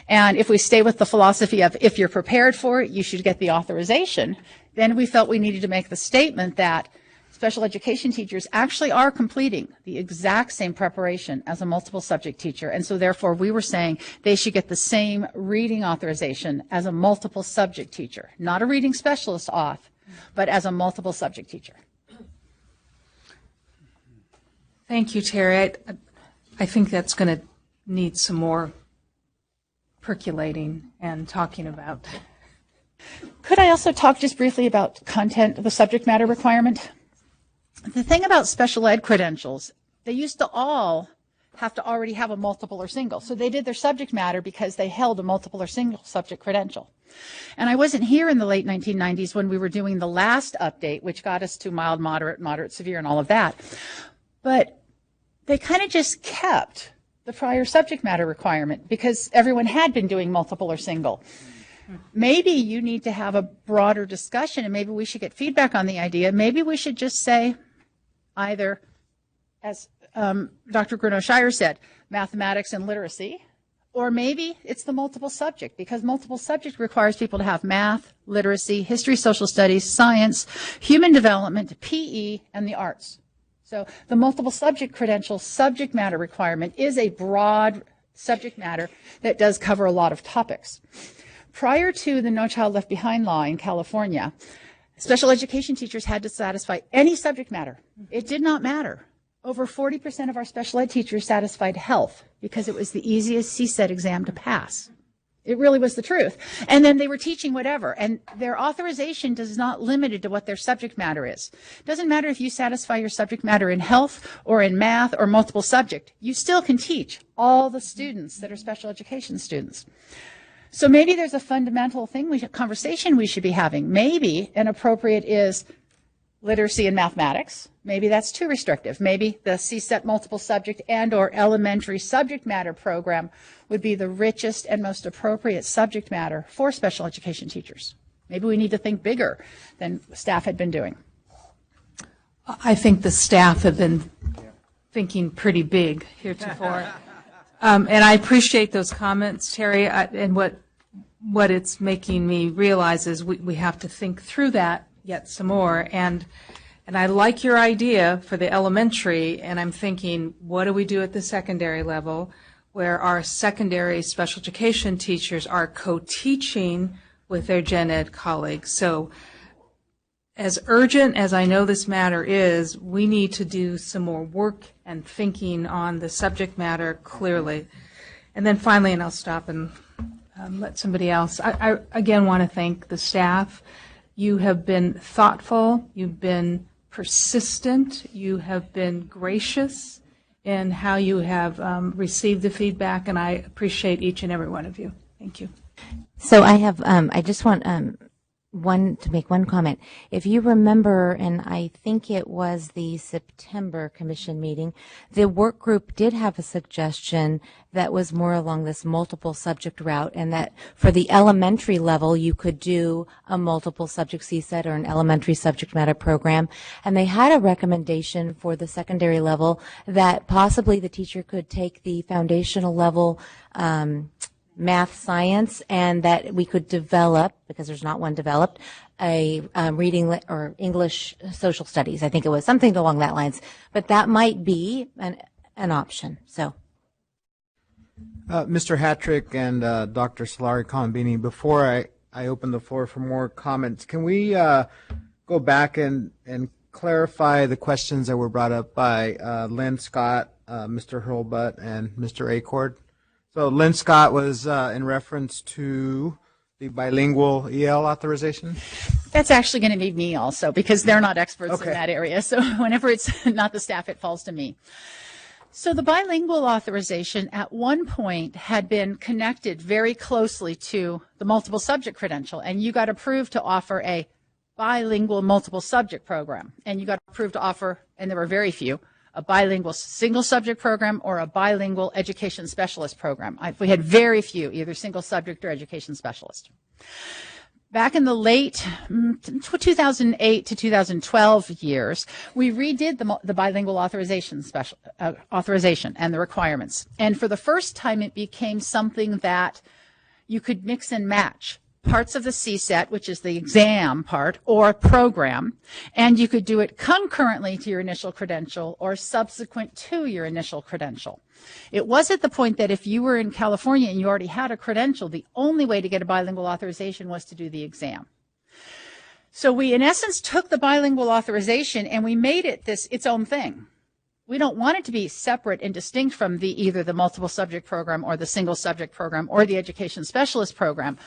And if we stay with the philosophy of if you're prepared for it, you should get the authorization, then we felt we needed to make the statement that special education teachers actually are completing the exact same preparation as a multiple subject teacher. And so therefore we were saying they should get the same reading authorization as a multiple subject teacher, not a reading specialist auth, but as a multiple subject teacher. Thank you, Terry. I think that's going to need some more percolating and talking about. Could I also talk just briefly about content, the subject matter requirement? The thing about special ed credentials, they used to all have to already have a multiple or single. So they did their subject matter because they held a multiple or single subject credential. And I wasn't here in the late 1990s when we were doing the last update, which got us to mild, moderate, severe, and all of that. But they kind of just kept the prior subject matter requirement because everyone had been doing multiple or single. Maybe you need to have a broader discussion, and maybe we should get feedback on the idea. Maybe we should just say either, as Dr. Grunow-Shire said, mathematics and literacy, or maybe it's the multiple subject, because multiple subject requires people to have math, literacy, history, social studies, science, human development, PE, and the arts. So the multiple subject credential subject matter requirement is a broad subject matter that does cover a lot of topics. Prior to the No Child Left Behind law in California, special education teachers had to satisfy any subject matter. It did not matter. Over 40% of our special ed teachers satisfied health because it was the easiest CSET exam to pass. It really was the truth. And then they were teaching whatever. And their authorization does not limit it to what their subject matter is. It doesn't matter if you satisfy your subject matter in health or in math or multiple subject. You still can teach all the students that are special education students. So maybe there's a fundamental conversation we should be having. Maybe an appropriate is literacy and mathematics. Maybe that's too restrictive. Maybe the CSET multiple subject and or elementary subject matter program would be the richest and most appropriate subject matter for special education teachers. Maybe we need to think bigger than staff had been doing. I think the staff have been thinking pretty big heretofore. And I appreciate those comments, Terry, and what it's making me realize is we have to think through that yet some more. And I like your idea for the elementary, and I'm thinking, what do we do at the secondary level where our secondary special education teachers are co-teaching with their gen ed colleagues? So as urgent as I know this matter is, we need to do some more work and thinking on the subject matter clearly. And then finally, and I'll stop and let somebody else, I again want to thank the staff. You have been thoughtful, you've been persistent, you have been gracious in how you have received the feedback, and I appreciate each and every one of you. Thank you. So I have, I just want to make one comment. If you remember, and I think it was the September commission meeting, the work group did have a suggestion that was more along this multiple subject route, and that for the elementary level you could do a multiple subject CSET or an elementary subject matter program. And they had a recommendation for the secondary level that possibly the teacher could take the foundational level math, science, and that we could develop, because there's not one developed, a reading or English social studies. I think it was something along that lines, but that might be an option. So, Mr. Hattrick and Dr. Solari Colombini, before I open the floor for more comments, can we go back and clarify the questions that were brought up by Lynn Scott, Mr. Hurlbut, and Mr. Acord? So Lynn Scott was in reference to the bilingual EL authorization? That's actually going to be me also, because they're not experts in that area. So whenever it's not the staff, it falls to me. So the bilingual authorization at one point had been connected very closely to the multiple subject credential, and you got approved to offer a bilingual multiple subject program. And you got approved to offer, and there were very few, a bilingual single subject program or a bilingual education specialist program. We had very few, either single subject or education specialist. Back in the late 2008 to 2012 years, we redid the bilingual authorization and the requirements. And for the first time, it became something that you could mix and match parts of the CSET, which is the exam part, or program, and you could do it concurrently to your initial credential or subsequent to your initial credential. It was at the point that if you were in California and you already had a credential, the only way to get a bilingual authorization was to do the exam. So we, in essence, took the bilingual authorization and we made it its own thing. We don't want it to be separate and distinct from either the multiple subject program or the single subject program or the education specialist program.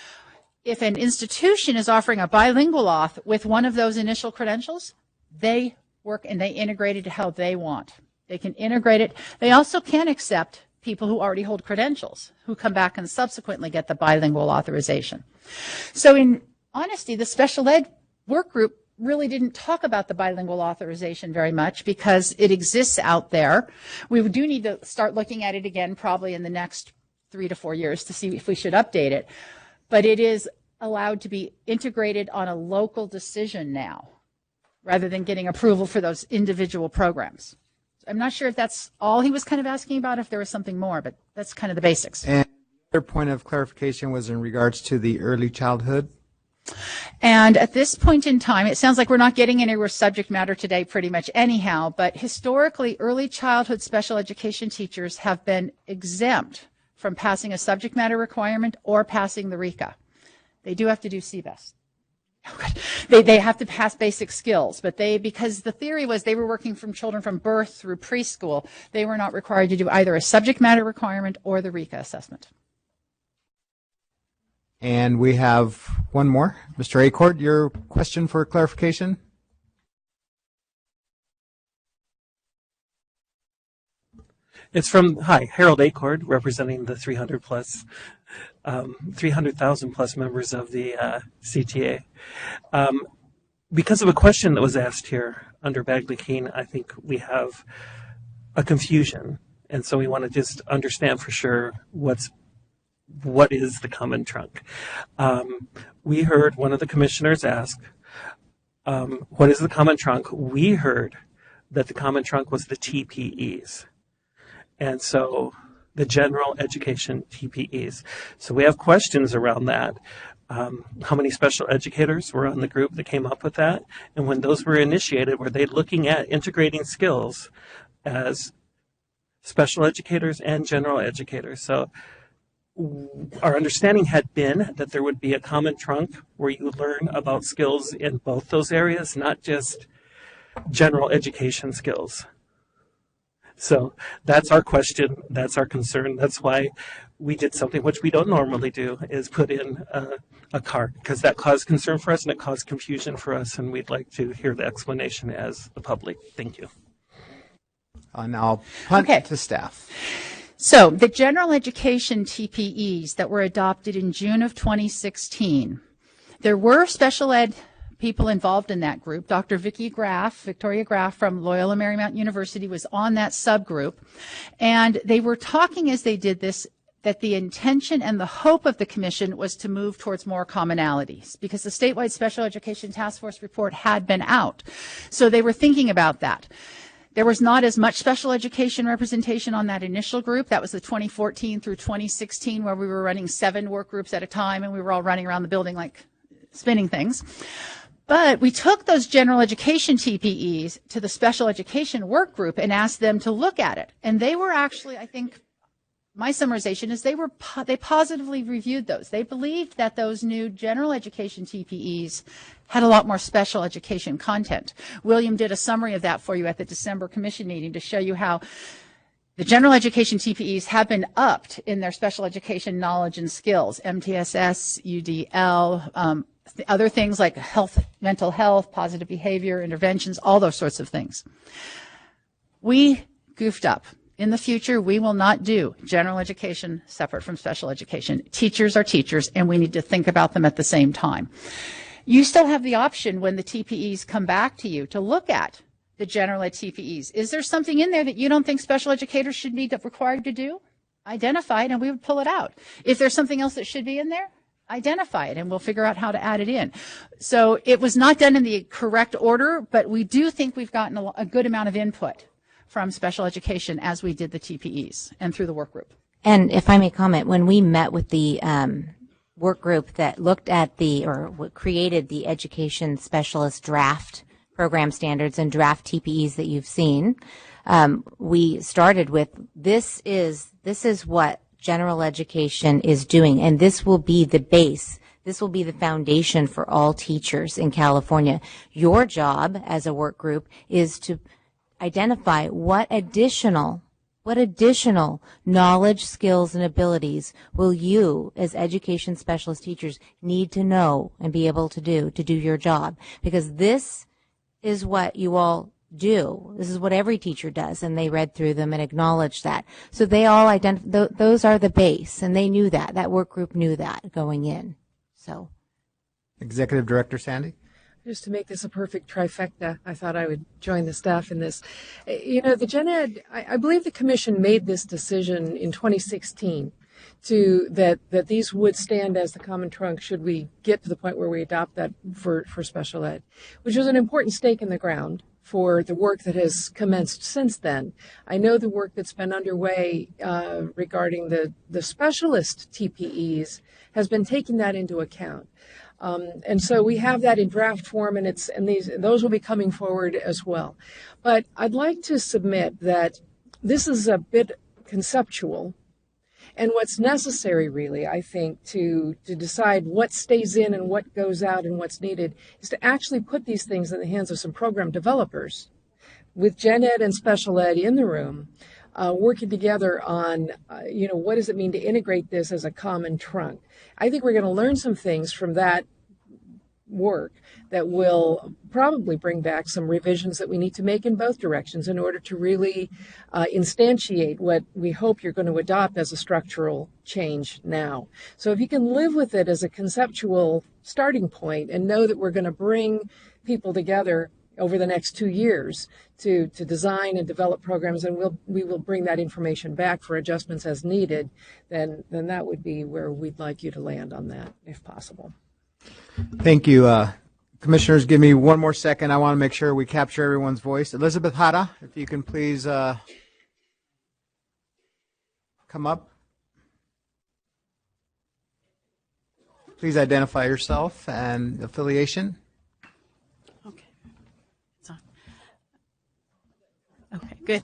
If an institution is offering a bilingual auth with one of those initial credentials, they work and they integrate it how they want. They can integrate it. They also can accept people who already hold credentials, who come back and subsequently get the bilingual authorization. So in honesty, the special ed work group really didn't talk about the bilingual authorization very much because it exists out there. We do need to start looking at it again probably in the next 3 to 4 years to see if we should update it. But it is allowed to be integrated on a local decision now, rather than getting approval for those individual programs. I'm not sure if that's all he was kind of asking about, if there was something more, but that's kind of the basics. And the other point of clarification was in regards to the early childhood. And at this point in time, it sounds like we're not getting anywhere subject matter today pretty much anyhow, but historically, early childhood special education teachers have been exempt from passing a subject matter requirement or passing the RECA. They do have to do CBEST. They have to pass basic skills, but because the theory was they were working from children from birth through preschool, they were not required to do either a subject matter requirement or the RECA assessment. And we have one more. Mr. Acord, your question for clarification? It's from, Harold Acord, representing the 300,000 plus members of the CTA. Because of a question that was asked here under Bagley-Keene, I think we have a confusion. And so we want to just understand for sure what is the common trunk. We heard one of the commissioners ask, what is the common trunk? We heard that the common trunk was the TPEs. And so the general education TPEs. So we have questions around that. How many special educators were on the group that came up with that? And when those were initiated, were they looking at integrating skills as special educators and general educators? So our understanding had been that there would be a common trunk where you learn about skills in both those areas, not just general education skills. So that's our question, that's our concern. That's why we did something which we don't normally do, is put in a card, because that caused concern for us and it caused confusion for us, and we'd like to hear the explanation as the public. Thank you. Now, punt to staff. So the general education TPEs that were adopted in June of 2016, there were special ed people involved in that group. Dr. Victoria Graff from Loyola Marymount University was on that subgroup. And they were talking as they did this that the intention and the hope of the commission was to move towards more commonalities because the statewide special education task force report had been out. So they were thinking about that. There was not as much special education representation on that initial group. That was the 2014 through 2016 where we were running 7 work groups at a time and we were all running around the building like spinning things. But we took those general education TPEs to the special education work group and asked them to look at it. And they were actually, I think, my summarization is they positively reviewed those. They believed that those new general education TPEs had a lot more special education content. William did a summary of that for you at the December commission meeting to show you how the general education TPEs have been upped in their special education knowledge and skills, MTSS, UDL, other things like health, mental health, positive behavior, interventions, all those sorts of things. We goofed up. In the future, we will not do general education separate from special education. Teachers are teachers, and we need to think about them at the same time. You still have the option when the TPEs come back to you to look at the general ed TPEs. Is there something in there that you don't think special educators should be required to do? Identify it, and we would pull it out. If there's something else that should be in there, identify it, and we'll figure out how to add it in. So it was not done in the correct order, but we do think we've gotten a good amount of input from special education as we did the TPEs and through the work group. And if I may comment, when we met with the work group that looked at created the education specialist draft program standards and draft TPEs that you've seen, we started with this is what general education is doing, and this will be the base. This will be the foundation for all teachers in California. Your job as a work group is to identify what additional knowledge, skills, and abilities will you as education specialist teachers need to know and be able to do your job, because this is what you all do. This is what every teacher does, and they read through them and acknowledged that. So they all those are the base, and they knew that. That work group knew that going in. So, Executive Director Sandy? Just to make this a perfect trifecta, I thought I would join the staff in this. You know, the Gen Ed, I believe the Commission made this decision in 2016 that these would stand as the common trunk should we get to the point where we adopt that for special ed, which was an important stake in the ground for the work that has commenced since then. I know the work that's been underway regarding the specialist TPEs has been taking that into account. And so we have that in draft form, and those will be coming forward as well. But I'd like to submit that this is a bit conceptual, and what's necessary really, I think, to decide what stays in and what goes out and what's needed is to actually put these things in the hands of some program developers with Gen Ed and special ed in the room, working together on, what does it mean to integrate this as a common trunk? I think we're going to learn some things from that work that will probably bring back some revisions that we need to make in both directions in order to really instantiate what we hope you're going to adopt as a structural change now. So if you can live with it as a conceptual starting point and know that we're going to bring people together over the next 2 years to design and develop programs, and we will bring that information back for adjustments as needed, then that would be where we'd like you to land on that, if possible. Thank you. Commissioners, give me one more second. I want to make sure we capture everyone's voice. Elizabeth Hara, if you can please come up. Please identify yourself and affiliation. Okay, good.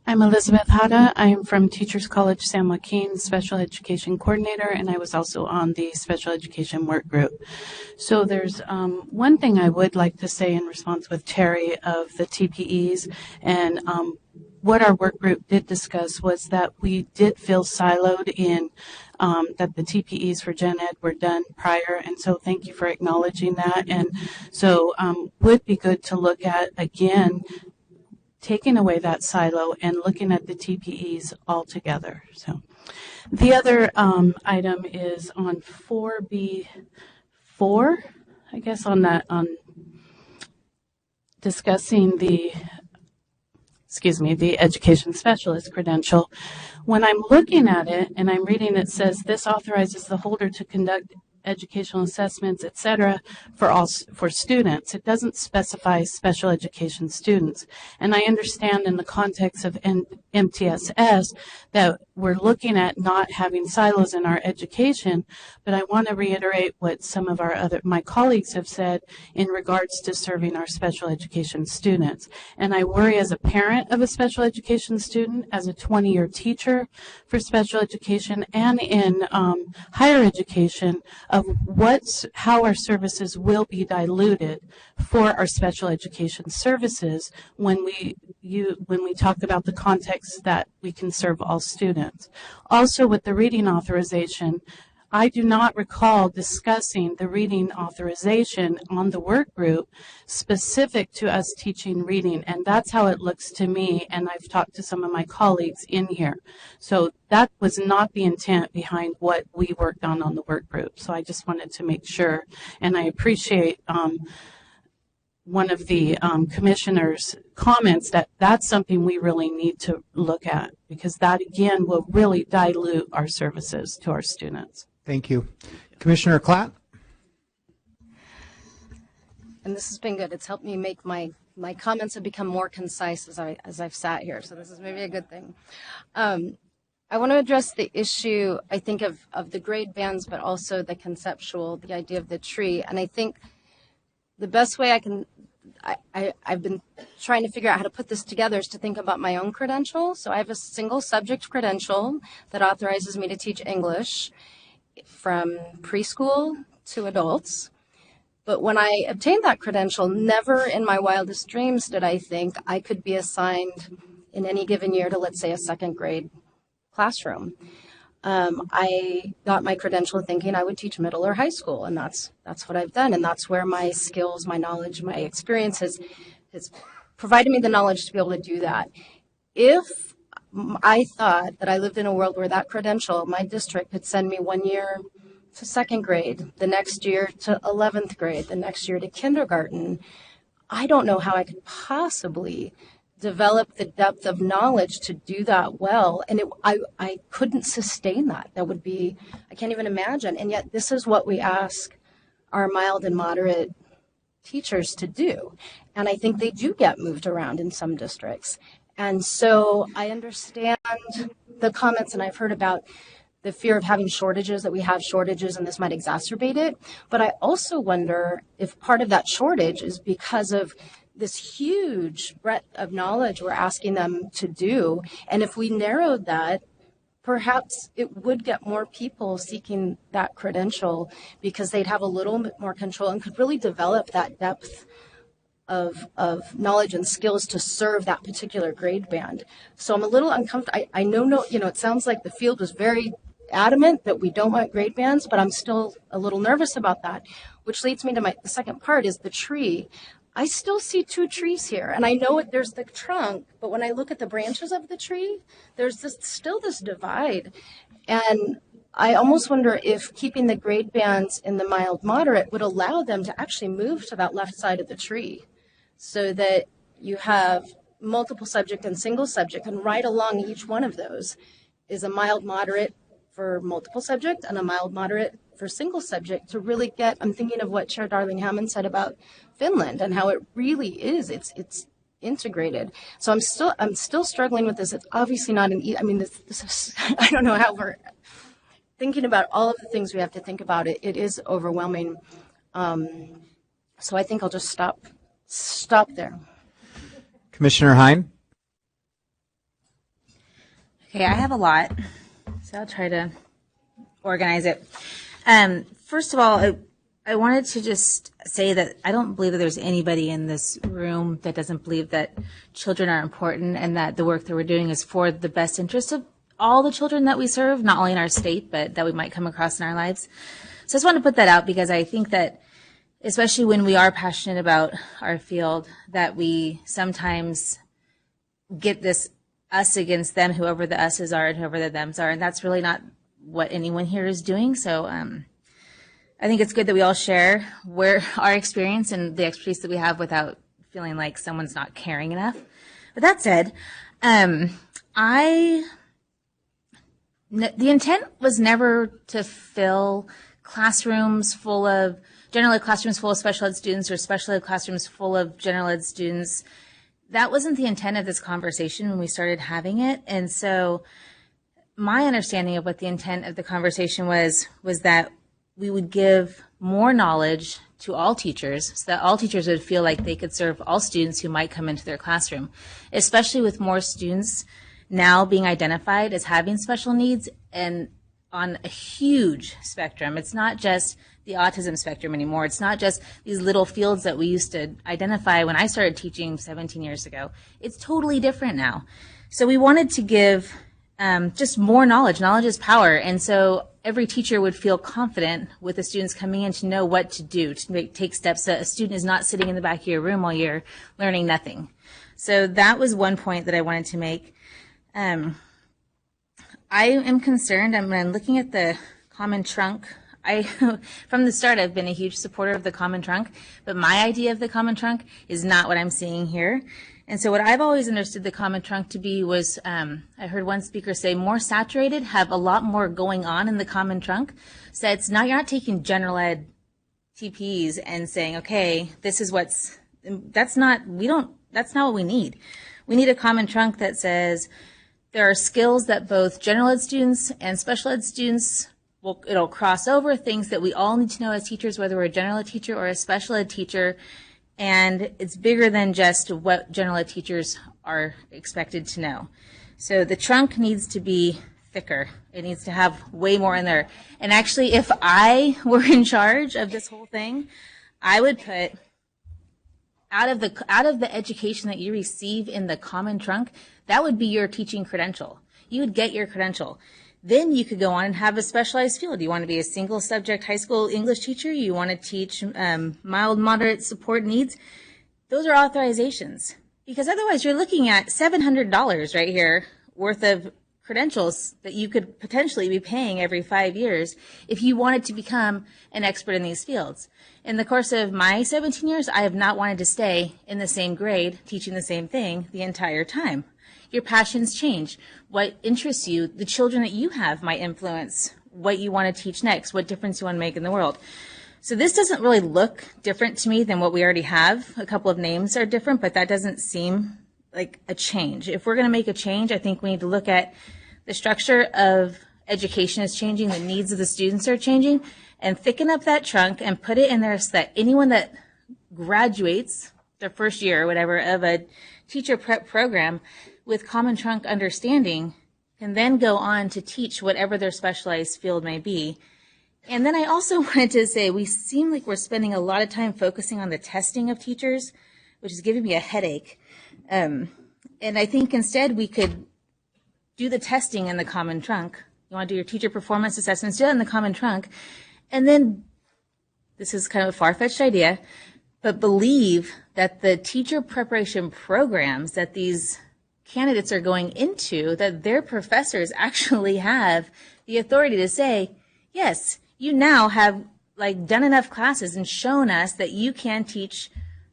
I'm Elizabeth Hada. I am from Teachers College San Joaquin, Special Education Coordinator, and I was also on the Special Education Work Group. So there's one thing I would like to say in response with Terry of the TPEs, and what our work group did discuss was that we did feel siloed in that the TPEs for Gen Ed were done prior, and so thank you for acknowledging that. And so would be good to look at, again, taking away that silo and looking at the TPEs all together. So the other item is on 4B4, I guess, on discussing the education specialist credential. When I'm looking at it and I'm reading, it says this authorizes the holder to conduct educational assessments, etc., for students. It doesn't specify special education students. And I understand in the context of MTSS that we're looking at not having silos in our education, but I want to reiterate what some of my colleagues have said in regards to serving our special education students. And I worry as a parent of a special education student, as a 20-year teacher for special education, and in higher education, of how our services will be diluted for our special education services when we talk about the context that we can serve all students. Also, with the reading authorization, I do not recall discussing the reading authorization on the work group specific to us teaching reading, and that's how it looks to me, and I've talked to some of my colleagues in here. So that was not the intent behind what we worked on the work group. So I just wanted to make sure, and I appreciate one of the commissioners' comments that that's something we really need to look at, because that, again, will really dilute our services to our students. Thank you. Commissioner Klatt? And this has been good. It's helped me make my comments have become more concise as I've sat here, so this is maybe a good thing. I want to address the issue, I think, of the grade bands, but also the conceptual, the idea of the tree. And I think the best way I've been trying to figure out how to put this together is to think about my own credential. So I have a single subject credential that authorizes me to teach English from preschool to adults. But when I obtained that credential, never in my wildest dreams did I think I could be assigned in any given year to, let's say, a second grade classroom. I got my credential thinking I would teach middle or high school, and that's what I've done, and that's where my skills, my knowledge, my experience has provided me the knowledge to be able to do that. If I thought that I lived in a world where that credential, my district could send me 1 year to second grade, the next year to 11th grade, the next year to kindergarten, I don't know how I could possibly develop the depth of knowledge to do that well. And I couldn't sustain that. That would be, I can't even imagine. And yet this is what we ask our mild and moderate teachers to do. And I think they do get moved around in some districts. And so I understand the comments, and I've heard about the fear of having shortages, that we have shortages and this might exacerbate it. But I also wonder if part of that shortage is because of this huge breadth of knowledge we're asking them to do. And if we narrowed that, perhaps it would get more people seeking that credential because they'd have a little bit more control and could really develop that depth of knowledge and skills to serve that particular grade band. So I'm a little uncomfortable. I know, it sounds like the field was very adamant that we don't want grade bands, but I'm still a little nervous about that, which leads me to the second part is the tree. I still see 2 trees here, and I know there's the trunk, but when I look at the branches of the tree, there's still this divide. And I almost wonder if keeping the grade bands in the mild moderate would allow them to actually move to that left side of the tree so that you have multiple subject and single subject, and right along each one of those is a mild moderate for multiple subject and a mild moderate for single subject to really get, I'm thinking of what Chair Darling Hammond said about Finland and how it really is, it's integrated. So I'm still struggling with this. It's obviously not this is, I don't know how we're thinking about all of the things we have to think about. It is overwhelming. So I think I'll just stop there. Commissioner Hein? Okay, I have a lot, so I'll try to organize it. First of all, I wanted to just say that I don't believe that there's anybody in this room that doesn't believe that children are important and that the work that we're doing is for the best interest of all the children that we serve, not only in our state, but that we might come across in our lives. So I just want to put that out because I think that, especially when we are passionate about our field, that we sometimes get this us against them, whoever the us's are and whoever the them's are, and that's really not what anyone here is doing. So I think it's good that we all share our experience and the expertise that we have without feeling like someone's not caring enough. But that said, the intent was never to fill classrooms full of general ed classrooms full of special ed students or special ed classrooms full of general ed students. That wasn't the intent of this conversation when we started having it. And so my understanding of what the intent of the conversation was that we would give more knowledge to all teachers so that all teachers would feel like they could serve all students who might come into their classroom, especially with more students now being identified as having special needs and on a huge spectrum. It's not just the autism spectrum anymore. It's not just these little fields that we used to identify when I started teaching 17 years ago. It's totally different now. So we wanted to give just more knowledge. Knowledge is power. And so every teacher would feel confident with the students coming in to know what to do, to take steps that a student is not sitting in the back of your room all year learning nothing. So that was one point that I wanted to make. I am concerned. I'm looking at the common trunk. From the start, I've been a huge supporter of the common trunk, but my idea of the common trunk is not what I'm seeing here. And so what I've always understood the common trunk to be was, I heard one speaker say, more saturated, have a lot more going on in the common trunk. So it's not, you're not taking general ed TPs and saying, okay, this is that's not what we need. We need a common trunk that says there are skills that both general ed students and special ed students it'll cross over, things that we all need to know as teachers, whether we're a general ed teacher or a special ed teacher. And it's bigger than just what general ed teachers are expected to know. So the trunk needs to be thicker. It needs to have way more in there. And actually, if I were in charge of this whole thing, I would put out of the education that you receive in the common trunk, that would be your teaching credential. You would get your credential. Then you could go on and have a specialized field. You want to be a single subject high school English teacher. You want to teach mild, moderate support needs. Those are authorizations. Because otherwise you're looking at $700 right here worth of credentials that you could potentially be paying every 5 years if you wanted to become an expert in these fields. In the course of my 17 years, I have not wanted to stay in the same grade teaching the same thing the entire time. Your passions change. What interests you, the children that you have might influence what you want to teach next, what difference you want to make in the world. So this doesn't really look different to me than what we already have. A couple of names are different, but that doesn't seem like a change. If we're going to make a change, I think we need to look at the structure of education is changing, the needs of the students are changing, and thicken up that trunk and put it in there so that anyone that graduates their first year or whatever of a teacher prep program with common trunk understanding can then go on to teach whatever their specialized field may be. And then I also wanted to say we seem like we're spending a lot of time focusing on the testing of teachers, which is giving me a headache. And I think instead we could do the testing in the common trunk. You want to do your teacher performance assessments, do that in the common trunk. And then, this is kind of a far-fetched idea, but believe that the teacher preparation programs that these candidates are going into, that their professors actually have the authority to say, yes, you now have done enough classes and shown us that you can teach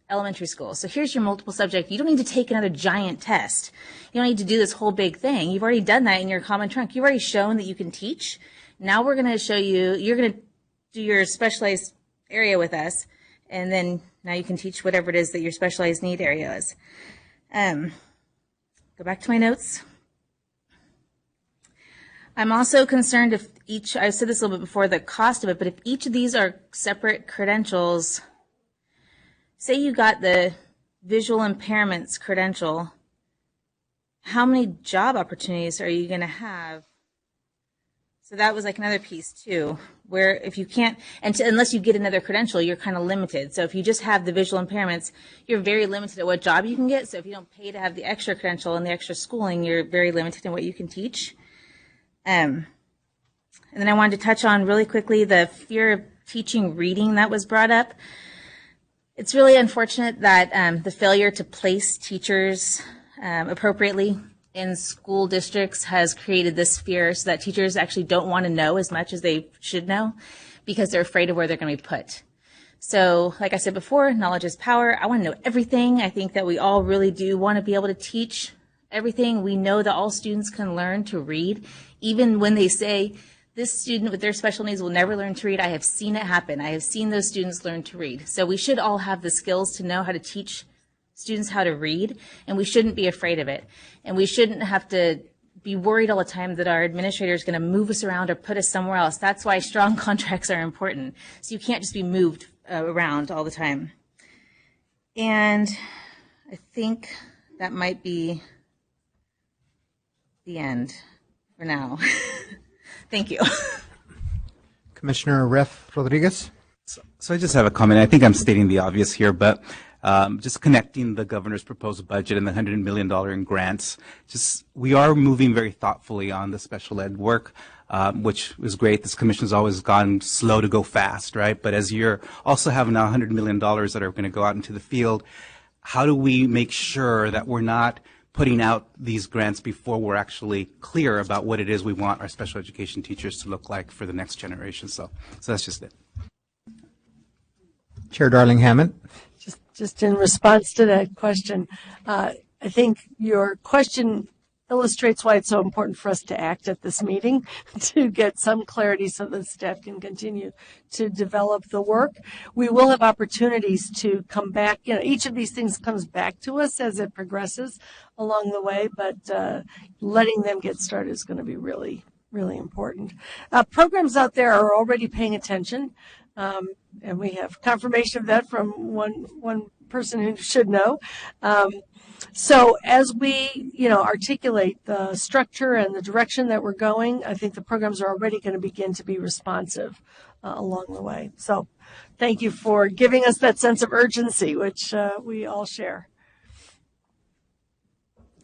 elementary school. So here's your multiple subject. You don't need to take another giant test. You don't need to do this whole big thing. You've already done that in your common trunk. You've already shown that you can teach. Now we're going to show you, you're going to do your specialized area with us, and then now you can teach whatever it is that your specialized need area is. Go back to my notes. I'm also concerned if each, I said this a little bit before, the cost of it, but if each of these are separate credentials, say you got the visual impairments credential, how many job opportunities are you going to have? So that was like another piece too, where if you can't, unless you get another credential, you're kind of limited. So if you just have the visual impairments, you're very limited at what job you can get. So if you don't pay to have the extra credential and the extra schooling, you're very limited in what you can teach. And then I wanted to touch on really quickly the fear of teaching reading that was brought up. It's really unfortunate that the failure to place teachers appropriately in school districts has created this fear so that teachers actually don't want to know as much as they should know because they're afraid of where they're going to be put. So like I said before, knowledge is power. I want to know everything. I think that we all really do want to be able to teach everything. We know that all students can learn to read, even when they say this student with their special needs will never learn to read. I have seen it happen. I have seen those students learn to read. So we should all have the skills to know how to teach students how to read, and we shouldn't be afraid of it. And we shouldn't have to be worried all the time that our administrator is going to move us around or put us somewhere else. That's why strong contracts are important. So you can't just be moved around all the time. And I think that might be the end for now. Thank you. Commissioner Ref Rodriguez. So I just have a comment. I think I'm stating the obvious here, but just connecting the governor's proposed budget and the $100 million in grants, we are moving very thoughtfully on the special ed work, which is great. This commission has always gone slow to go fast, right? But as you're also having now $100 million that are going to go out into the field, how do we make sure that we're not putting out these grants before we're actually clear about what it is we want our special education teachers to look like for the next generation? So that's just it. Chair Darling Hammond. Just in response to that question, I think your question illustrates why it's so important for us to act at this meeting to get some clarity so that staff can continue to develop the work. We will have opportunities to come back. Each of these things comes back to us as it progresses along the way, but letting them get started is going to be really, really important. Programs out there are already paying attention. And we have confirmation of that from one person who should know. So as we, articulate the structure and the direction that we're going, I think the programs are already going to begin to be responsive along the way. So thank you for giving us that sense of urgency, which we all share.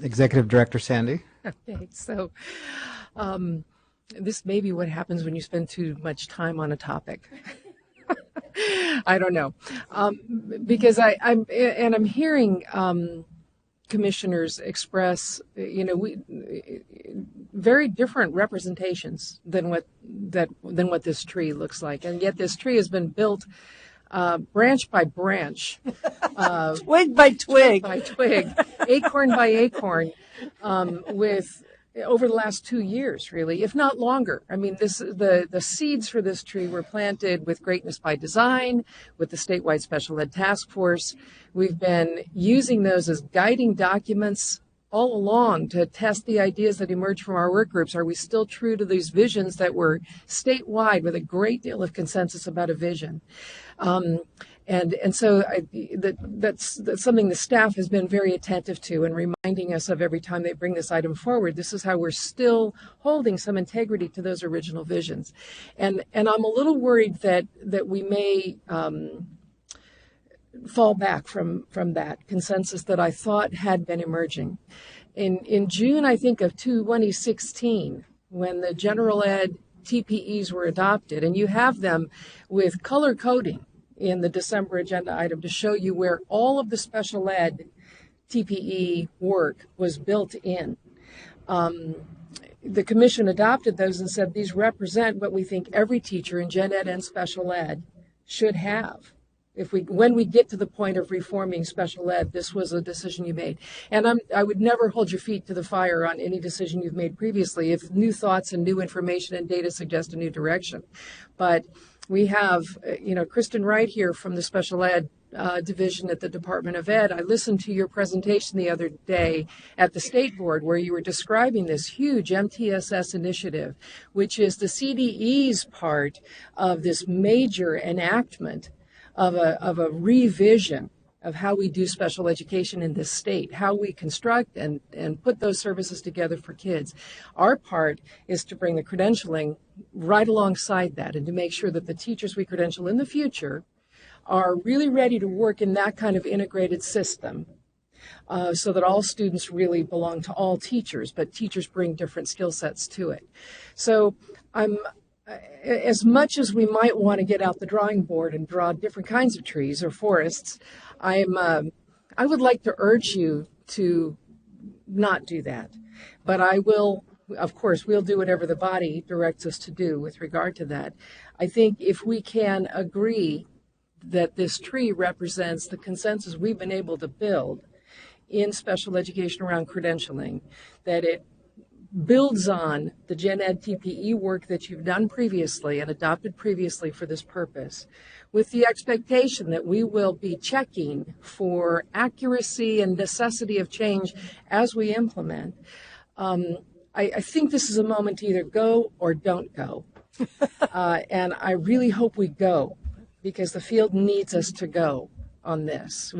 Executive Director Sandy. Thanks. So this may be what happens when you spend too much time on a topic. I don't know, because I'm hearing commissioners express, very different representations than what this tree looks like, and yet this tree has been built branch by branch, twig by twig, acorn by acorn, with over the last 2 years, really, if not longer. I mean, the seeds for this tree were planted with Greatness by Design, with the statewide special ed task force. We've been using those as guiding documents all along to test the ideas that emerge from our work groups. Are we still true to these visions that were statewide with a great deal of consensus about a vision? And so that's something the staff has been very attentive to and reminding us of every time they bring this item forward. This is how we're still holding some integrity to those original visions. And I'm a little worried that we may fall back from that consensus that I thought had been emerging. In June, I think, of 2016, when the general ed TPEs were adopted, and you have them with color coding in the December agenda item to show you where all of the special ed TPE work was built in. The commission adopted those and said these represent what we think every teacher in gen ed and special ed should have. When we get to the point of reforming special ed, this was a decision you made. And I would never hold your feet to the fire on any decision you've made previously if new thoughts and new information and data suggest a new direction. But we have, Kristen Wright here from the special ed division at the Department of Ed. I listened to your presentation the other day at the State Board where you were describing this huge MTSS initiative, which is the CDE's part of this major enactment of a revision of how we do special education in this state, how we construct and put those services together for kids. Our part is to bring the credentialing right alongside that and to make sure that the teachers we credential in the future are really ready to work in that kind of integrated system, so that all students really belong to all teachers, but teachers bring different skill sets to it. So as much as we might want to get out the drawing board and draw different kinds of trees or forests, I would like to urge you to not do that. But I will, of course, we'll do whatever the body directs us to do with regard to that. I think if we can agree that this tree represents the consensus we've been able to build in special education around credentialing, that it builds on the Gen Ed TPE work that you've done previously and adopted previously for this purpose, with the expectation that we will be checking for accuracy and necessity of change as we implement. I think this is a moment to either go or don't go. And I really hope we go, because the field needs us to go on this.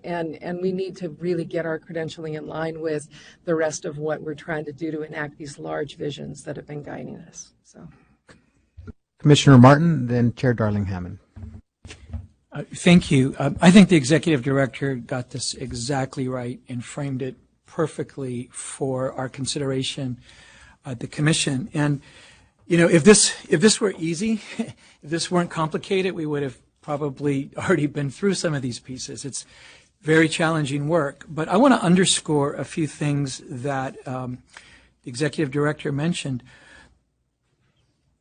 And we need to really get our credentialing in line with the rest of what we're trying to do to enact these large visions that have been guiding us. So, Commissioner Martin, then Chair Darling Hammond. Thank you. I think the executive director got this exactly right and framed it perfectly for our consideration at the commission. And if this were easy, if this weren't complicated, we would have probably already been through some of these pieces. It's very challenging work, but I want to underscore a few things that the executive director mentioned.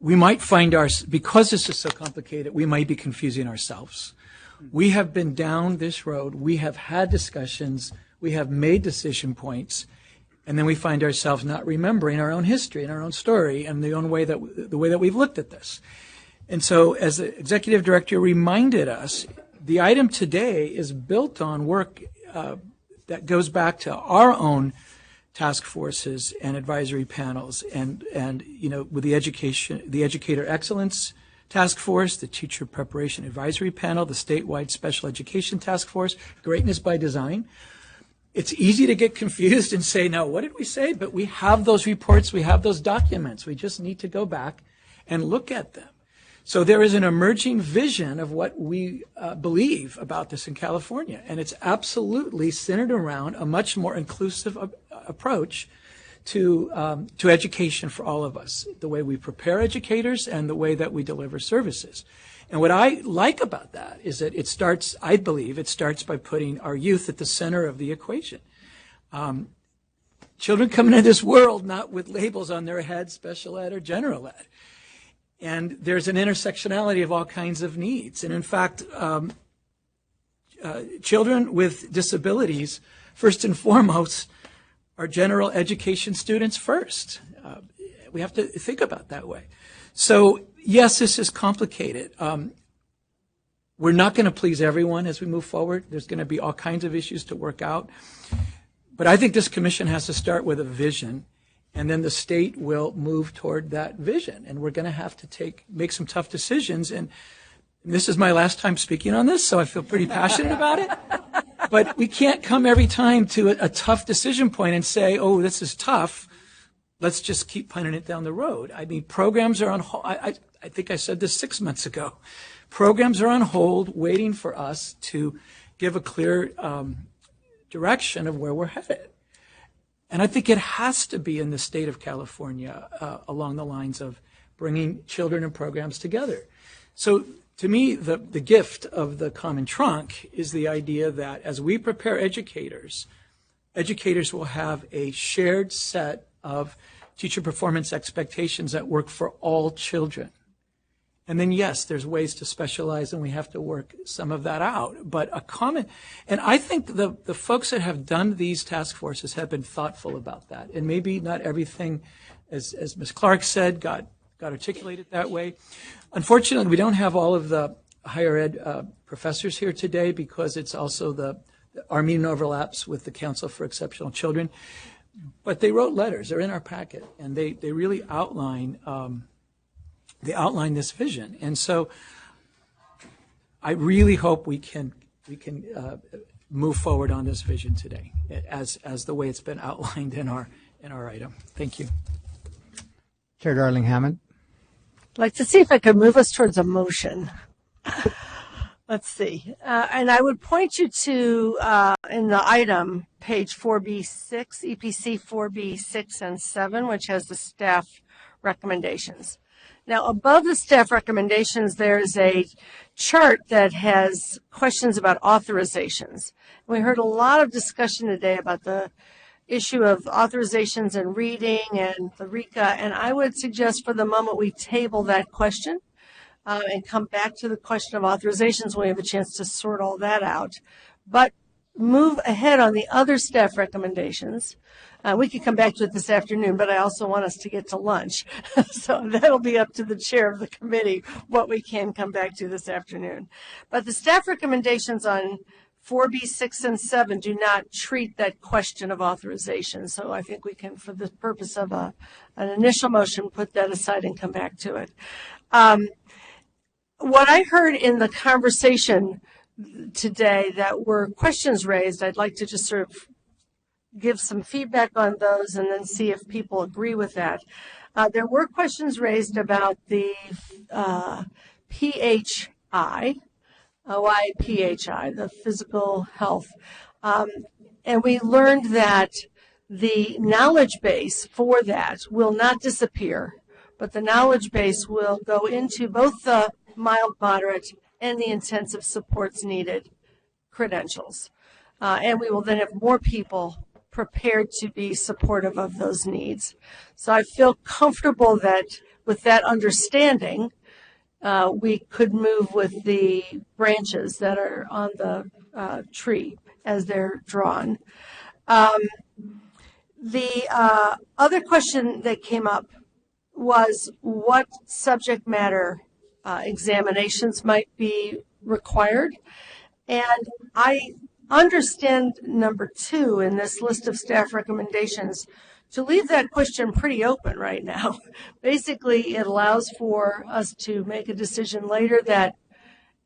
We might find because this is so complicated, we might be confusing ourselves. We have been down this road, we have had discussions, we have made decision points, and then we find ourselves not remembering our own history and our own story and the way that we've looked at this. And so, as the executive director reminded us, the item today is built on work that goes back to our own task forces and advisory panels, and with the Educator Excellence Task Force, the Teacher Preparation Advisory Panel, the statewide Special Education Task Force, Greatness by Design. It's easy to get confused and say, now, what did we say? But we have those reports, we have those documents. We just need to go back and look at them. So there is an emerging vision of what we believe about this in California, and it's absolutely centered around a much more inclusive approach to education for all of us, the way we prepare educators and the way that we deliver services. And what I like about that is that I believe it starts by putting our youth at the center of the equation. Children come into this world not with labels on their head, special ed or general ed. And there's an intersectionality of all kinds of needs. And in fact, children with disabilities, first and foremost, are general education students first. We have to think about that way. So, yes, this is complicated. We're not going to please everyone as we move forward. There's going to be all kinds of issues to work out. But I think this commission has to start with a vision, and then the state will move toward that vision. And we're going to have to make some tough decisions. And this is my last time speaking on this, so I feel pretty passionate about it. But we can't come every time to a tough decision point and say, oh, this is tough. Let's just keep punting it down the road. I mean, programs are on hold. I think I said this 6 months ago. Programs are on hold waiting for us to give a clear direction of where we're headed. And I think it has to be in the state of California along the lines of bringing children and programs together. So to me, the gift of the Common Trunk is the idea that as we prepare educators, educators will have a shared set of teacher performance expectations that work for all children. And then, yes, there's ways to specialize, and we have to work some of that out. But and I think the folks that have done these task forces have been thoughtful about that. And maybe not everything, as Ms. Clark said, got articulated that way. Unfortunately, we don't have all of the higher ed professors here today because it's also our meeting overlaps with the Council for Exceptional Children. But they wrote letters. They're in our packet, and they really outline this vision. And so I really hope we can move forward on this vision today as the way it's been outlined in our item. Thank you. Chair Darling Hammond. I'd like to see if I could move us towards a motion. Let's see. And I would point you to, in the item, page 4B6, EPC 4B6 and 7, which has the staff recommendations. Now, above the staff recommendations, there's a chart that has questions about authorizations. We heard a lot of discussion today about the issue of authorizations and reading and the RECA, and I would suggest for the moment we table that question and come back to the question of authorizations when we have a chance to sort all that out. But move ahead on the other staff recommendations. We could come back to it this afternoon, but I also want us to get to lunch. So that'll be up to the chair of the committee what we can come back to this afternoon. But the staff recommendations on 4B, 6, and 7 do not treat that question of authorization. So I think we can, for the purpose of an initial motion, put that aside and come back to it. What I heard in the conversation today that were questions raised, I'd like to just sort of give some feedback on those and then see if people agree with that. There were questions raised about the PHI, OIPHI, the physical health. And we learned that the knowledge base for that will not disappear, but the knowledge base will go into both the mild, moderate, and the intensive supports needed credentials. And we will then have more people prepared to be supportive of those needs. So I feel comfortable that with that understanding, we could move with the branches that are on the tree as they're drawn. The other question that came up was what subject matter examinations might be required. And I understand number 2 in this list of staff recommendations to leave that question pretty open right now. Basically, it allows for us to make a decision later that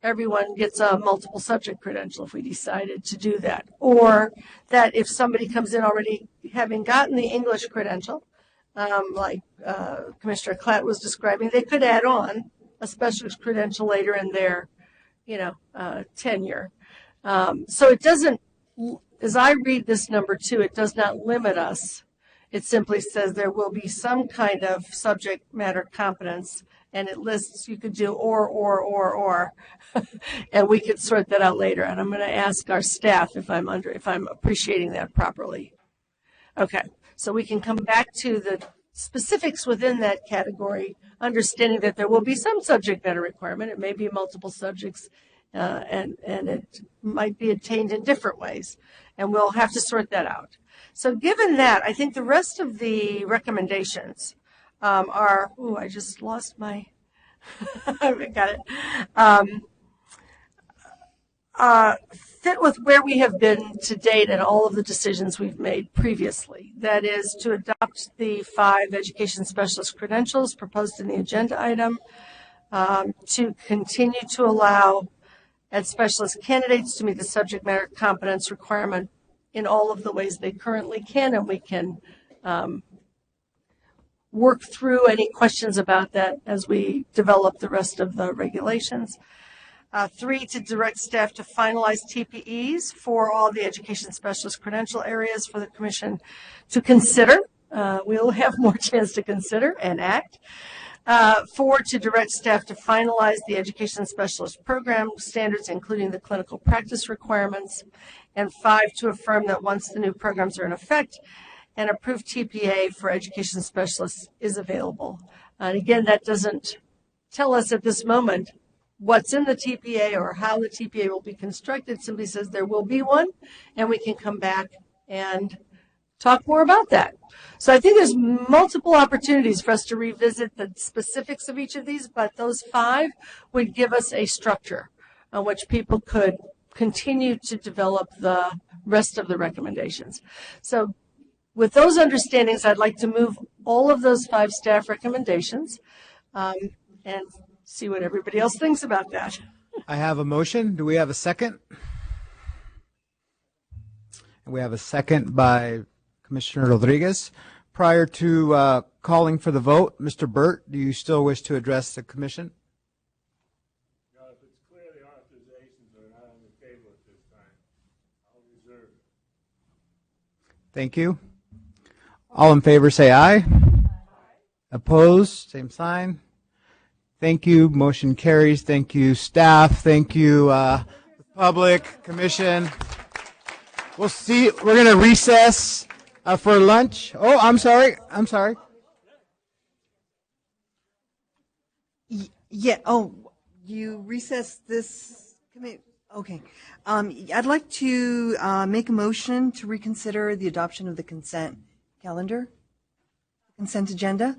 everyone gets a multiple subject credential if we decided to do that. Or that if somebody comes in already having gotten the English credential, like Commissioner Klatt was describing, they could add on a specialist credential later in their, tenure. So it doesn't, as I read this number 2, it does not limit us. It simply says there will be some kind of subject matter competence, and it lists you could do or, and we could sort that out later. And I'm going to ask our staff if I'm appreciating that properly. Okay, so we can come back to the specifics within that category, understanding that there will be some subject matter requirement. It may be multiple subjects, and it might be attained in different ways, and we'll have to sort that out. So given that, I think the rest of the recommendations are, I just lost my, I got it, fit with where we have been to date and all of the decisions we've made previously. That is to adopt the 5 education specialist credentials proposed in the agenda item, to continue to allow ed specialist candidates to meet the subject matter competence requirement in all of the ways they currently can, and we can work through any questions about that as we develop the rest of the regulations. 3, to direct staff to finalize TPEs for all the education specialist credential areas for the Commission to consider. We'll have more chance to consider and act. 4, to direct staff to finalize the education specialist program standards, including the clinical practice requirements. And 5, to affirm that once the new programs are in effect, an approved TPA for education specialists is available. And again, that doesn't tell us at this moment what's in the TPA or how the TPA will be constructed. It simply says there will be one, and we can come back and talk more about that. So I think there's multiple opportunities for us to revisit the specifics of each of these, but those 5 would give us a structure on which people could continue to develop the rest of the recommendations. So with those understandings, I'd like to move all of those 5 staff recommendations and see what everybody else thinks about that. I have a motion. Do we have a second? And we have a second by Commissioner Rodriguez. Prior to calling for the vote, Mr. Burt, do you still wish to address the Commission? No, if it's clear the authorizations are not on the table at this time, I'll reserve it. Thank you. All in favor say aye. Opposed, same sign. Thank you. Motion carries. Thank you, staff. Thank you, public, Commission. We'll see. We're going to recess for lunch. Oh, I'm sorry. Yeah. Oh, you recessed this committee. Okay. I'd like to make a motion to reconsider the adoption of the consent calendar, consent agenda.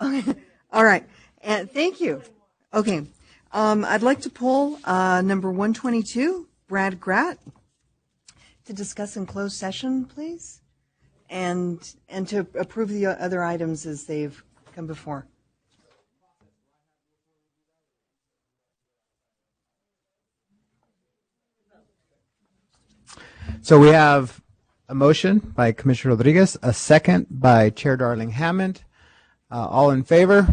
Okay. All right. And thank you. Okay. I'd like to pull number 122, Brad Gratt, to discuss in closed session, please, and to approve the other items as they've come before. So we have a motion by Commissioner Rodriguez, a second by Chair Darling Hammond. All in favor?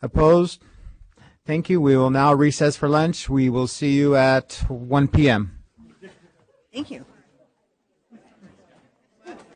Opposed? Thank you. We will now recess for lunch. We will see you at 1 p.m. Thank you.